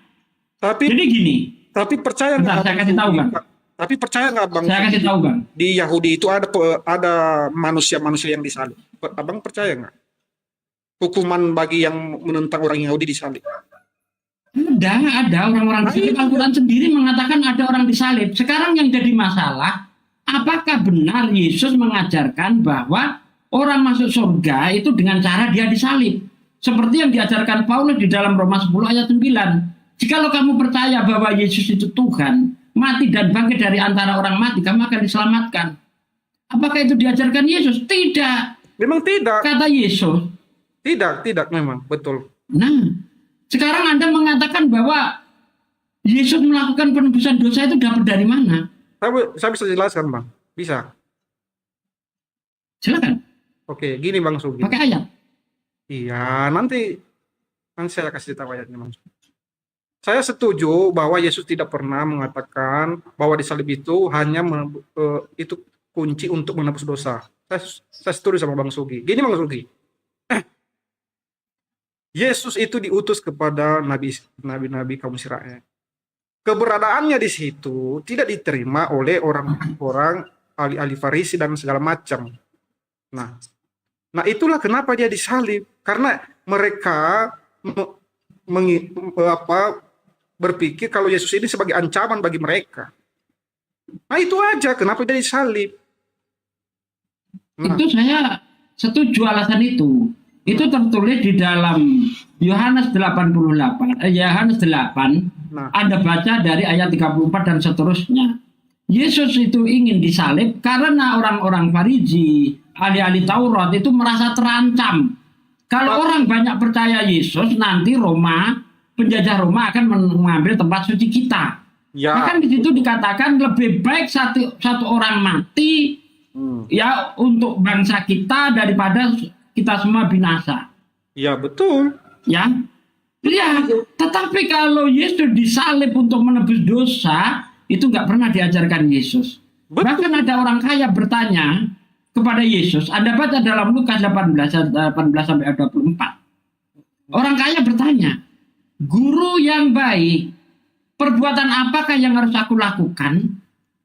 Jadi gini. Tapi percaya nggak? Saya kasih tahu Bang. Tapi percaya nggak Bang? Saya kasih tahu Bang. Di Yahudi itu ada manusia-manusia yang disalib. Abang percaya nggak? Hukuman bagi yang menentang orang Yahudi disalib. Ada orang-orang disalib. Al-Quran sendiri mengatakan ada orang disalib. Sekarang yang jadi masalah, apakah benar Yesus mengajarkan bahwa orang masuk surga itu dengan cara dia disalib? Seperti yang diajarkan Paulus di dalam Roma 10 ayat 9. Jikalau kamu percaya bahwa Yesus itu Tuhan, mati dan bangkit dari antara orang mati, kamu akan diselamatkan. Apakah itu diajarkan Yesus? Tidak. Memang tidak. Kata Yesus. Tidak memang, betul. Nah, sekarang Anda mengatakan bahwa Yesus melakukan penebusan dosa itu dapat dari mana? Saya bisa jelaskan Bang, bisa. Silakan. Oke, gini Bang Sugi. Pakai ayat. Iya, nanti saya kasih tahu ayatnya Bang Sugi. Saya setuju bahwa Yesus tidak pernah mengatakan bahwa disalib itu hanya itu kunci untuk menebus dosa. Saya setuju sama Bang Sugi. Gini Bang Sugi, Yesus itu diutus kepada nabi-nabi kaum Israel. Keberadaannya di situ tidak diterima oleh orang-orang ahli-ahli Farisi dan segala macam. Nah itulah kenapa dia disalib, karena mereka berpikir kalau Yesus ini sebagai ancaman bagi mereka. Nah itu aja kenapa dia disalib. Itu saya setuju alasan itu. Itu tertulis di dalam Yohanes 88, Yohanes 8. Anda baca dari ayat 34 dan seterusnya. Yesus itu ingin disalib karena orang-orang Farisi, ahli-ahli Taurat itu merasa terancam. Kalau orang banyak percaya Yesus, nanti penjajah Roma akan mengambil tempat suci kita. Ya. Bahkan di situ dikatakan lebih baik satu orang mati ya untuk bangsa kita daripada kita semua binasa. Ya betul. Ya. Tetapi kalau Yesus disalib untuk menebus dosa, itu nggak pernah diajarkan Yesus. Betul. Bahkan ada orang kaya bertanya kepada Yesus. Anda baca dalam Lukas 18 sampai 24. Orang kaya bertanya, Guru yang baik, perbuatan apakah yang harus aku lakukan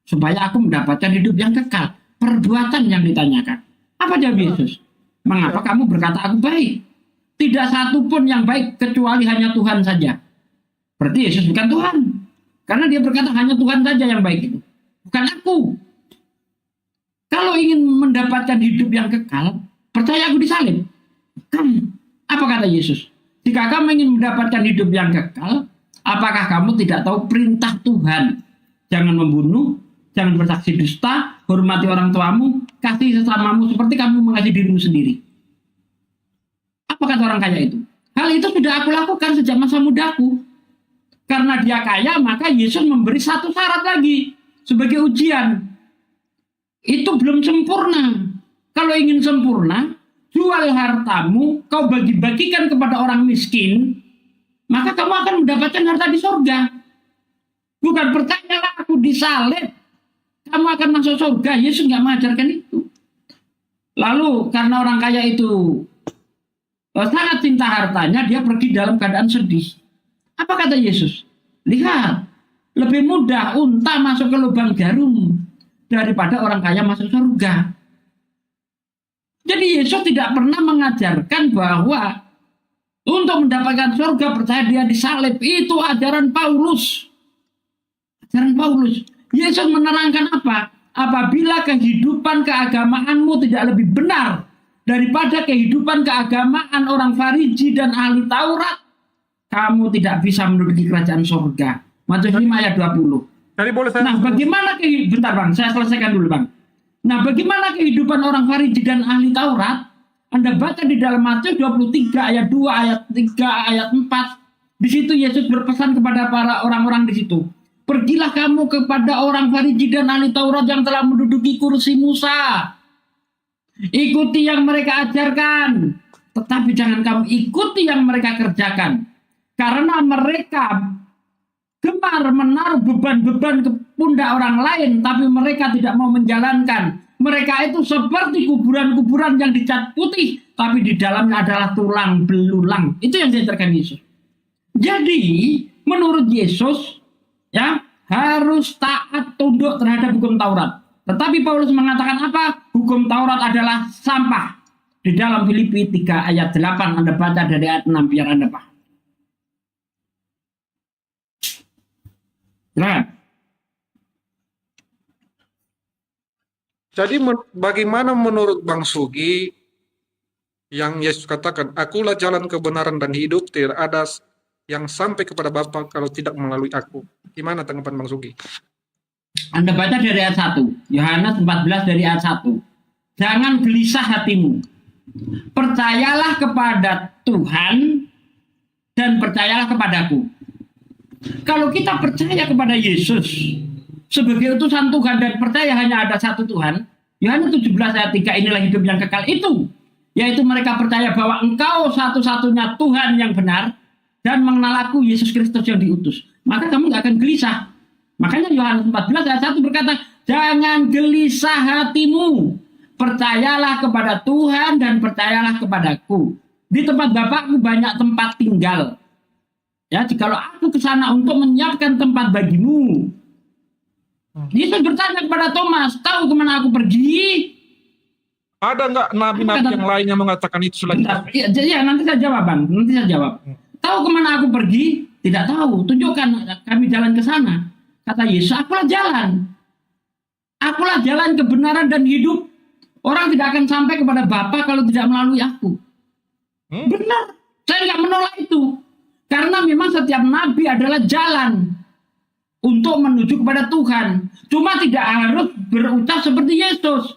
supaya aku mendapatkan hidup yang kekal? Perbuatan yang ditanyakan. Apa jawab Yesus? Mengapa kamu berkata aku baik? Tidak satu pun yang baik kecuali hanya Tuhan saja. Berarti Yesus bukan Tuhan. Karena dia berkata hanya Tuhan saja yang baik itu. Bukan aku. Kalau ingin mendapatkan hidup yang kekal, percaya aku disalib. Apa kata Yesus? Jika kamu ingin mendapatkan hidup yang kekal, apakah kamu tidak tahu perintah Tuhan? Jangan membunuh, jangan bersaksi dusta, hormati orang tuamu, kasih sesamamu seperti kamu mengasihi dirimu sendiri. Apa kata orang kaya itu? Hal itu sudah aku lakukan sejak masa mudaku. Karena dia kaya, maka Yesus memberi satu syarat lagi sebagai ujian. Itu belum sempurna. Kalau ingin sempurna, jual hartamu, kau bagi-bagikan kepada orang miskin, maka kamu akan mendapatkan harta di surga. Bukan percayalah aku disalib, kamu akan masuk surga. Yesus nggak mengajarkan itu. Lalu karena orang kaya itu sangat cinta hartanya, dia pergi dalam keadaan sedih. Apa kata Yesus? Lihat, lebih mudah unta masuk ke lubang jarum daripada orang kaya masuk surga. Jadi Yesus tidak pernah mengajarkan bahwa untuk mendapatkan surga percaya dia disalib. Itu ajaran Paulus. Ajaran Paulus. Yesus menerangkan apa? Apabila kehidupan keagamaanmu tidak lebih benar daripada kehidupan keagamaan orang Farisi dan ahli Taurat, kamu tidak bisa menduduki kerajaan surga. Matius 5 ayat 20. Nah, bagaimana bentar Bang, saya selesaikan dulu Bang. Nah, bagaimana kehidupan orang Farisi dan ahli Taurat? Anda baca di dalam Matius 23 ayat 2, ayat 3, ayat 4. Di situ Yesus berpesan kepada para orang-orang di situ. Pergilah kamu kepada orang Farisi dan ahli Taurat yang telah menduduki kursi Musa. Ikuti yang mereka ajarkan. Tetapi jangan kamu ikuti yang mereka kerjakan. Karena mereka gemar menaruh beban-beban ke pundak orang lain, tapi mereka tidak mau menjalankan. Mereka itu seperti kuburan-kuburan yang dicat putih, tapi di dalamnya adalah tulang belulang. Itu yang diajarkan Yesus. Jadi, menurut Yesus, ya, harus taat tunduk terhadap hukum Taurat. Tetapi Paulus mengatakan apa? Hukum Taurat adalah sampah. Di dalam Filipi 3 ayat 8, Anda baca dari ayat 6 biar Anda paham. Nah. Jadi bagaimana menurut Bang Sugi yang Yesus katakan, akulah jalan kebenaran dan hidup, tidak ada yang sampai kepada Bapa kalau tidak melalui aku. Gimana tanggapan Bang Sugi? Anda baca dari ayat 1. Yohanes 14 dari ayat 1. Jangan gelisah hatimu. Percayalah kepada Tuhan dan percayalah kepadaku. Kalau kita percaya kepada Yesus sebagai utusan Tuhan dan percaya hanya ada satu Tuhan, Yohanes 17 ayat 3, inilah hidup yang kekal itu, yaitu mereka percaya bahwa engkau satu-satunya Tuhan yang benar dan mengenal aku Yesus Kristus yang diutus. Maka kamu gak akan gelisah. Makanya Yohanes 14 ayat 1 berkata, jangan gelisah hatimu, percayalah kepada Tuhan dan percayalah kepadaku. Di tempat Bapakku banyak tempat tinggal. Ya, jikalau aku ke sana untuk menyiapkan tempat bagimu. Yesus bertanya kepada Thomas, tahu kemana aku pergi? Ada nggak nabi-nabi yang lain yang mengatakan itu selanjutnya? Ya, nanti saya jawab, Bang. Nanti saya jawab. Tahu kemana aku pergi? Tidak tahu. Tunjukkan kami jalan ke sana. Kata Yesus, akulah jalan. Akulah jalan kebenaran dan hidup. Orang tidak akan sampai kepada Bapa kalau tidak melalui aku. Benar. Saya nggak menolak itu. Karena memang setiap nabi adalah jalan untuk menuju kepada Tuhan. Cuma tidak harus berucap seperti Yesus.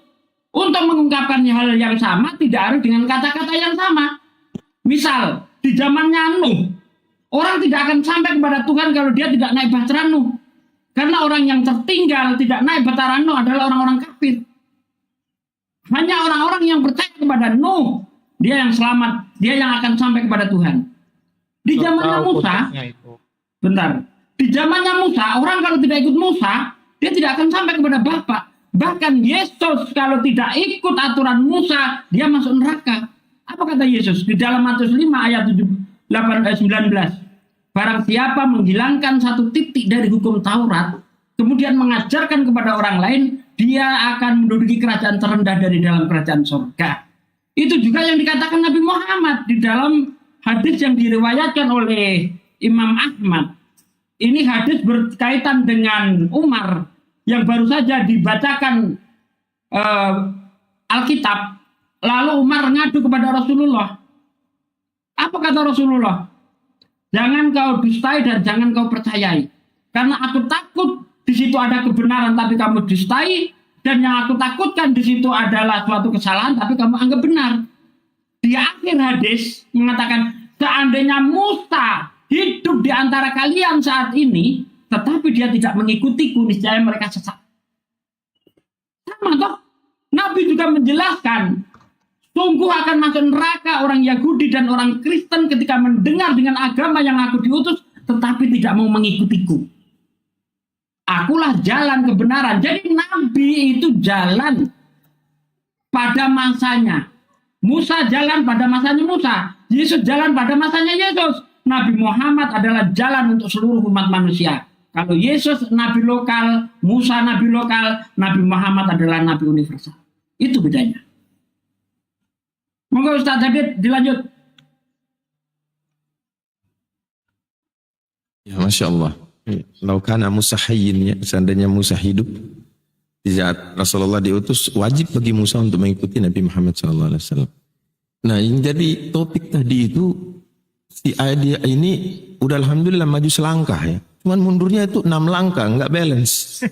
Untuk mengungkapkan hal yang sama, tidak harus dengan kata-kata yang sama. Misal, di zamannya Nuh, orang tidak akan sampai kepada Tuhan kalau dia tidak naik bahtera Nuh. Karena orang yang tertinggal tidak naik bahtera Nuh adalah orang-orang kafir. Hanya orang-orang yang percaya kepada Nuh, dia yang selamat, dia yang akan sampai kepada Tuhan. Di zamannya Musa, bentar. Di zamannya Musa, orang kalau tidak ikut Musa, dia tidak akan sampai kepada Bapa. Bahkan Yesus kalau tidak ikut aturan Musa, dia masuk neraka. Apa kata Yesus? Di dalam Matius 5 ayat 19. Barang siapa menghilangkan satu titik dari hukum Taurat, kemudian mengajarkan kepada orang lain, dia akan menduduki kerajaan terendah dari dalam kerajaan surga. Itu juga yang dikatakan Nabi Muhammad di dalam hadis yang diriwayatkan oleh Imam Ahmad. Ini hadis berkaitan dengan Umar yang baru saja dibacakan Alkitab. Lalu Umar ngadu kepada Rasulullah. Apa kata Rasulullah? Jangan kau dustai dan jangan kau percayai. Karena aku takut di situ ada kebenaran tapi kamu dustai, dan yang aku takutkan di situ adalah suatu kesalahan tapi kamu anggap benar. Di akhir hadis mengatakan, seandainya Musa hidup di antara kalian saat ini, tetapi dia tidak mengikutiku, niscaya mereka sesat. Sama toh, Nabi juga menjelaskan, sungguh akan masuk neraka orang Yahudi dan orang Kristen ketika mendengar dengan agama yang aku diutus, tetapi tidak mau mengikutiku. Akulah jalan kebenaran. Jadi Nabi itu jalan pada masanya. Musa jalan pada masanya Musa. Yesus jalan pada masanya Yesus. Nabi Muhammad adalah jalan untuk seluruh umat manusia. Kalau Yesus nabi lokal, Musa nabi lokal, Nabi Muhammad adalah nabi universal. Itu bedanya. Monggo Ustaz David dilanjut. Ya, Masya Allah. Laukana Musa hayyin, seandainya Musa hidup di saat Rasulullah diutus, wajib bagi Musa untuk mengikuti Nabi Muhammad SAW. Nah, yang jadi topik tadi itu, si ayat ini udah alhamdulillah maju selangkah ya. Cuman mundurnya itu 6 langkah, nggak balance.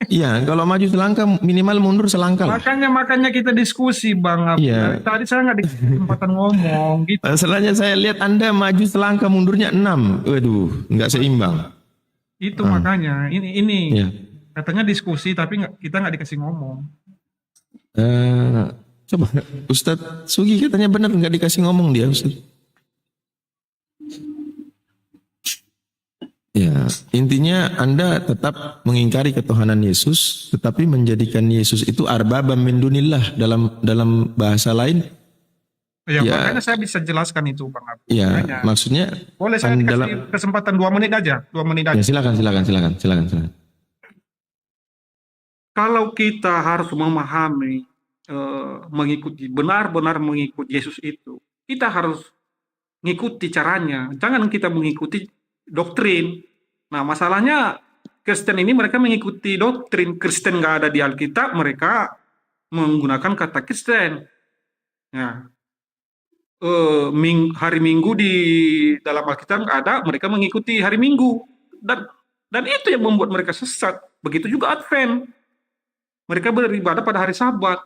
Iya, kalau maju selangkah minimal mundur selangkah lah. Makanya kita diskusi Bang. Iya. Tadi saya nggak dikasih kesempatan ngomong gitu. Masalahnya saya lihat Anda maju selangkah mundurnya 6. Waduh, nggak seimbang. Itu makanya ini Ya. katanya diskusi tapi kita nggak dikasih ngomong. Coba Ustadz Sugi katanya benar nggak dikasih ngomong dia Ustadz. Ya, intinya Anda tetap mengingkari ketuhanan Yesus, tetapi menjadikan Yesus itu arbabam min dunillah, dalam bahasa lain. Ya, Ya. makanya saya bisa jelaskan itu Bang Abu. Ya, Makanya. maksudnya Boleh saya dikasih dalam. kesempatan 2 menit aja, 2 menit aja. Ya, silakan. Kalau kita harus memahami, benar-benar mengikuti Yesus itu, kita harus mengikuti caranya. Jangan kita mengikuti doktrin. Nah, masalahnya Kristen ini mereka mengikuti doktrin. Kristen nggak ada di Alkitab, mereka menggunakan kata Kristen. Nah, hari Minggu di dalam Alkitab nggak ada, mereka mengikuti hari Minggu. Dan itu yang membuat mereka sesat. Begitu juga Advent. Mereka beribadah pada hari Sabat.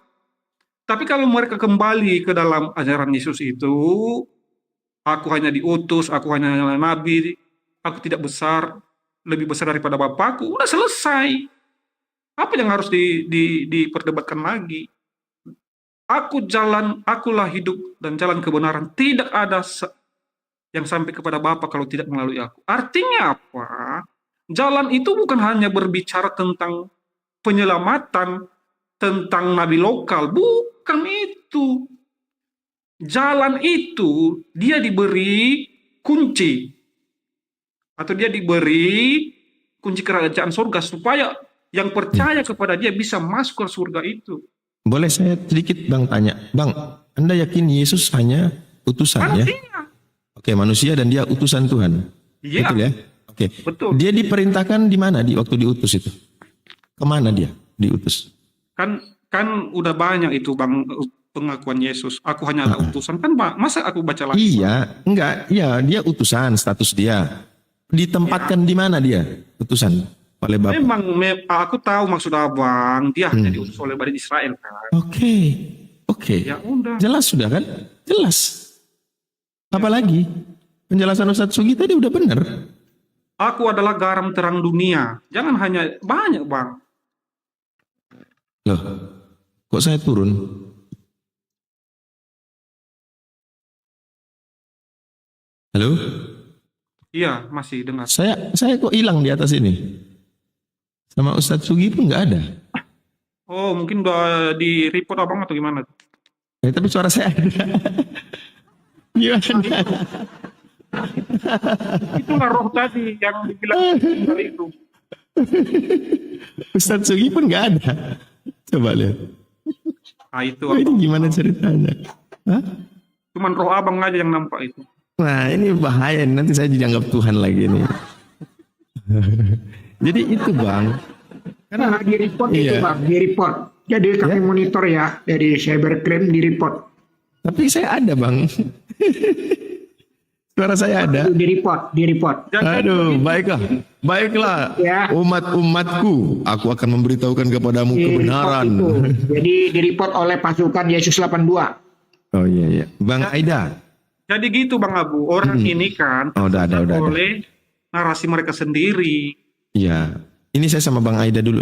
Tapi kalau mereka kembali ke dalam ajaran Yesus itu, aku hanya diutus, aku hanya nabi, aku tidak besar, lebih besar daripada Bapakku, udah selesai. Apa yang harus diperdebatkan lagi? Akulah hidup dan jalan kebenaran. Tidak ada yang sampai kepada Bapa kalau tidak melalui aku. Artinya apa? Jalan itu bukan hanya berbicara tentang penyelamatan, tentang nabi lokal. Bukan itu. Jalan itu dia diberi kunci. Atau dia diberi kunci kerajaan surga supaya yang percaya kepada dia bisa masuk ke surga itu. Boleh saya sedikit Bang tanya, Bang, Anda yakin Yesus hanya utusan ya? Oke, manusia dan dia utusan Tuhan. Iya. Betul ya? Oke. Betul. Dia diperintahkan di mana di waktu diutus itu? Kemana dia diutus? Kan udah banyak itu Bang pengakuan Yesus. Aku hanya ada utusan kan Pak. Masa aku baca lagi? Iya, enggak, iya dia utusan status dia. Ditempatkan di mana dia utusan oleh Bapak? Memang aku tahu maksud Abang, dia hanya diutus oleh Bani Israel kan. Oke. Ya udah. Jelas sudah kan? Jelas. Apalagi penjelasan Ustadz Sugi tadi udah benar. Aku adalah garam terang dunia. Jangan hanya banyak Bang. Loh, kok saya turun? Halo? Iya, masih dengar. Saya kok hilang di atas ini? Sama Ustadz Sugi pun nggak ada. Oh, mungkin udah di report Abang atau gimana? Tapi suara saya ada. Gimana? Itulah roh tadi yang dibilang kali itu. Ustadz Sugi pun nggak ada. Coba lihat. Nah, itu Ini gimana ceritanya? Hah? cuman roh Abang aja yang nampak itu. Nah ini bahaya, nanti saya dianggap Tuhan lagi nih. Jadi itu Bang. Karena di report Iya. itu Bang, di report. Jadi kami monitor ya dari cybercrime di report. Tapi saya ada Bang. Suara saya ada. Di report. Aduh, baiklah. Ya. Umat-umatku, aku akan memberitahukan kepadamu Di kebenaran. report itu. Jadi di report oleh pasukan Yesus 82. Oh iya. Bang Aida. Jadi gitu Bang Abu, orang ini kan Oh, udah ada. oleh narasi mereka sendiri. Iya. Ini saya sama Bang Aida dulu nih.